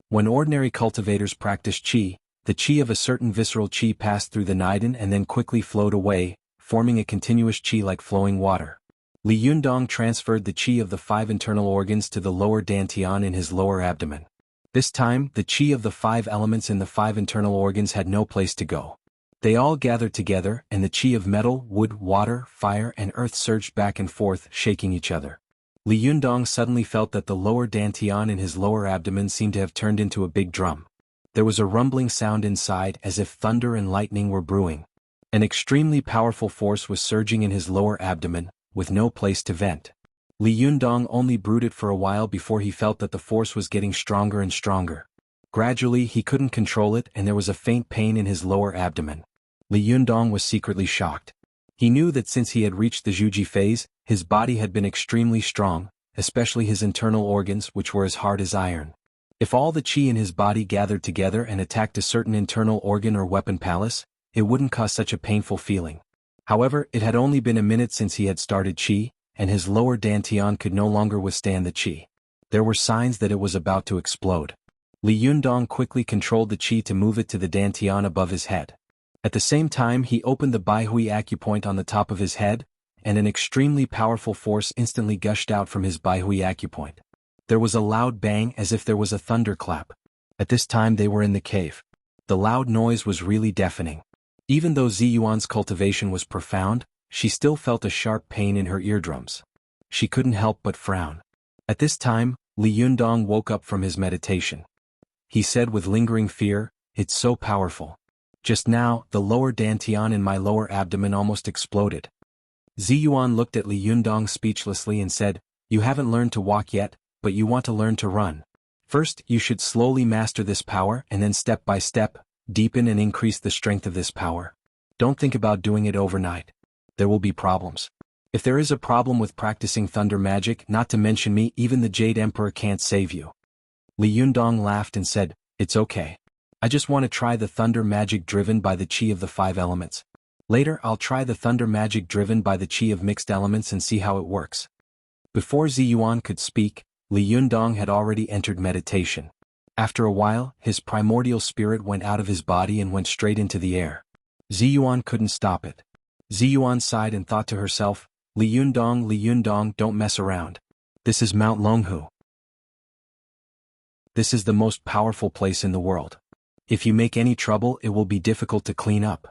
When ordinary cultivators practice chi, the chi of a certain visceral chi passed through the Niden and then quickly flowed away, forming a continuous chi like flowing water. Li Yundong transferred the chi of the 5 internal organs to the lower dantian in his lower abdomen. This time, the chi of the 5 elements in the 5 internal organs had no place to go. They all gathered together, and the chi of metal, wood, water, fire, and earth surged back and forth, shaking each other. Li Yundong suddenly felt that the lower dantian in his lower abdomen seemed to have turned into a big drum. There was a rumbling sound inside as if thunder and lightning were brewing. An extremely powerful force was surging in his lower abdomen, with no place to vent. Li Yundong only brooded for a while before he felt that the force was getting stronger and stronger. Gradually he couldn't control it and there was a faint pain in his lower abdomen. Li Yundong was secretly shocked. He knew that since he had reached the Zhuji phase, his body had been extremely strong, especially his internal organs which were as hard as iron. If all the chi in his body gathered together and attacked a certain internal organ or weapon palace, it wouldn't cause such a painful feeling. However, it had only been a minute since he had started chi, and his lower dantian could no longer withstand the chi. There were signs that it was about to explode. Li Yundong quickly controlled the chi to move it to the dantian above his head. At the same time he opened the Baihui acupoint on the top of his head, and an extremely powerful force instantly gushed out from his Baihui acupoint. There was a loud bang as if there was a thunderclap. At this time they were in the cave. The loud noise was really deafening. Even though Ziyuan's cultivation was profound, she still felt a sharp pain in her eardrums. She couldn't help but frown. At this time, Li Yundong woke up from his meditation. He said with lingering fear, "It's so powerful. Just now, the lower dantian in my lower abdomen almost exploded." Ziyuan looked at Li Yundong speechlessly and said, "You haven't learned to walk yet, but you want to learn to run. First, you should slowly master this power and then step by step, deepen and increase the strength of this power. Don't think about doing it overnight. There will be problems. If there is a problem with practicing thunder magic, not to mention me, even the Jade Emperor can't save you." Li Yundong laughed and said, "It's okay. I just want to try the thunder magic driven by the chi of the 5 elements. Later I'll try the thunder magic driven by the chi of mixed elements and see how it works." Before Ziyuan could speak, Li Yundong had already entered meditation. After a while, his primordial spirit went out of his body and went straight into the air. Ziyuan couldn't stop it. Ziyuan sighed and thought to herself, Li Yundong, don't mess around. This is Mount Longhu. This is the most powerful place in the world. If you make any trouble, it will be difficult to clean up."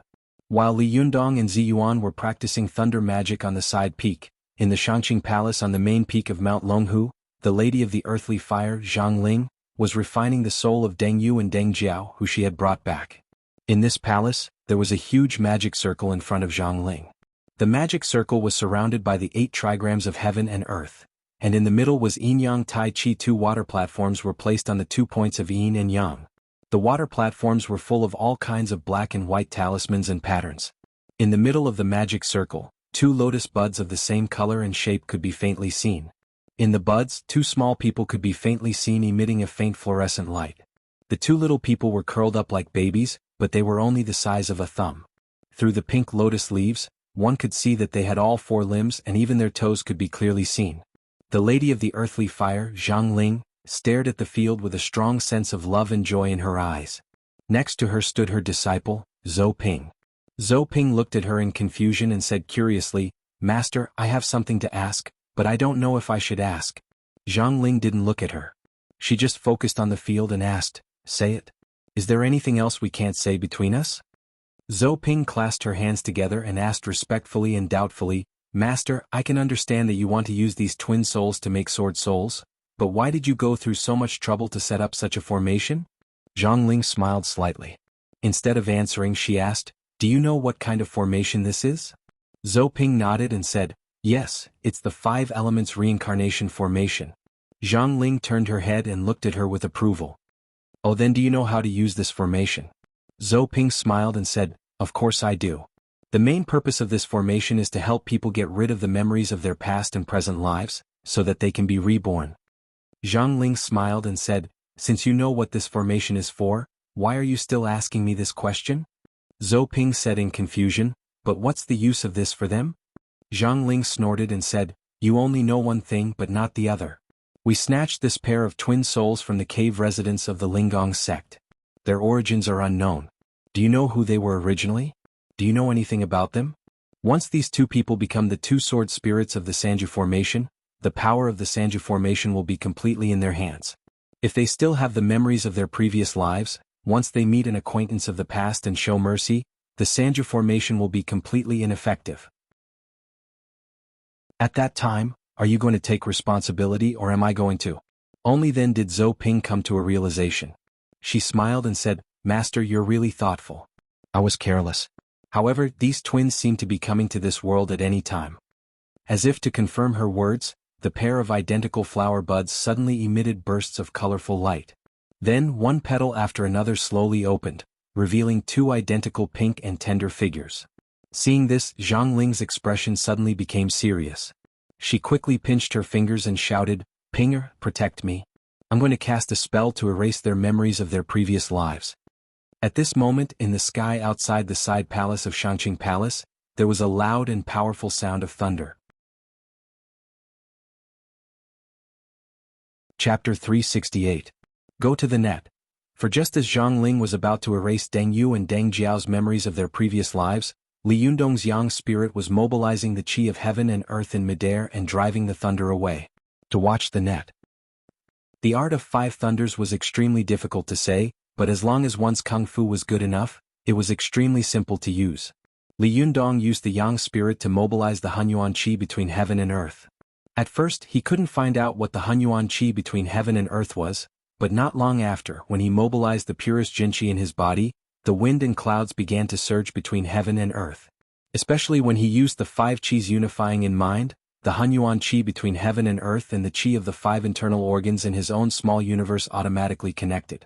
While Li Yundong and Ziyuan were practicing thunder magic on the side peak, in the Shangqing Palace on the main peak of Mount Longhu, the Lady of the Earthly Fire, Zhang Ling, was refining the soul of Deng Yu and Deng Jiao who she had brought back. In this palace, there was a huge magic circle in front of Zhang Ling. The magic circle was surrounded by the 8 trigrams of heaven and earth, and in the middle was Yin-Yang Tai Chi. 2 water platforms were placed on the 2 points of Yin and Yang. The water platforms were full of all kinds of black and white talismans and patterns. In the middle of the magic circle, 2 lotus buds of the same color and shape could be faintly seen. In the buds, 2 small people could be faintly seen emitting a faint fluorescent light. The 2 little people were curled up like babies, but they were only the size of a thumb. Through the pink lotus leaves, one could see that they had all 4 limbs and even their toes could be clearly seen. The Lady of the Earthly Fire, Zhang Ling, stared at the field with a strong sense of love and joy in her eyes. Next to her stood her disciple, Zhou Ping. Zhou Ping looked at her in confusion and said curiously, "Master, I have something to ask, but I don't know if I should ask." Zhang Ling didn't look at her. She just focused on the field and asked, "Say it. Is there anything else we can't say between us?" Zhou Ping clasped her hands together and asked respectfully and doubtfully, "Master, I can understand that you want to use these twin souls to make sword souls, but why did you go through so much trouble to set up such a formation?" Zhang Ling smiled slightly. Instead of answering, she asked, Do you know what kind of formation this is? Zhou Ping nodded and said, yes, it's the 5 elements reincarnation formation. Zhang Ling turned her head and looked at her with approval. Oh, then do you know how to use this formation? Zhou Ping smiled and said, of course I do. The main purpose of this formation is to help people get rid of the memories of their past and present lives, so that they can be reborn. Zhang Ling smiled and said, since you know what this formation is for, why are you still asking me this question? Zhou Ping said in confusion, but what's the use of this for them? Zhang Ling snorted and said, you only know one thing but not the other. We snatched this pair of twin souls from the cave residents of the Linggong sect. Their origins are unknown. Do you know who they were originally? Do you know anything about them? Once these 2 people become the 2 sword spirits of the Sanju formation, the power of the Sanju formation will be completely in their hands. If they still have the memories of their previous lives, once they meet an acquaintance of the past and show mercy, the Sanju formation will be completely ineffective. At that time, are you going to take responsibility or am I going to? Only then did Zhou Ping come to a realization. She smiled and said, Master, you're really thoughtful. I was careless. However, these twins seem to be coming to this world at any time. As if to confirm her words, the pair of identical flower buds suddenly emitted bursts of colorful light. Then one petal after another slowly opened, revealing 2 identical pink and tender figures. Seeing this, Zhang Ling's expression suddenly became serious. She quickly pinched her fingers and shouted, Pinger, protect me. I'm going to cast a spell to erase their memories of their previous lives. At this moment, in the sky outside the side palace of Shangqing Palace, there was a loud and powerful sound of thunder. Chapter 368. Go to the net. For just as Zhang Ling was about to erase Deng Yu and Deng Jiao's memories of their previous lives, Li Yundong's yang spirit was mobilizing the qi of heaven and earth in midair and driving the thunder away. To watch the net. The art of 5 thunders was extremely difficult to say, but as long as one's kung fu was good enough, it was extremely simple to use. Li Yundong used the yang spirit to mobilize the Hunyuan qi between heaven and earth. At first, he couldn't find out what the Hunyuan qi between heaven and earth was, but not long after, when he mobilized the purest jin qi in his body, the wind and clouds began to surge between heaven and earth. Especially when he used the 5 qis unifying in mind, the Hunyuan qi between heaven and earth and the qi of the 5 internal organs in his own small universe automatically connected.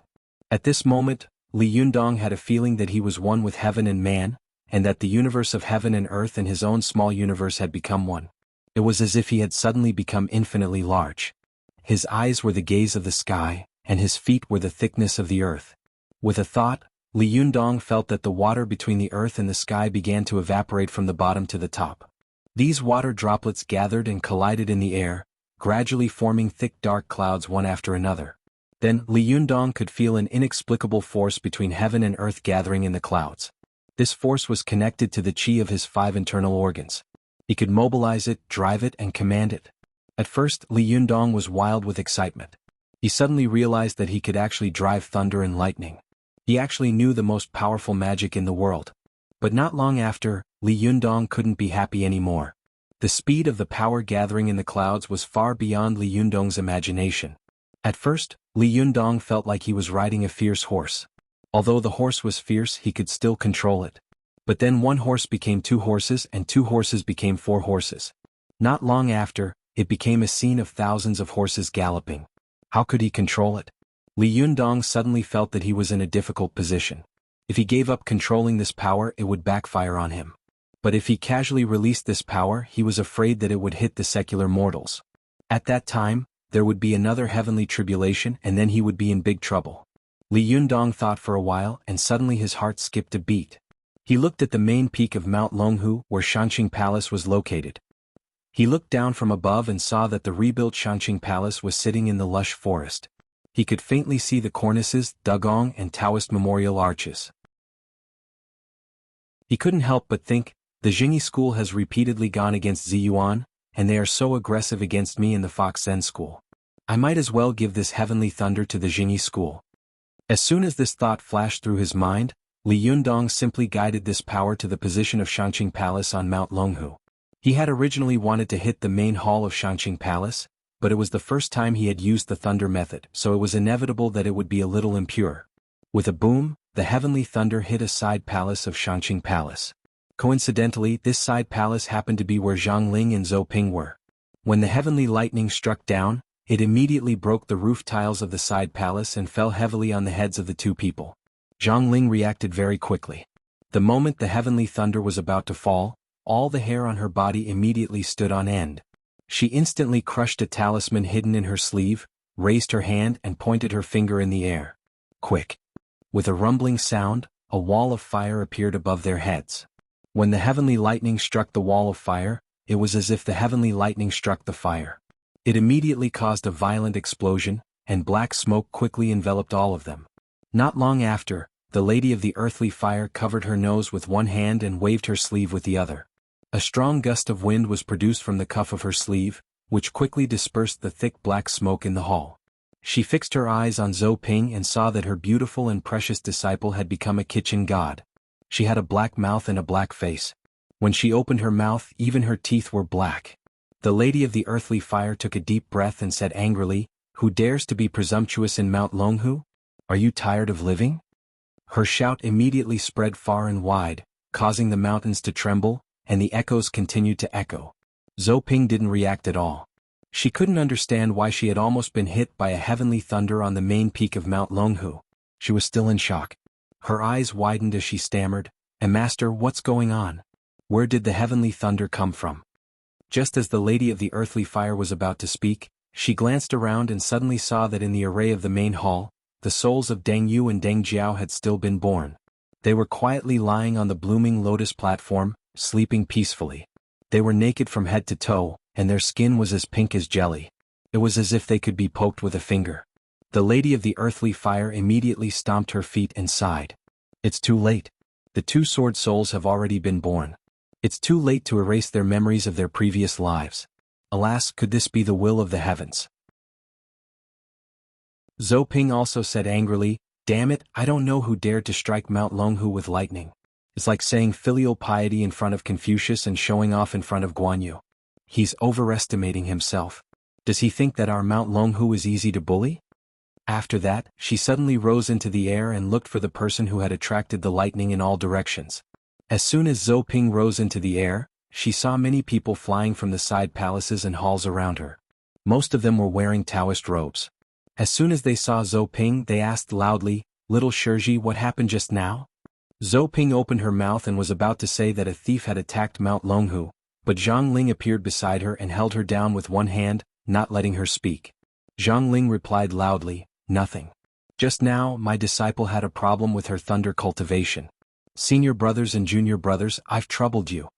At this moment, Li Yundong had a feeling that he was one with heaven and man, and that the universe of heaven and earth and his own small universe had become one. It was as if he had suddenly become infinitely large. His eyes were the gaze of the sky, and his feet were the thickness of the earth. With a thought, Li Yundong felt that the water between the earth and the sky began to evaporate from the bottom to the top. These water droplets gathered and collided in the air, gradually forming thick dark clouds one after another. Then Li Yundong could feel an inexplicable force between heaven and earth gathering in the clouds. This force was connected to the qi of his 5 internal organs. He could mobilize it, drive it, and command it. At first, Li Yundong was wild with excitement. He suddenly realized that he could actually drive thunder and lightning. He actually knew the most powerful magic in the world. But not long after, Li Yundong couldn't be happy anymore. The speed of the power gathering in the clouds was far beyond Li Yundong's imagination. At first, Li Yundong felt like he was riding a fierce horse. Although the horse was fierce, he could still control it. But then one horse became 2 horses and 2 horses became 4 horses. Not long after, it became a scene of thousands of horses galloping. How could he control it? Li Yundong suddenly felt that he was in a difficult position. If he gave up controlling this power, it would backfire on him. But if he casually released this power, he was afraid that it would hit the secular mortals. At that time, there would be another heavenly tribulation and then he would be in big trouble. Li Yundong thought for a while and suddenly his heart skipped a beat. He looked at the main peak of Mount Longhu where Shangqing Palace was located. He looked down from above and saw that the rebuilt Shangqing Palace was sitting in the lush forest. He could faintly see the cornices, dugong and Taoist memorial arches. He couldn't help but think, the Jingyi school has repeatedly gone against Ziyuan, and they are so aggressive against me in the Fox Zen school. I might as well give this heavenly thunder to the Jingyi school. As soon as this thought flashed through his mind, Li Yundong simply guided this power to the position of Shangqing Palace on Mount Longhu. He had originally wanted to hit the main hall of Shangqing Palace, but it was the first time he had used the thunder method, so it was inevitable that it would be a little impure. With a boom, the heavenly thunder hit a side palace of Shangqing Palace. Coincidentally, this side palace happened to be where Zhang Ling and Zhou Ping were. When the heavenly lightning struck down, it immediately broke the roof tiles of the side palace and fell heavily on the heads of the two people. Zhang Ling reacted very quickly. The moment the heavenly thunder was about to fall, all the hair on her body immediately stood on end. She instantly crushed a talisman hidden in her sleeve, raised her hand and pointed her finger in the air. Quick! With a rumbling sound, a wall of fire appeared above their heads. When the heavenly lightning struck the wall of fire, it was as if the heavenly lightning struck the fire. It immediately caused a violent explosion, and black smoke quickly enveloped all of them. Not long after, the Lady of the Earthly Fire covered her nose with one hand and waved her sleeve with the other. A strong gust of wind was produced from the cuff of her sleeve, which quickly dispersed the thick black smoke in the hall. She fixed her eyes on Zhou Ping and saw that her beautiful and precious disciple had become a kitchen god. She had a black mouth and a black face. When she opened her mouth, even her teeth were black. The Lady of the Earthly Fire took a deep breath and said angrily, "Who dares to be presumptuous in Mount Longhu? Are you tired of living?" Her shout immediately spread far and wide, causing the mountains to tremble, and the echoes continued to echo. Zhou Ping didn't react at all. She couldn't understand why she had almost been hit by a heavenly thunder on the main peak of Mount Longhu. She was still in shock. Her eyes widened as she stammered, "Master, what's going on? Where did the heavenly thunder come from?" Just as the Lady of the Earthly Fire was about to speak, she glanced around and suddenly saw that in the array of the main hall, the souls of Deng Yu and Deng Jiao had still been born. They were quietly lying on the blooming lotus platform, sleeping peacefully. They were naked from head to toe, and their skin was as pink as jelly. It was as if they could be poked with a finger. The Lady of the Earthly Fire immediately stomped her feet and sighed. "It's too late. The two sword souls have already been born. It's too late to erase their memories of their previous lives. Alas, could this be the will of the heavens?" Zhou Ping also said angrily, "Damn it, I don't know who dared to strike Mount Longhu with lightning. It's like saying filial piety in front of Confucius and showing off in front of Guan Yu. He's overestimating himself. Does he think that our Mount Longhu is easy to bully?" After that, she suddenly rose into the air and looked for the person who had attracted the lightning in all directions. As soon as Zhou Ping rose into the air, she saw many people flying from the side palaces and halls around her. Most of them were wearing Taoist robes. As soon as they saw Zhou Ping, they asked loudly, "Little Shirji, what happened just now?" Zhou Ping opened her mouth and was about to say that a thief had attacked Mount Longhu, but Zhang Ling appeared beside her and held her down with one hand, not letting her speak. Zhang Ling replied loudly, "Nothing. Just now, my disciple had a problem with her thunder cultivation. Senior brothers and junior brothers, I've troubled you."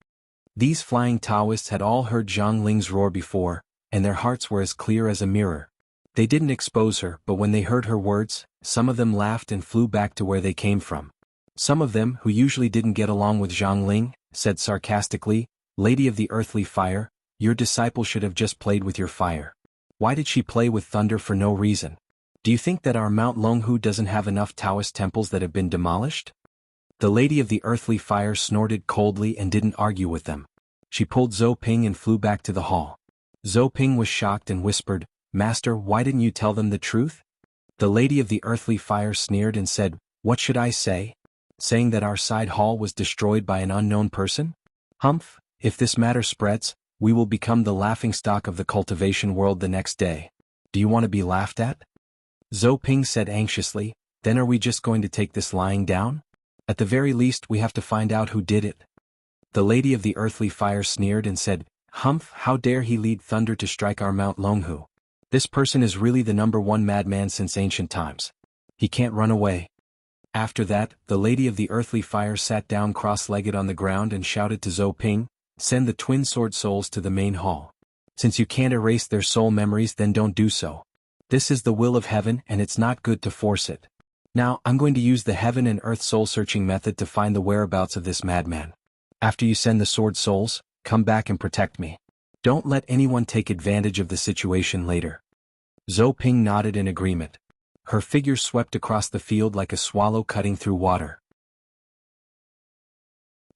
These flying Taoists had all heard Zhang Ling's roar before, and their hearts were as clear as a mirror. They didn't expose her, but when they heard her words, some of them laughed and flew back to where they came from. Some of them, who usually didn't get along with Zhang Ling, said sarcastically, "Lady of the Earthly Fire, your disciple should have just played with your fire. Why did she play with thunder for no reason? Do you think that our Mount Longhu doesn't have enough Taoist temples that have been demolished?" The Lady of the Earthly Fire snorted coldly and didn't argue with them. She pulled Zhou Ping and flew back to the hall. Zhou Ping was shocked and whispered, "Master, why didn't you tell them the truth?" The Lady of the Earthly Fire sneered and said, "What should I say? Saying that our side hall was destroyed by an unknown person? Humph, if this matter spreads, we will become the laughingstock of the cultivation world the next day. Do you want to be laughed at?" Zhou Ping said anxiously, "Then are we just going to take this lying down? At the very least we have to find out who did it." The Lady of the Earthly Fire sneered and said, "Humph, how dare he lead thunder to strike our Mount Longhu? This person is really the #1 madman since ancient times. He can't run away." After that, the Lady of the Earthly Fire sat down cross-legged on the ground and shouted to Zhou Ping, "Send the twin sword souls to the main hall. Since you can't erase their soul memories, then don't do so. This is the will of heaven and it's not good to force it. Now, I'm going to use the heaven and earth soul-searching method to find the whereabouts of this madman. After you send the sword souls, come back and protect me. Don't let anyone take advantage of the situation later." Zhou Ping nodded in agreement. Her figure swept across the field like a swallow cutting through water.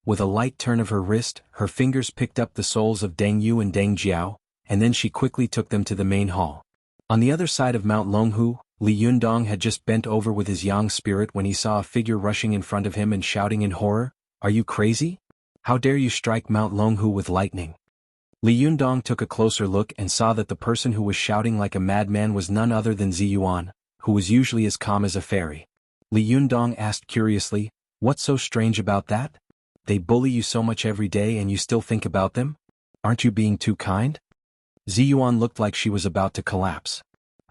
With a light turn of her wrist, her fingers picked up the souls of Deng Yu and Deng Jiao, and then she quickly took them to the main hall. On the other side of Mount Longhu, Li Yundong had just bent over with his yang spirit when he saw a figure rushing in front of him and shouting in horror, "Are you crazy? How dare you strike Mount Longhu with lightning?" Li Yundong took a closer look and saw that the person who was shouting like a madman was none other than Ziyuan, who was usually as calm as a fairy. Li Yundong asked curiously, "What's so strange about that? They bully you so much every day and you still think about them? Aren't you being too kind?" Ziyuan looked like she was about to collapse.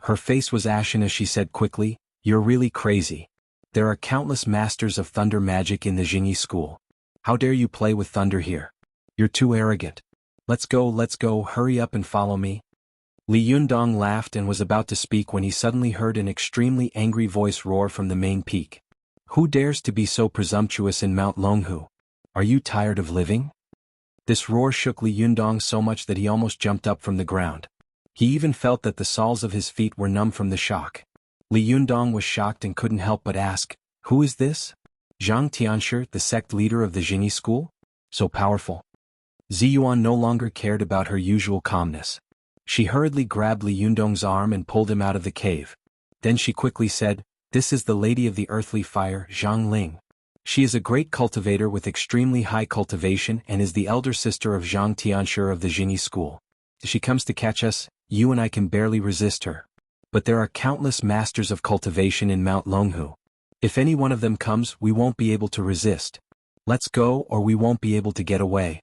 Her face was ashen as she said quickly, "You're really crazy. There are countless masters of thunder magic in the Jingyi school. How dare you play with thunder here? You're too arrogant. Let's go, hurry up and follow me." Li Yundong laughed and was about to speak when he suddenly heard an extremely angry voice roar from the main peak. "Who dares to be so presumptuous in Mount Longhu? Are you tired of living?" This roar shook Li Yundong so much that he almost jumped up from the ground. He even felt that the soles of his feet were numb from the shock. Li Yundong was shocked and couldn't help but ask, "Who is this? Zhang Tianshi, the sect leader of the Jingyi school? So powerful?" Ziyuan no longer cared about her usual calmness. She hurriedly grabbed Li Yundong's arm and pulled him out of the cave. Then she quickly said, "This is the Lady of the Earthly Fire, Zhang Ling. She is a great cultivator with extremely high cultivation and is the elder sister of Zhang Tianshi of the Jingyi school. If she comes to catch us, you and I can barely resist her. But there are countless masters of cultivation in Mount Longhu. If any one of them comes, we won't be able to resist. Let's go or we won't be able to get away."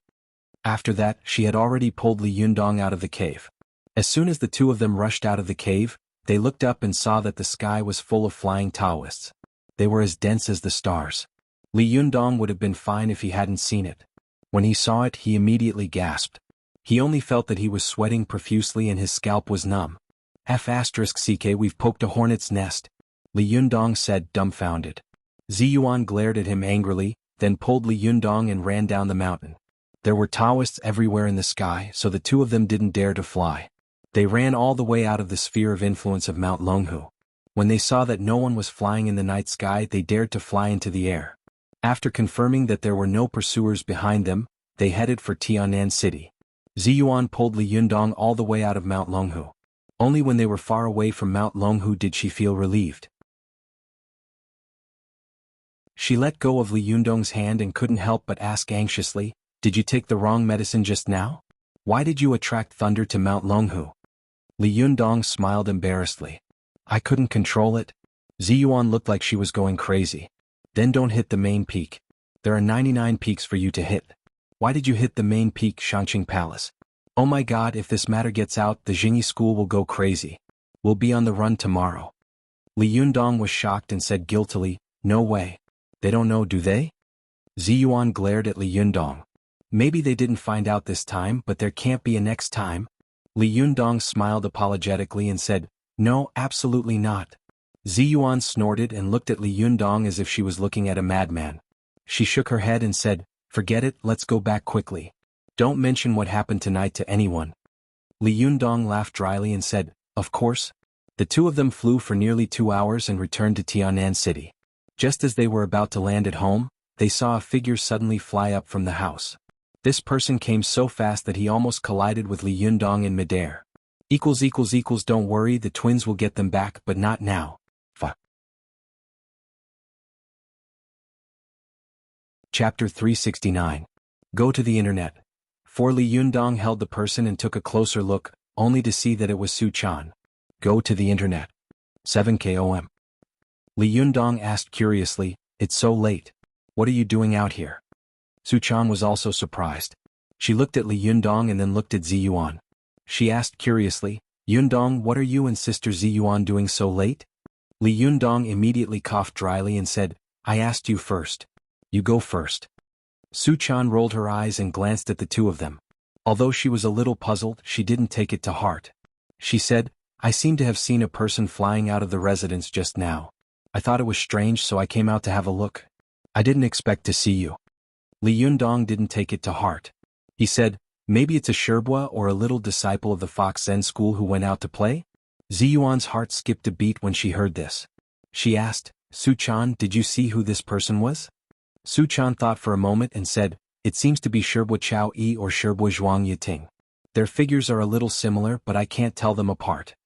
After that, she had already pulled Li Yundong out of the cave. As soon as the two of them rushed out of the cave, they looked up and saw that the sky was full of flying Taoists. They were as dense as the stars. Li Yundong would have been fine if he hadn't seen it. When he saw it, he immediately gasped. He only felt that he was sweating profusely and his scalp was numb. *CK, we've poked a hornet's nest," Li Yundong said, dumbfounded. Ziyuan glared at him angrily, then pulled Li Yundong and ran down the mountain. There were Taoists everywhere in the sky, so the two of them didn't dare to fly. They ran all the way out of the sphere of influence of Mount Longhu. When they saw that no one was flying in the night sky, they dared to fly into the air. After confirming that there were no pursuers behind them, they headed for Tianan City. Ziyuan pulled Li Yundong all the way out of Mount Longhu. Only when they were far away from Mount Longhu did she feel relieved. She let go of Li Yundong's hand and couldn't help but ask anxiously, "Did you take the wrong medicine just now? Why did you attract thunder to Mount Longhu?" Li Yundong smiled embarrassedly. "I couldn't control it." Ziyuan looked like she was going crazy. "Then don't hit the main peak. There are 99 peaks for you to hit. Why did you hit the main peak, Shangqing Palace? Oh my god, if this matter gets out, the Jingyi school will go crazy. We'll be on the run tomorrow." Li Yundong was shocked and said guiltily, "No way. They don't know, do they?" Ziyuan glared at Li Yundong. "Maybe they didn't find out this time, but there can't be a next time." Li Yundong smiled apologetically and said, "No, absolutely not." Ziyuan snorted and looked at Li Yundong as if she was looking at a madman. She shook her head and said, "Forget it, let's go back quickly. Don't mention what happened tonight to anyone." Li Yundong laughed dryly and said, "Of course." The two of them flew for nearly 2 hours and returned to Tianan City. Just as they were about to land at home, they saw a figure suddenly fly up from the house. This person came so fast that he almost collided with Li Yundong in midair. Don't worry, the twins will get them back, but not now. Chapter 369. Go to the internet. For Li Yundong held the person and took a closer look, only to see that it was Su Chan. Go to the internet. 7 km. Li Yundong asked curiously, "It's so late. What are you doing out here?" Su Chan was also surprised. She looked at Li Yundong and then looked at Ziyuan. She asked curiously, "Yundong, what are you and Sister Ziyuan doing so late?" Li Yundong immediately coughed dryly and said, "I asked you first. You go first." Su Chan rolled her eyes and glanced at the two of them. Although she was a little puzzled, she didn't take it to heart. She said, "I seem to have seen a person flying out of the residence just now. I thought it was strange, so I came out to have a look. I didn't expect to see you." Li Yundong didn't take it to heart. He said, "Maybe it's a Sherbua or a little disciple of the Fox Zen school who went out to play?" Ziyuan's heart skipped a beat when she heard this. She asked, "Su Chan, did you see who this person was?" Su Chan thought for a moment and said, "It seems to be Sherbua Chao Yi or Sherbua Zhuang Yiting. Their figures are a little similar, but I can't tell them apart."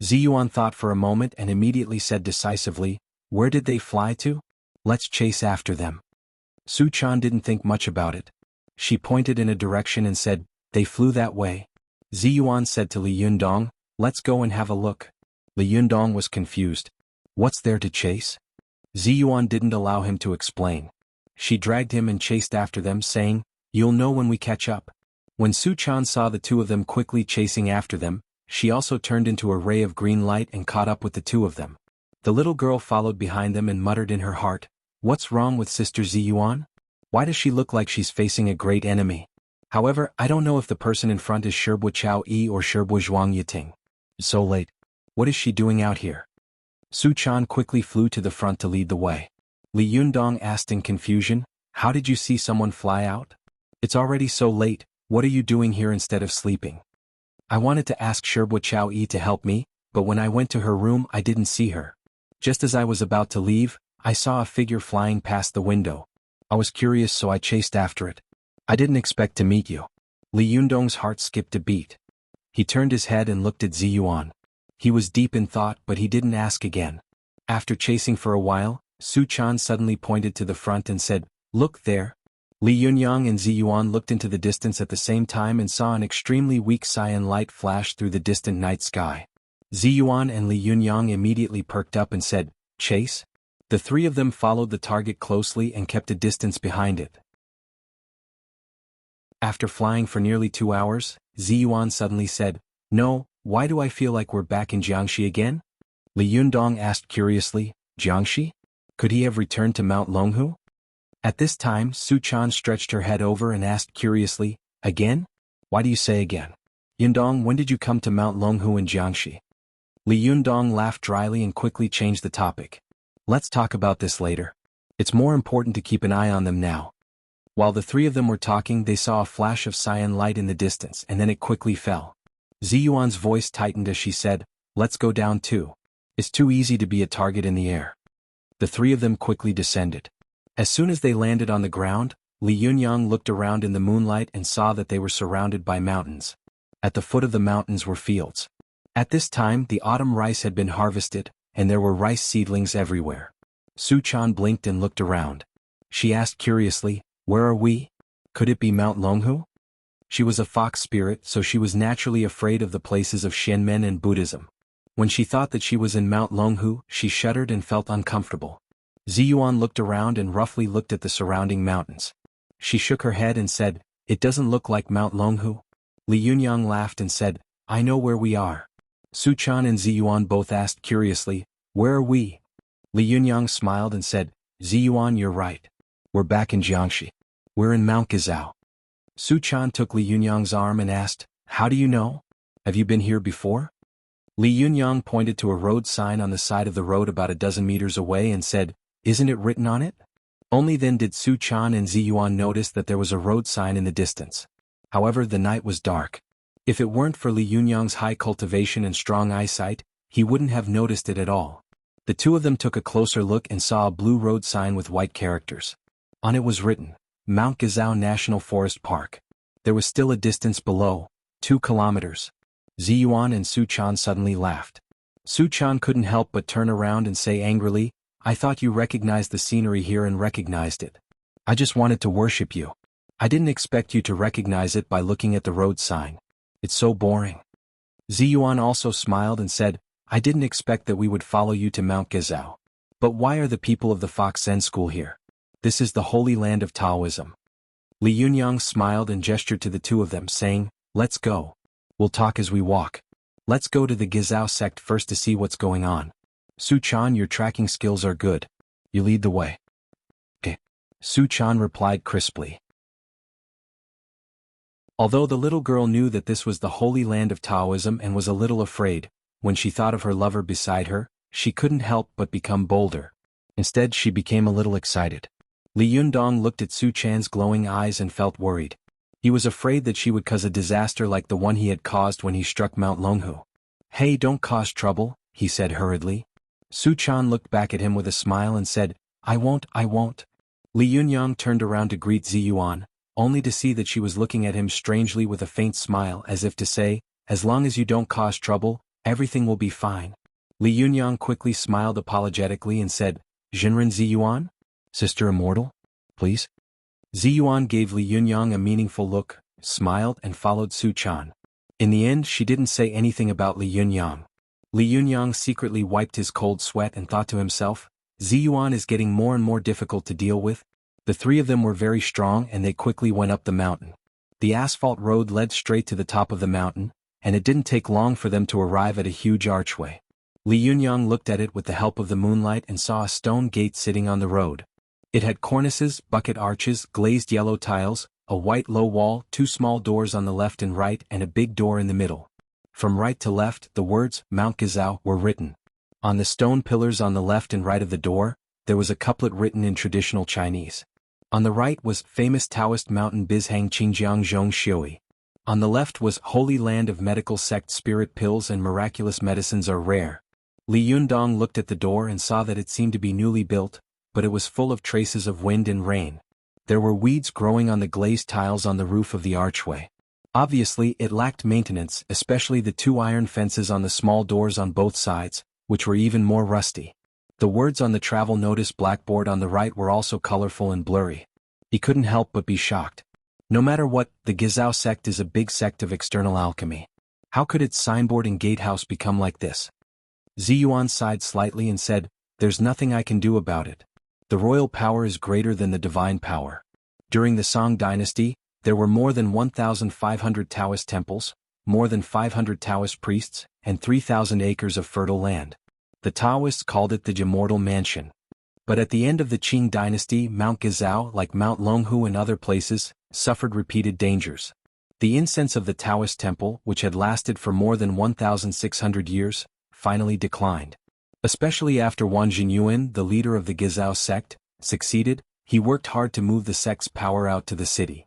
Ziyuan thought for a moment and immediately said decisively, "Where did they fly to? Let's chase after them." Su Chan didn't think much about it. She pointed in a direction and said, "They flew that way." Ziyuan said to Li Yundong, "Let's go and have a look." Li Yundong was confused. What's there to chase? Ziyuan didn't allow him to explain. She dragged him and chased after them, saying, "You'll know when we catch up." When Su Chan saw the two of them quickly chasing after them, she also turned into a ray of green light and caught up with the two of them. The little girl followed behind them and muttered in her heart, "What's wrong with Sister Ziyuan? Why does she look like she's facing a great enemy? However, I don't know if the person in front is Shirbu Chao Yi or Shirbu Zhuang Yiting. It's so late. What is she doing out here?" Su Chan quickly flew to the front to lead the way. Li Yundong asked in confusion, "How did you see someone fly out? It's already so late, what are you doing here instead of sleeping?" "I wanted to ask Shirbu Chao Yi to help me, but when I went to her room I didn't see her. Just as I was about to leave, I saw a figure flying past the window. I was curious so I chased after it. I didn't expect to meet you." Li Yundong's heart skipped a beat. He turned his head and looked at Ziyuan. He was deep in thought but he didn't ask again. After chasing for a while, Su Chan suddenly pointed to the front and said, "Look there." Li Yunyang and Ziyuan looked into the distance at the same time and saw an extremely weak cyan light flash through the distant night sky. Ziyuan and Li Yunyang immediately perked up and said, "Chase?" The three of them followed the target closely and kept a distance behind it. After flying for nearly 2 hours, Ziyuan suddenly said, "No, why do I feel like we're back in Jiangxi again?" Li Yundong asked curiously, "Jiangxi? Could he have returned to Mount Longhu?" At this time Su Chan stretched her head over and asked curiously, "Again? Why do you say again? Yundong, when did you come to Mount Longhu in Jiangxi?" Li Yundong laughed dryly and quickly changed the topic. "Let's talk about this later. It's more important to keep an eye on them now." While the three of them were talking they saw a flash of cyan light in the distance and then it quickly fell. Ziyuan's voice tightened as she said, "Let's go down too. It's too easy to be a target in the air." The three of them quickly descended. As soon as they landed on the ground, Li Yunyang looked around in the moonlight and saw that they were surrounded by mountains. At the foot of the mountains were fields. At this time the autumn rice had been harvested, and there were rice seedlings everywhere. Su Chan blinked and looked around. She asked curiously, "Where are we? Could it be Mount Longhu?" She was a fox spirit so she was naturally afraid of the places of Shenmen and Buddhism. When she thought that she was in Mount Longhu, she shuddered and felt uncomfortable. Ziyuan looked around and roughly looked at the surrounding mountains. She shook her head and said, "It doesn't look like Mount Longhu." Li Yunyang laughed and said, "I know where we are." Su Chan and Ziyuan both asked curiously, "Where are we?" Li Yunyang smiled and said, "Ziyuan, you're right. We're back in Jiangxi. We're in Mount Gizao." Su Chan took Li Yunyang's arm and asked, "How do you know? Have you been here before?" Li Yunyang pointed to a road sign on the side of the road about a dozen meters away and said, "Isn't it written on it?" Only then did Su Chan and Ziyuan notice that there was a road sign in the distance. However, the night was dark. If it weren't for Li Yunyang's high cultivation and strong eyesight, he wouldn't have noticed it at all. The two of them took a closer look and saw a blue road sign with white characters. On it was written, Mount Gizao National Forest Park. There was still a distance below, 2 kilometers. Ziyuan and Su Chan suddenly laughed. Su Chan couldn't help but turn around and say angrily, "I thought you recognized the scenery here and recognized it. I just wanted to worship you. I didn't expect you to recognize it by looking at the road sign. It's so boring." Ziyuan also smiled and said, "I didn't expect that we would follow you to Mount Gizao. But why are the people of the Fox Zen School here? This is the holy land of Taoism." Li Yunyang smiled and gestured to the two of them, saying, "Let's go. We'll talk as we walk. Let's go to the Gizao sect first to see what's going on. Su Chan, your tracking skills are good. You lead the way." "Okay." Su Chan replied crisply. Although the little girl knew that this was the holy land of Taoism and was a little afraid, when she thought of her lover beside her, she couldn't help but become bolder. Instead, she became a little excited. Li Yundong looked at Su Chan's glowing eyes and felt worried. He was afraid that she would cause a disaster like the one he had caused when he struck Mount Longhu. "Hey, don't cause trouble," he said hurriedly. Su Chan looked back at him with a smile and said, I won't." Li Yunyang turned around to greet Ziyuan, only to see that she was looking at him strangely with a faint smile as if to say, "As long as you don't cause trouble, Everything will be fine. Li Yunyang quickly smiled apologetically and said, Jinren Ziyuan? Sister Immortal? Please? Ziyuan gave Li Yunyang a meaningful look, smiled and followed Su Chan. In the end she didn't say anything about Li Yunyang. Li Yunyang secretly wiped his cold sweat and thought to himself, Ziyuan is getting more and more difficult to deal with. The three of them were very strong and they quickly went up the mountain. The asphalt road led straight to the top of the mountain, and it didn't take long for them to arrive at a huge archway. Li Yunyang looked at it with the help of the moonlight and saw a stone gate sitting on the road. It had cornices, bucket arches, glazed yellow tiles, a white low wall, two small doors on the left and right and a big door in the middle. From right to left, the words, Mount Gizao, were written. On the stone pillars on the left and right of the door, there was a couplet written in traditional Chinese. On the right was, famous Taoist mountain Bizhang Qingjiang Zhong Xiui. On the left was, holy land of medical sect spirit pills and miraculous medicines are rare. Li Yundong looked at the door and saw that it seemed to be newly built, but it was full of traces of wind and rain. There were weeds growing on the glazed tiles on the roof of the archway. Obviously, it lacked maintenance, especially the two iron fences on the small doors on both sides, which were even more rusty. The words on the travel notice blackboard on the right were also colorful and blurry. He couldn't help but be shocked. No matter what, the Gizao sect is a big sect of external alchemy. How could its signboard and gatehouse become like this? Ziyuan sighed slightly and said, There's nothing I can do about it. The royal power is greater than the divine power. During the Song dynasty, there were more than 1,500 Taoist temples, more than 500 Taoist priests, and 3,000 acres of fertile land. The Taoists called it the Immortal Mansion. But at the end of the Qing dynasty, Mount Gizao, like Mount Longhu and other places, suffered repeated dangers. The incense of the Taoist temple, which had lasted for more than 1,600 years, finally declined. Especially after Wang Jinyuan, the leader of the Gizao sect, succeeded, he worked hard to move the sect's power out to the city.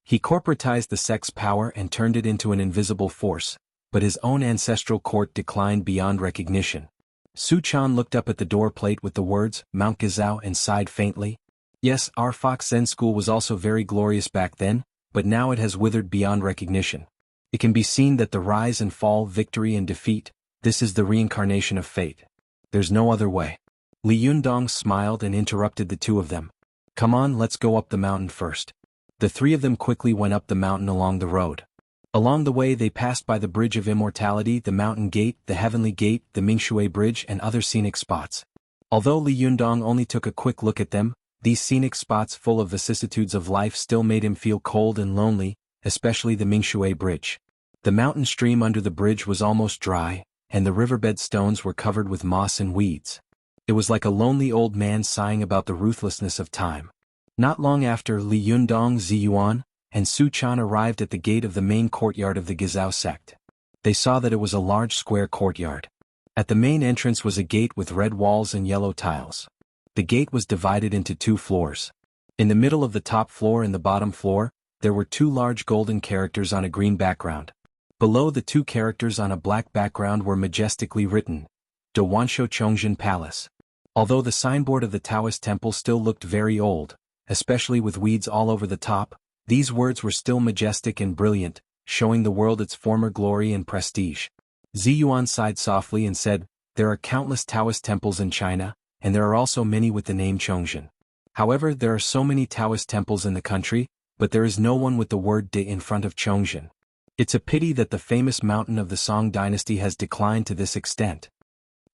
He corporatized the sect's power and turned it into an invisible force, but his own ancestral court declined beyond recognition. Su Chan looked up at the door plate with the words, Mount Gizao, and sighed faintly. Yes, our Fox Zen school was also very glorious back then, but now it has withered beyond recognition. It can be seen that the rise and fall, victory and defeat, this is the reincarnation of fate. There's no other way. Li Yundong smiled and interrupted the two of them. Come on, let's go up the mountain first. The three of them quickly went up the mountain along the road. Along the way they passed by the Bridge of Immortality, the Mountain Gate, the Heavenly Gate, the Mingshui Bridge and other scenic spots. Although Li Yundong only took a quick look at them, these scenic spots full of vicissitudes of life still made him feel cold and lonely, especially the Mingshui Bridge. The mountain stream under the bridge was almost dry, and the riverbed stones were covered with moss and weeds. It was like a lonely old man sighing about the ruthlessness of time. Not long after, Li Yundong, Ziyuan, and Su Chan arrived at the gate of the main courtyard of the Gizao sect. They saw that it was a large square courtyard. At the main entrance was a gate with red walls and yellow tiles. The gate was divided into two floors. In the middle of the top floor and the bottom floor, there were two large golden characters on a green background. Below the two characters on a black background were majestically written, De Wansho Chongjin Palace. Although the signboard of the Taoist temple still looked very old, especially with weeds all over the top, these words were still majestic and brilliant, showing the world its former glory and prestige. Ziyuan sighed softly and said, There are countless Taoist temples in China, and there are also many with the name Chongjin. However, there are so many Taoist temples in the country, but there is no one with the word De in front of Chongjin. It's a pity that the famous mountain of the Song dynasty has declined to this extent.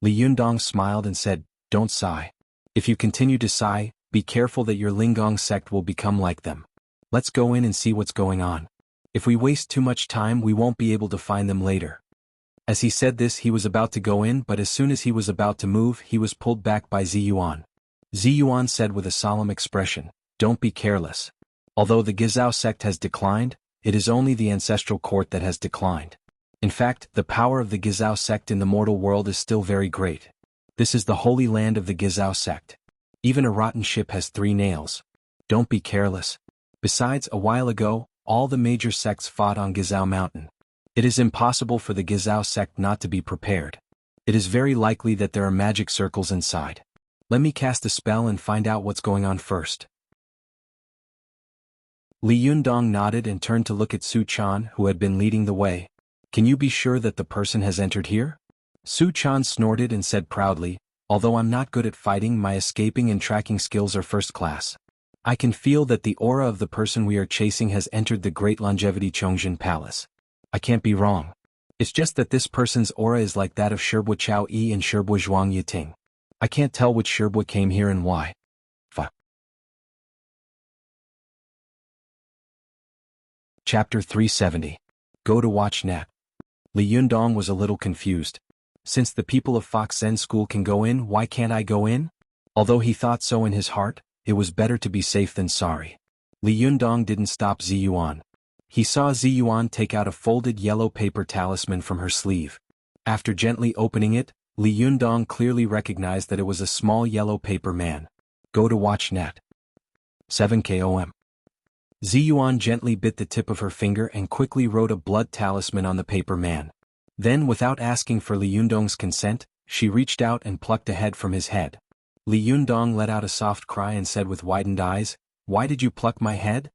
Li Yundong smiled and said, Don't sigh. If you continue to sigh, be careful that your Linggong sect will become like them. Let's go in and see what's going on. If we waste too much time we won't be able to find them later. As he said this he was about to go in, but as soon as he was about to move he was pulled back by Ziyuan. Ziyuan said with a solemn expression, Don't be careless. Although the Gizao sect has declined, it is only the ancestral court that has declined. In fact, the power of the Gizao sect in the mortal world is still very great. This is the holy land of the Gizao sect. Even a rotten ship has 3 nails. Don't be careless. Besides, a while ago, all the major sects fought on Gizao Mountain. It is impossible for the Gizao sect not to be prepared. It is very likely that there are magic circles inside. Let me cast a spell and find out what's going on first. Li Yundong nodded and turned to look at Su Chan, who had been leading the way. Can you be sure that the person has entered here? Su Chan snorted and said proudly, although I'm not good at fighting, my escaping and tracking skills are first class. I can feel that the aura of the person we are chasing has entered the Great Longevity Chongjin Palace. I can't be wrong. It's just that this person's aura is like that of Sherbua Chao Yi and Sherbua Zhuang Yiting. I can't tell which Sherbua came here and why. Chapter 370. Go to watch net. Li Yundong was a little confused. Since the people of Fox Zen School can go in, why can't I go in? Although he thought so in his heart, it was better to be safe than sorry. Li Yundong didn't stop Ziyuan. He saw Ziyuan take out a folded yellow paper talisman from her sleeve. After gently opening it, Li Yundong clearly recognized that it was a small yellow paper man. Go to watch net. 7 KOM. Ziyuan gently bit the tip of her finger and quickly wrote a blood talisman on the paper man. Then, without asking for Li Yundong's consent, she reached out and plucked a head from his head. Li Yundong let out a soft cry and said with widened eyes, "Why did you pluck my head?"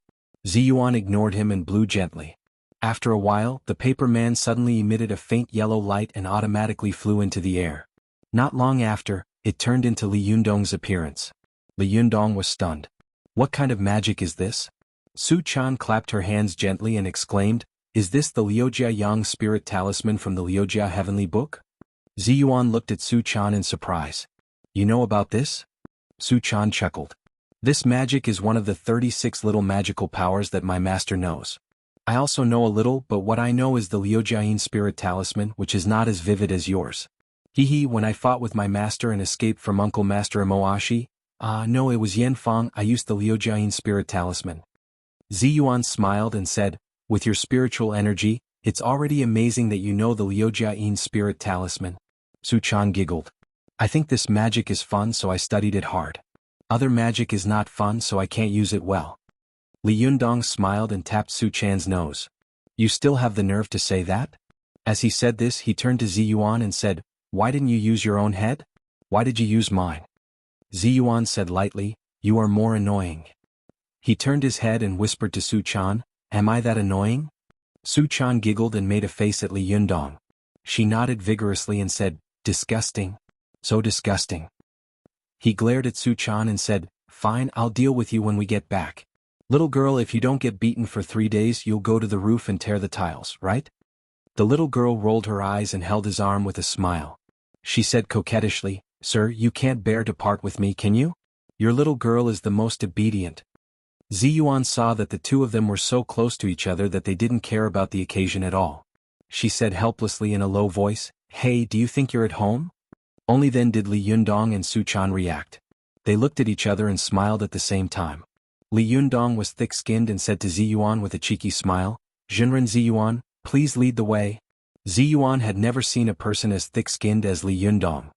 Ziyuan ignored him and blew gently. After a while, the paper man suddenly emitted a faint yellow light and automatically flew into the air. Not long after, it turned into Li Yundong's appearance. Li Yundong was stunned. What kind of magic is this? Su Chan clapped her hands gently and exclaimed, "Is this the Liujia Yang spirit talisman from the Liujia Heavenly Book?" Ziyuan looked at Su Chan in surprise. You know about this? Su Chan chuckled. This magic is one of the 36 little magical powers that my master knows. I also know a little, but what I know is the Liujiayin spirit talisman, which is not as vivid as yours. Hee, when I fought with my master and escaped from Uncle Master Imoashi, no, it was Yen Feng, I used the Liujiayin spirit talisman. Ziyuan smiled and said, with your spiritual energy, it's already amazing that you know the Liujiayin spirit talisman. Su Chan giggled. I think this magic is fun, so I studied it hard. Other magic is not fun, so I can't use it well. Li Yundong smiled and tapped Su Chan's nose. You still have the nerve to say that? As he said this, he turned to Ziyuan and said, why didn't you use your own head? Why did you use mine? Ziyuan said lightly, you are more annoying. He turned his head and whispered to Su Chan, am I that annoying? Su Chan giggled and made a face at Li Yundong. She nodded vigorously and said, disgusting. So disgusting. He glared at Su Chan and said, fine, I'll deal with you when we get back. Little girl, if you don't get beaten for 3 days, you'll go to the roof and tear the tiles, right? The little girl rolled her eyes and held his arm with a smile. She said coquettishly, sir, you can't bear to part with me, can you? Your little girl is the most obedient. Ziyuan saw that the two of them were so close to each other that they didn't care about the occasion at all. She said helplessly in a low voice, hey, do you think you're at home? Only then did Li Yundong and Su Chan react. They looked at each other and smiled at the same time. Li Yundong was thick-skinned and said to Ziyuan with a cheeky smile, Jinren Ziyuan, please lead the way. Ziyuan had never seen a person as thick-skinned as Li Yundong.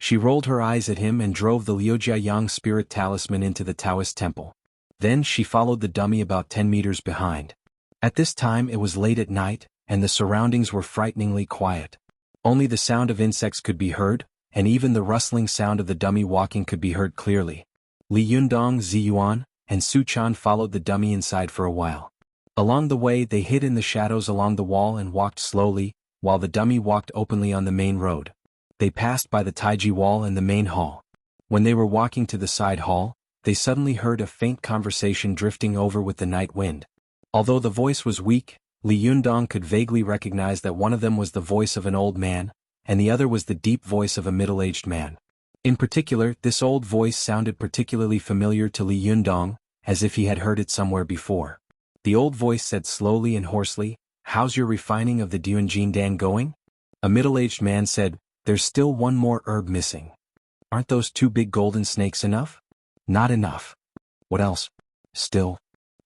She rolled her eyes at him and drove the Liujia Yang spirit talisman into the Taoist temple. Then she followed the dummy about 10 meters behind. At this time it was late at night, and the surroundings were frighteningly quiet. Only the sound of insects could be heard, and even the rustling sound of the dummy walking could be heard clearly. Li Yundong, Ziyuan, and Su Chan followed the dummy inside for a while. Along the way they hid in the shadows along the wall and walked slowly, while the dummy walked openly on the main road. They passed by the Taiji wall and the main hall. When they were walking to the side hall, they suddenly heard a faint conversation drifting over with the night wind. Although the voice was weak, Li Yundong could vaguely recognize that one of them was the voice of an old man, and the other was the deep voice of a middle-aged man. In particular, this old voice sounded particularly familiar to Li Yundong, as if he had heard it somewhere before. The old voice said slowly and hoarsely, how's your refining of the Duanjin Dan going? A middle-aged man said, there's still one more herb missing. Aren't those 2 big golden snakes enough? Not enough. What else? Still.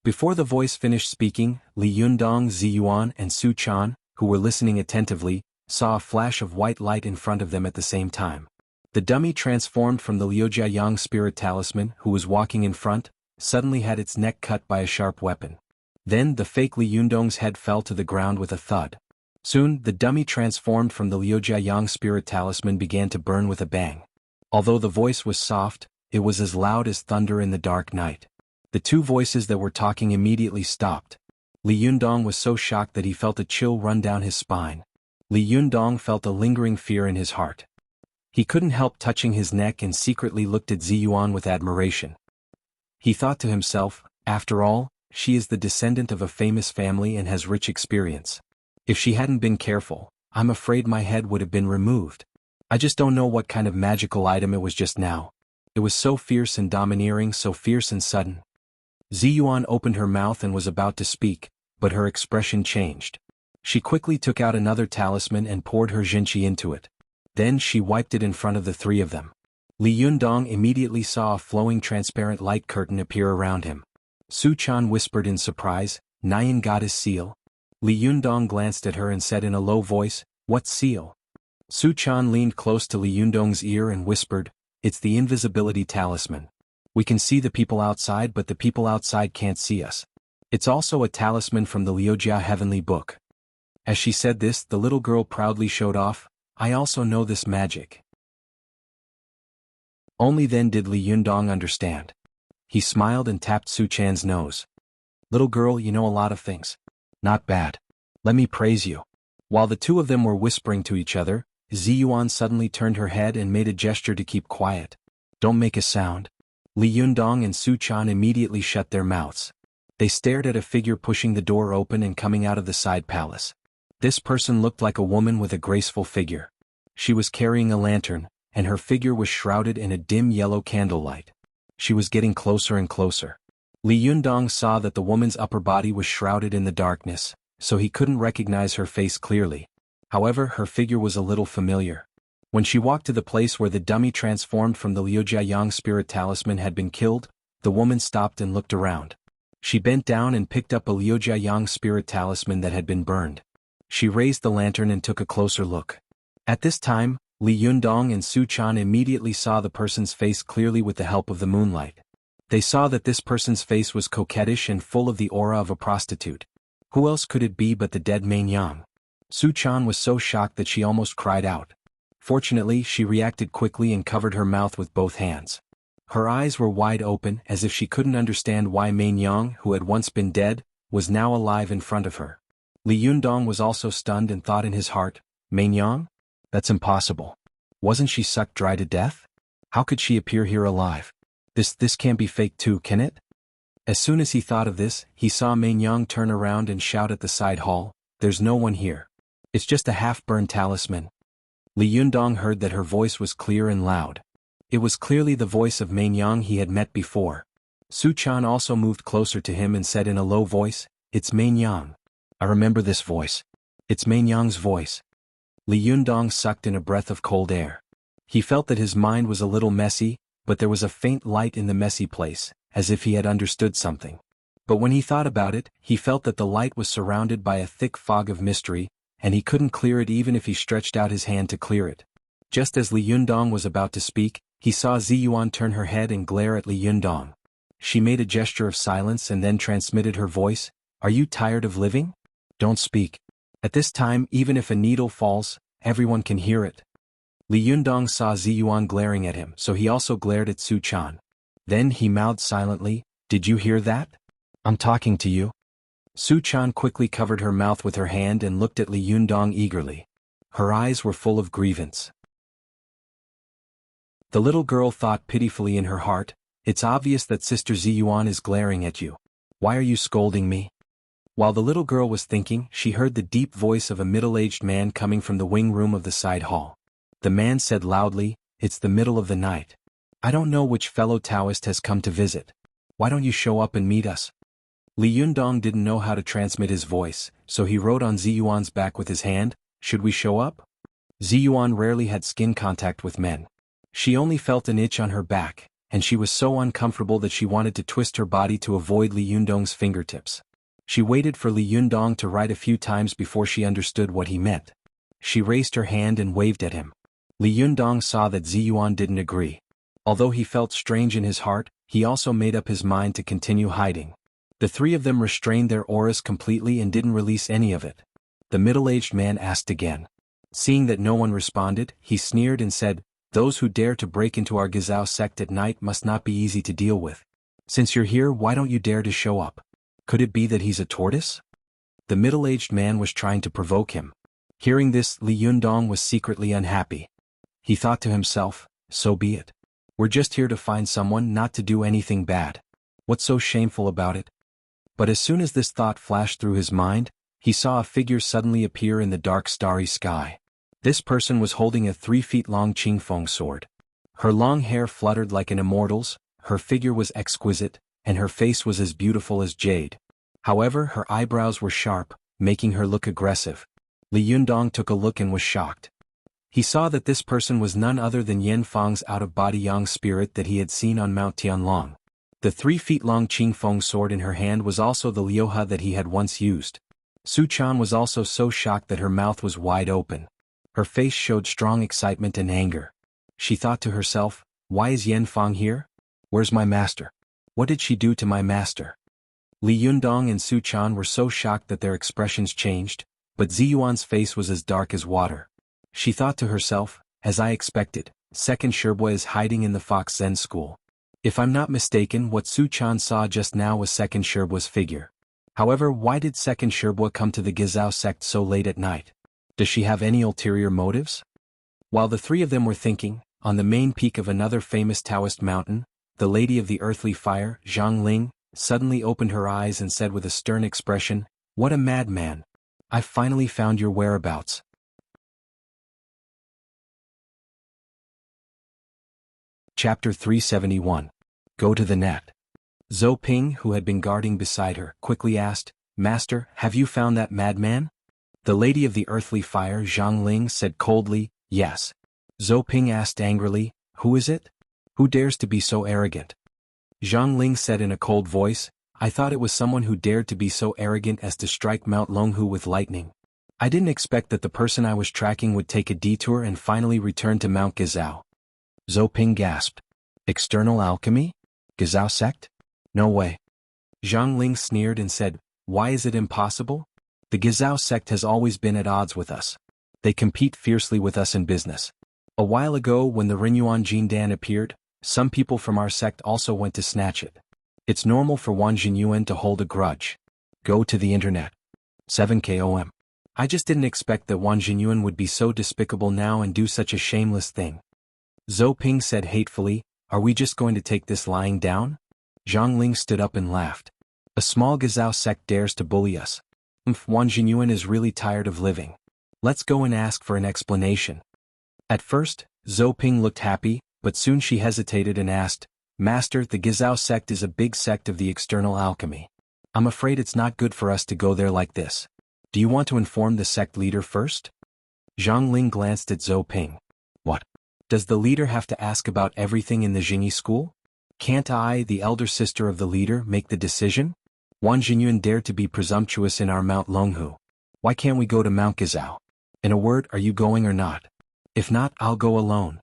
Before the voice finished speaking, Li Yundong, Ziyuan, and Su Chan, who were listening attentively, saw a flash of white light in front of them at the same time. The dummy transformed from the Liujia Yang spirit talisman, who was walking in front, suddenly had its neck cut by a sharp weapon. Then the fake Li Yundong's head fell to the ground with a thud. Soon, the dummy transformed from the Liujia Yang spirit talisman began to burn with a bang. Although the voice was soft, it was as loud as thunder in the dark night. The 2 voices that were talking immediately stopped. Li Yundong was so shocked that he felt a chill run down his spine. Li Yundong felt a lingering fear in his heart. He couldn't help touching his neck and secretly looked at Ziyuan with admiration. He thought to himself, after all, she is the descendant of a famous family and has rich experience. If she hadn't been careful, I'm afraid my head would have been removed. I just don't know what kind of magical item it was just now. It was so fierce and domineering, so fierce and sudden. Ziyuan opened her mouth and was about to speak, but her expression changed. She quickly took out another talisman and poured her jinqi into it. Then she wiped it in front of the three of them. Li Yundong immediately saw a flowing transparent light curtain appear around him. Su Chan whispered in surprise, Nyan goddess seal. Li Yundong glanced at her and said in a low voice, what seal? Su Chan leaned close to Li Yundong's ear and whispered, it's the invisibility talisman. We can see the people outside, but the people outside can't see us. It's also a talisman from the Liujia heavenly book. As she said this, the little girl proudly showed off, I also know this magic. Only then did Li Yundong understand. He smiled and tapped Su Chan's nose. Little girl, you know a lot of things. Not bad. Let me praise you. While the two of them were whispering to each other, Ziyuan suddenly turned her head and made a gesture to keep quiet. Don't make a sound. Li Yundong and Su Chan immediately shut their mouths. They stared at a figure pushing the door open and coming out of the side palace. This person looked like a woman with a graceful figure. She was carrying a lantern, and her figure was shrouded in a dim yellow candlelight. She was getting closer and closer. Li Yundong saw that the woman's upper body was shrouded in the darkness, so he couldn't recognize her face clearly. However, her figure was a little familiar. When she walked to the place where the dummy transformed from the Liujia Yang spirit talisman had been killed, the woman stopped and looked around. She bent down and picked up a Liujia Yang spirit talisman that had been burned. She raised the lantern and took a closer look. At this time, Li Yundong and Su Chan immediately saw the person's face clearly with the help of the moonlight. They saw that this person's face was coquettish and full of the aura of a prostitute. Who else could it be but the dead Main Yang? Su Chan was so shocked that she almost cried out. Fortunately, she reacted quickly and covered her mouth with both hands. Her eyes were wide open as if she couldn't understand why Main Yang, who had once been dead, was now alive in front of her. Li Yundong was also stunned and thought in his heart, Main Yang? That's impossible. Wasn't she sucked dry to death? How could she appear here alive? This can't be fake too, can it? As soon as he thought of this, he saw Main Yang turn around and shout at the side hall, there's no one here. It's just a half-burned talisman. Li Yundong heard that her voice was clear and loud. It was clearly the voice of Main Yang he had met before. Su Chan also moved closer to him and said in a low voice, it's Main Yang. I remember this voice. It's Main Yang's voice. Li Yundong sucked in a breath of cold air. He felt that his mind was a little messy, but there was a faint light in the messy place, as if he had understood something. But when he thought about it, he felt that the light was surrounded by a thick fog of mystery, and he couldn't clear it even if he stretched out his hand to clear it. Just as Li Yundong was about to speak, he saw Ziyuan turn her head and glare at Li Yundong. She made a gesture of silence and then transmitted her voice, Are you tired of living? Don't speak. At this time, even if a needle falls, everyone can hear it. Li Yundong saw Ziyuan glaring at him, so he also glared at Su Chan. Then he mouthed silently, Did you hear that? I'm talking to you. Su Chan quickly covered her mouth with her hand and looked at Li Yundong eagerly. Her eyes were full of grievance. The little girl thought pitifully in her heart, It's obvious that Sister Ziyuan is glaring at you. Why are you scolding me? While the little girl was thinking, she heard the deep voice of a middle-aged man coming from the wing room of the side hall. The man said loudly, It's the middle of the night. I don't know which fellow Taoist has come to visit. Why don't you show up and meet us? Li Yundong didn't know how to transmit his voice, so he wrote on Ziyuan's back with his hand, Should we show up? Ziyuan rarely had skin contact with men. She only felt an itch on her back, and she was so uncomfortable that she wanted to twist her body to avoid Li Yundong's fingertips. She waited for Li Yundong to write a few times before she understood what he meant. She raised her hand and waved at him. Li Yundong saw that Ziyuan didn't agree. Although he felt strange in his heart, he also made up his mind to continue hiding. The three of them restrained their auras completely and didn't release any of it. The middle-aged man asked again. Seeing that no one responded, he sneered and said, Those who dare to break into our Gizao sect at night must not be easy to deal with. Since you're here, why don't you dare to show up? Could it be that he's a tortoise? The middle-aged man was trying to provoke him. Hearing this, Li Yundong was secretly unhappy. He thought to himself, so be it. We're just here to find someone, not to do anything bad. What's so shameful about it? But as soon as this thought flashed through his mind, he saw a figure suddenly appear in the dark starry sky. This person was holding a 3-feet-long Qingfeng sword. Her long hair fluttered like an immortal's, her figure was exquisite, and her face was as beautiful as jade. However, her eyebrows were sharp, making her look aggressive. Li Yundong took a look and was shocked. He saw that this person was none other than Yan Fang's out-of-body yang spirit that he had seen on Mount Tianlong. The 3-feet-long Qingfeng sword in her hand was also the liuhe that he had once used. Su Chan was also so shocked that her mouth was wide open. Her face showed strong excitement and anger. She thought to herself, why is Yan Fang here? Where's my master? What did she do to my master? Li Yundong and Su Chan were so shocked that their expressions changed, but Ziyuan's face was as dark as water. She thought to herself, as I expected, Second Sherbua is hiding in the Fox Zen school. If I'm not mistaken, what Su Chan saw just now was Second Sherbua's figure. However, why did Second Sherbua come to the Gizao sect so late at night? Does she have any ulterior motives? While the three of them were thinking, on the main peak of another famous Taoist mountain, the Lady of the Earthly Fire, Zhang Ling, suddenly opened her eyes and said with a stern expression, "What a madman! I've finally found your whereabouts." Chapter 371. Go to the net. Zhou Ping, who had been guarding beside her, quickly asked, "Master, have you found that madman?" The Lady of the Earthly Fire, Zhang Ling, said coldly, "Yes." Zhou Ping asked angrily, "Who is it? Who dares to be so arrogant?" Zhang Ling said in a cold voice, "I thought it was someone who dared to be so arrogant as to strike Mount Longhu with lightning. I didn't expect that the person I was tracking would take a detour and finally return to Mount Gizao." Zhou Ping gasped. "External alchemy? Gizao sect? No way." Zhang Ling sneered and said, "Why is it impossible? The Gizao sect has always been at odds with us. They compete fiercely with us in business. A while ago when the Renyuan Jindan appeared, some people from our sect also went to snatch it. It's normal for Wan Jinyuan to hold a grudge. Go to the internet. 7KOM. I just didn't expect that Wan Jinyuan would be so despicable now and do such a shameless thing." Zhou Ping said hatefully, "Are we just going to take this lying down?" Zhang Ling stood up and laughed. "A small Gizao sect dares to bully us. Wan Jinyuan is really tired of living. Let's go and ask for an explanation." At first, Zhou Ping looked happy, but soon she hesitated and asked, "Master, the Gizao sect is a big sect of the external alchemy. I'm afraid it's not good for us to go there like this. Do you want to inform the sect leader first?" Zhang Ling glanced at Zhou Ping. "What? Does the leader have to ask about everything in the Jingyi school? Can't I, the elder sister of the leader, make the decision? Wan Jinyuan dared to be presumptuous in our Mount Longhu. Why can't we go to Mount Gizao? In a word, are you going or not? If not, I'll go alone."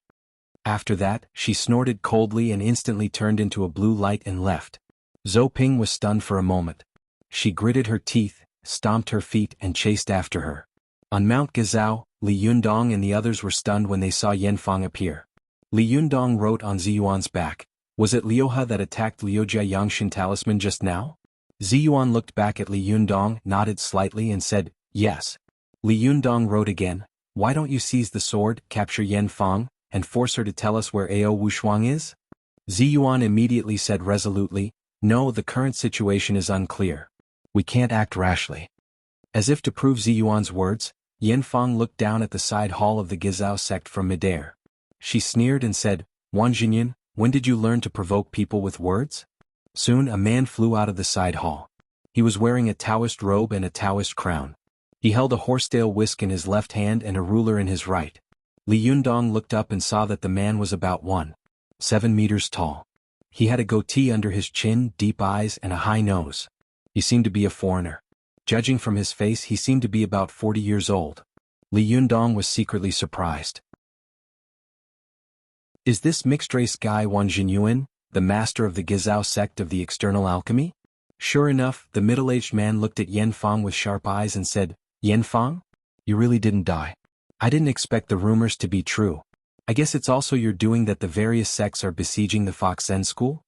After that, she snorted coldly and instantly turned into a blue light and left. Zhou Ping was stunned for a moment. She gritted her teeth, stomped her feet and chased after her. On Mount Gizao, Li Yundong and the others were stunned when they saw Yan Fang appear. Li Yundong wrote on Ziyuan's back, "Was it Liuhe that attacked Liujia Yangshin talisman just now?" Ziyuan looked back at Li Yundong, nodded slightly and said, "Yes." Li Yundong wrote again, "Why don't you seize the sword, capture Yan Fang, and force her to tell us where Ao Wushuang is?" Ziyuan immediately said resolutely, "No, the current situation is unclear. We can't act rashly." As if to prove Ziyuan's words, Yan Fang looked down at the side hall of the Gizao sect from midair. She sneered and said, "Wan Jinyan, when did you learn to provoke people with words?" Soon a man flew out of the side hall. He was wearing a Taoist robe and a Taoist crown. He held a horsetail whisk in his left hand and a ruler in his right. Li Yundong looked up and saw that the man was about 1.7 meters tall. He had a goatee under his chin, deep eyes and a high nose. He seemed to be a foreigner. Judging from his face, he seemed to be about 40 years old. Li Yundong was secretly surprised. "Is this mixed-race guy Wan Jinyuan, the master of the Gizao sect of the external alchemy?" Sure enough, the middle-aged man looked at Yan Fang with sharp eyes and said, "Yan Fang? You really didn't die. I didn't expect the rumors to be true. I guess it's also your doing that the various sects are besieging the Fox Zen school?"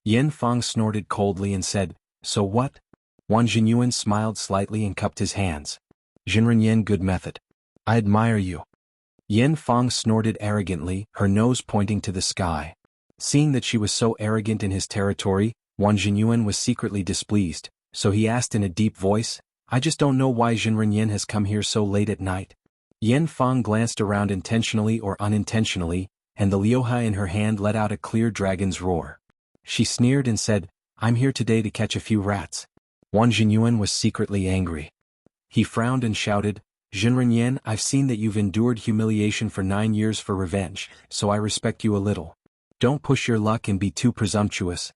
Yan Fang snorted coldly and said, "So what? Wang Jinyuan smiled slightly and cupped his hands. Jinren Yin, good method. I admire you. Yin Fang snorted arrogantly, her nose pointing to the sky. Seeing that she was so arrogant in his territory, Wang Jinyuan was secretly displeased, so he asked in a deep voice, I just don't know why Jinren Yin has come here so late at night. Yin Fang glanced around intentionally or unintentionally, and the liuha in her hand let out a clear dragon's roar. She sneered and said, I'm here today to catch a few rats. Wang Jinyuan was secretly angry. He frowned and shouted, Jinren Yin, I've seen that you've endured humiliation for 9 years for revenge, so I respect you a little. Don't push your luck and be too presumptuous.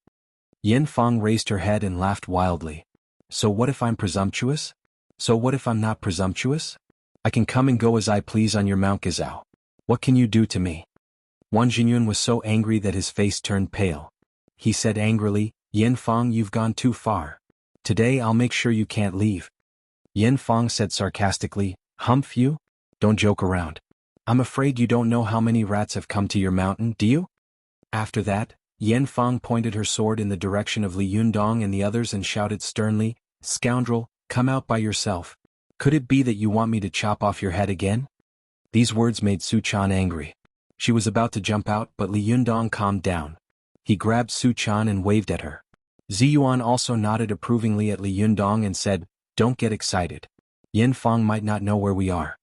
Yin Fang raised her head and laughed wildly. So what if I'm presumptuous? So what if I'm not presumptuous? I can come and go as I please on your Mount Gazao. What can you do to me? Wang Jinyuan was so angry that his face turned pale. He said angrily, Yin Fang, you've gone too far. Today I'll make sure you can't leave. Yin Fang said sarcastically, Humph you? Don't joke around. I'm afraid you don't know how many rats have come to your mountain, do you? After that, Yin Fang pointed her sword in the direction of Li Yundong and the others and shouted sternly, Scoundrel, come out by yourself. Could it be that you want me to chop off your head again? These words made Su Chan angry. She was about to jump out but Li Yundong calmed down. He grabbed Su Chan and waved at her. Ziyuan also nodded approvingly at Li Yundong and said, Don't get excited. Yin Fang might not know where we are.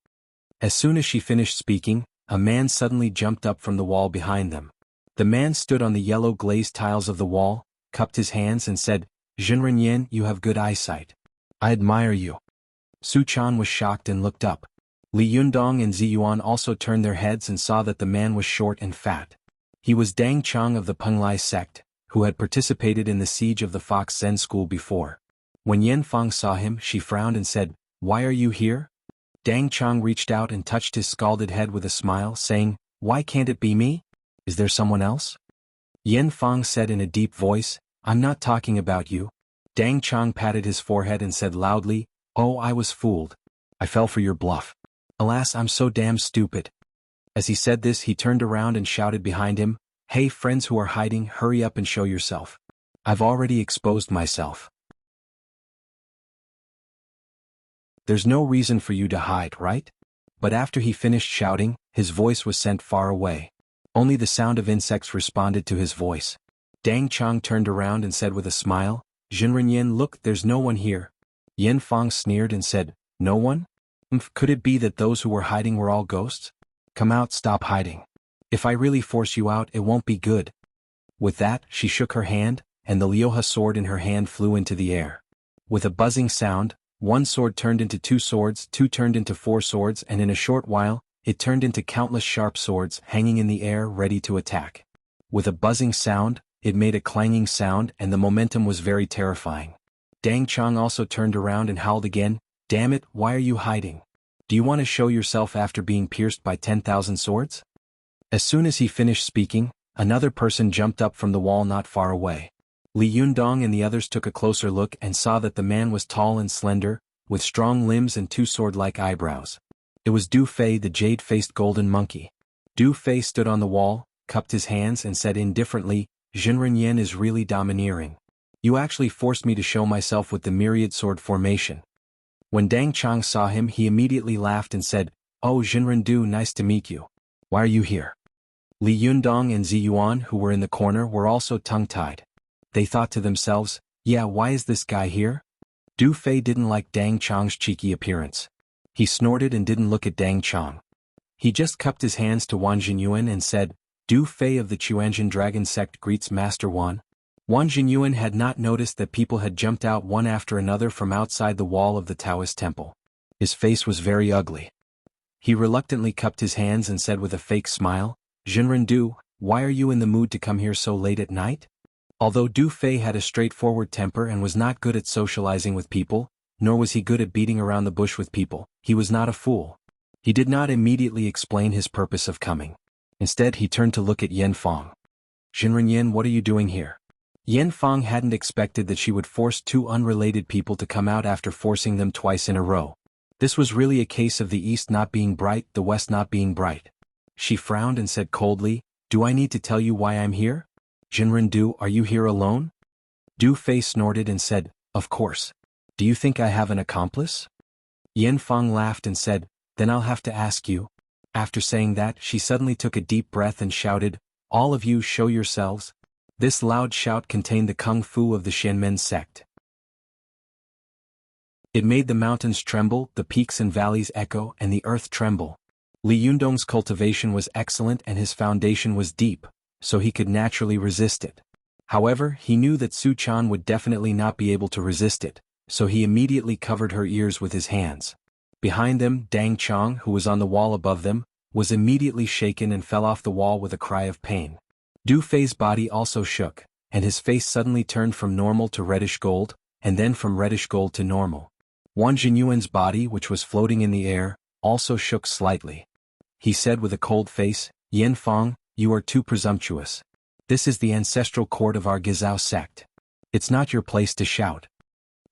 As soon as she finished speaking, a man suddenly jumped up from the wall behind them. The man stood on the yellow glazed tiles of the wall, cupped his hands and said, Jinren Yin, you have good eyesight. I admire you. Su Chan was shocked and looked up. Li Yundong and Ziyuan also turned their heads and saw that the man was short and fat. He was Dang Chang of the Penglai sect, who had participated in the siege of the Fox Zen school before. When Yin Fang saw him, she frowned and said, Why are you here? Dang Chang reached out and touched his scalded head with a smile, saying, Why can't it be me? Is there someone else? Yin Fang said in a deep voice, I'm not talking about you. Dang Chang patted his forehead and said loudly, Oh, I was fooled. I fell for your bluff. Alas, I'm so damn stupid. As he said this, he turned around and shouted behind him, Hey friends who are hiding, hurry up and show yourself. I've already exposed myself. There's no reason for you to hide, right? But after he finished shouting, his voice was sent far away. Only the sound of insects responded to his voice. Dang Chang turned around and said with a smile, Jinren Yin, look, there's no one here. Yin Fang sneered and said, No one? Could it be that those who were hiding were all ghosts? Come out, stop hiding. If I really force you out, it won't be good. With that, she shook her hand, and the liuha sword in her hand flew into the air. With a buzzing sound, one sword turned into 2 swords, 2 turned into 4 swords, and in a short while, it turned into countless sharp swords hanging in the air ready to attack. With a buzzing sound, it made a clanging sound and the momentum was very terrifying. Dang Chang also turned around and howled again, Damn it, why are you hiding? Do you want to show yourself after being pierced by 10,000 swords? As soon as he finished speaking, another person jumped up from the wall not far away. Li Yundong and the others took a closer look and saw that the man was tall and slender, with strong limbs and 2 sword-like eyebrows. It was Du Fei, the jade-faced golden monkey. Du Fei stood on the wall, cupped his hands and said indifferently, Jinren Yin is really domineering. You actually forced me to show myself with the myriad sword formation. When Dang Chang saw him, he immediately laughed and said, Oh Jinren Du, nice to meet you. Why are you here? Li Yundong and Ziyuan, who were in the corner, were also tongue-tied. They thought to themselves, Yeah, why is this guy here? Du Fei didn't like Dang Chang's cheeky appearance. He snorted and didn't look at Dang Chang. He just cupped his hands to Wang Jinyuan and said, Du Fei of the Chuanjin Dragon Sect greets Master Wan. Wang Jinyuan had not noticed that people had jumped out one after another from outside the wall of the Taoist temple. His face was very ugly. He reluctantly cupped his hands and said with a fake smile, Jinren Du, why are you in the mood to come here so late at night? Although Du Fei had a straightforward temper and was not good at socializing with people, nor was he good at beating around the bush with people, he was not a fool. He did not immediately explain his purpose of coming. Instead, he turned to look at Yin Fang. Jinren Yin, what are you doing here? Yin Fang hadn't expected that she would force 2 unrelated people to come out after forcing them twice in a row. This was really a case of the East not being bright, the West not being bright. She frowned and said coldly, Do I need to tell you why I'm here? Jinren Du, are you here alone? Du Fei snorted and said, Of course. Do you think I have an accomplice? Yin Fang laughed and said, Then I'll have to ask you. After saying that, she suddenly took a deep breath and shouted, All of you show yourselves. This loud shout contained the kung fu of the Xianmen sect. It made the mountains tremble, the peaks and valleys echo, and the earth tremble. Li Yundong's cultivation was excellent and his foundation was deep, so he could naturally resist it. However, he knew that Su Chan would definitely not be able to resist it, so he immediately covered her ears with his hands. Behind them, Dang Chong, who was on the wall above them, was immediately shaken and fell off the wall with a cry of pain. Du Fei's body also shook, and his face suddenly turned from normal to reddish gold, and then from reddish gold to normal. Wang Jinyuan's body, which was floating in the air, also shook slightly. He said with a cold face, Yin Fang, you are too presumptuous. This is the ancestral court of our Gizao sect. It's not your place to shout.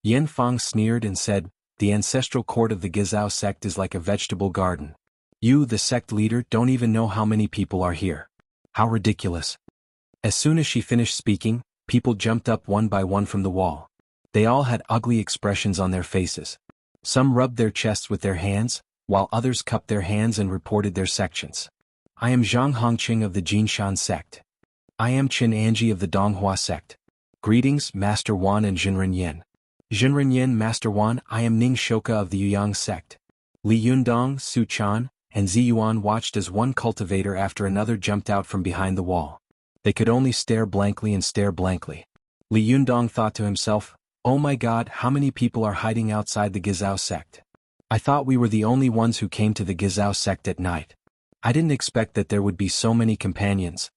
Yin Fang sneered and said, The ancestral court of the Gizao sect is like a vegetable garden. You, the sect leader, don't even know how many people are here. How ridiculous. As soon as she finished speaking, people jumped up one by one from the wall. They all had ugly expressions on their faces. Some rubbed their chests with their hands, while others cupped their hands and reported their sections. I am Zhang Hongqing of the Jinshan sect. I am Qin Anji of the Donghua sect. Greetings, Master Wan and Jinren Yin. Jinren Yin, Master Wan, I am Ning Shoka of the Yuyang sect. Li Yundong, Su Chan, and Ziyuan watched as one cultivator after another jumped out from behind the wall. They could only stare blankly and stare blankly. Li Yundong thought to himself, Oh my god, how many people are hiding outside the Gizao sect? I thought we were the only ones who came to the Gizao sect at night. I didn't expect that there would be so many companions.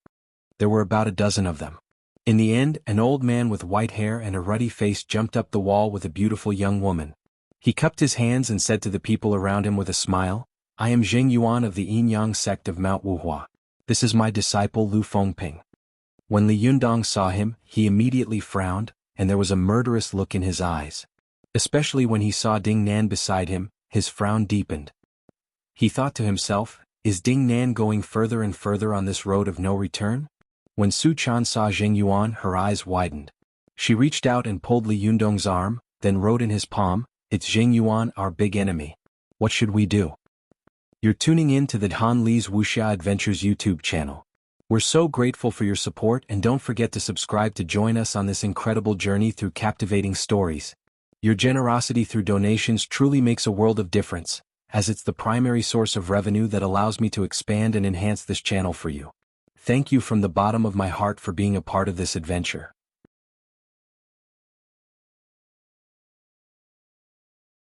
There were about a dozen of them. In the end, an old man with white hair and a ruddy face jumped up the wall with a beautiful young woman. He cupped his hands and said to the people around him with a smile, I am Jing Yuan of the Yin Yang sect of Mount Wuhua. This is my disciple Lu Fengping. When Li Yundong saw him, he immediately frowned, and there was a murderous look in his eyes. Especially when he saw Ding Nan beside him, his frown deepened. He thought to himself, is Ding Nan going further and further on this road of no return? When Su Chan saw Jing Yuan, her eyes widened. She reached out and pulled Li Yundong's arm, then wrote in his palm, It's Jing Yuan, our big enemy. What should we do? You're tuning in to the Han Li's Wuxia Adventures YouTube channel. We're so grateful for your support and don't forget to subscribe to join us on this incredible journey through captivating stories. Your generosity through donations truly makes a world of difference, as it's the primary source of revenue that allows me to expand and enhance this channel for you. Thank you from the bottom of my heart for being a part of this adventure.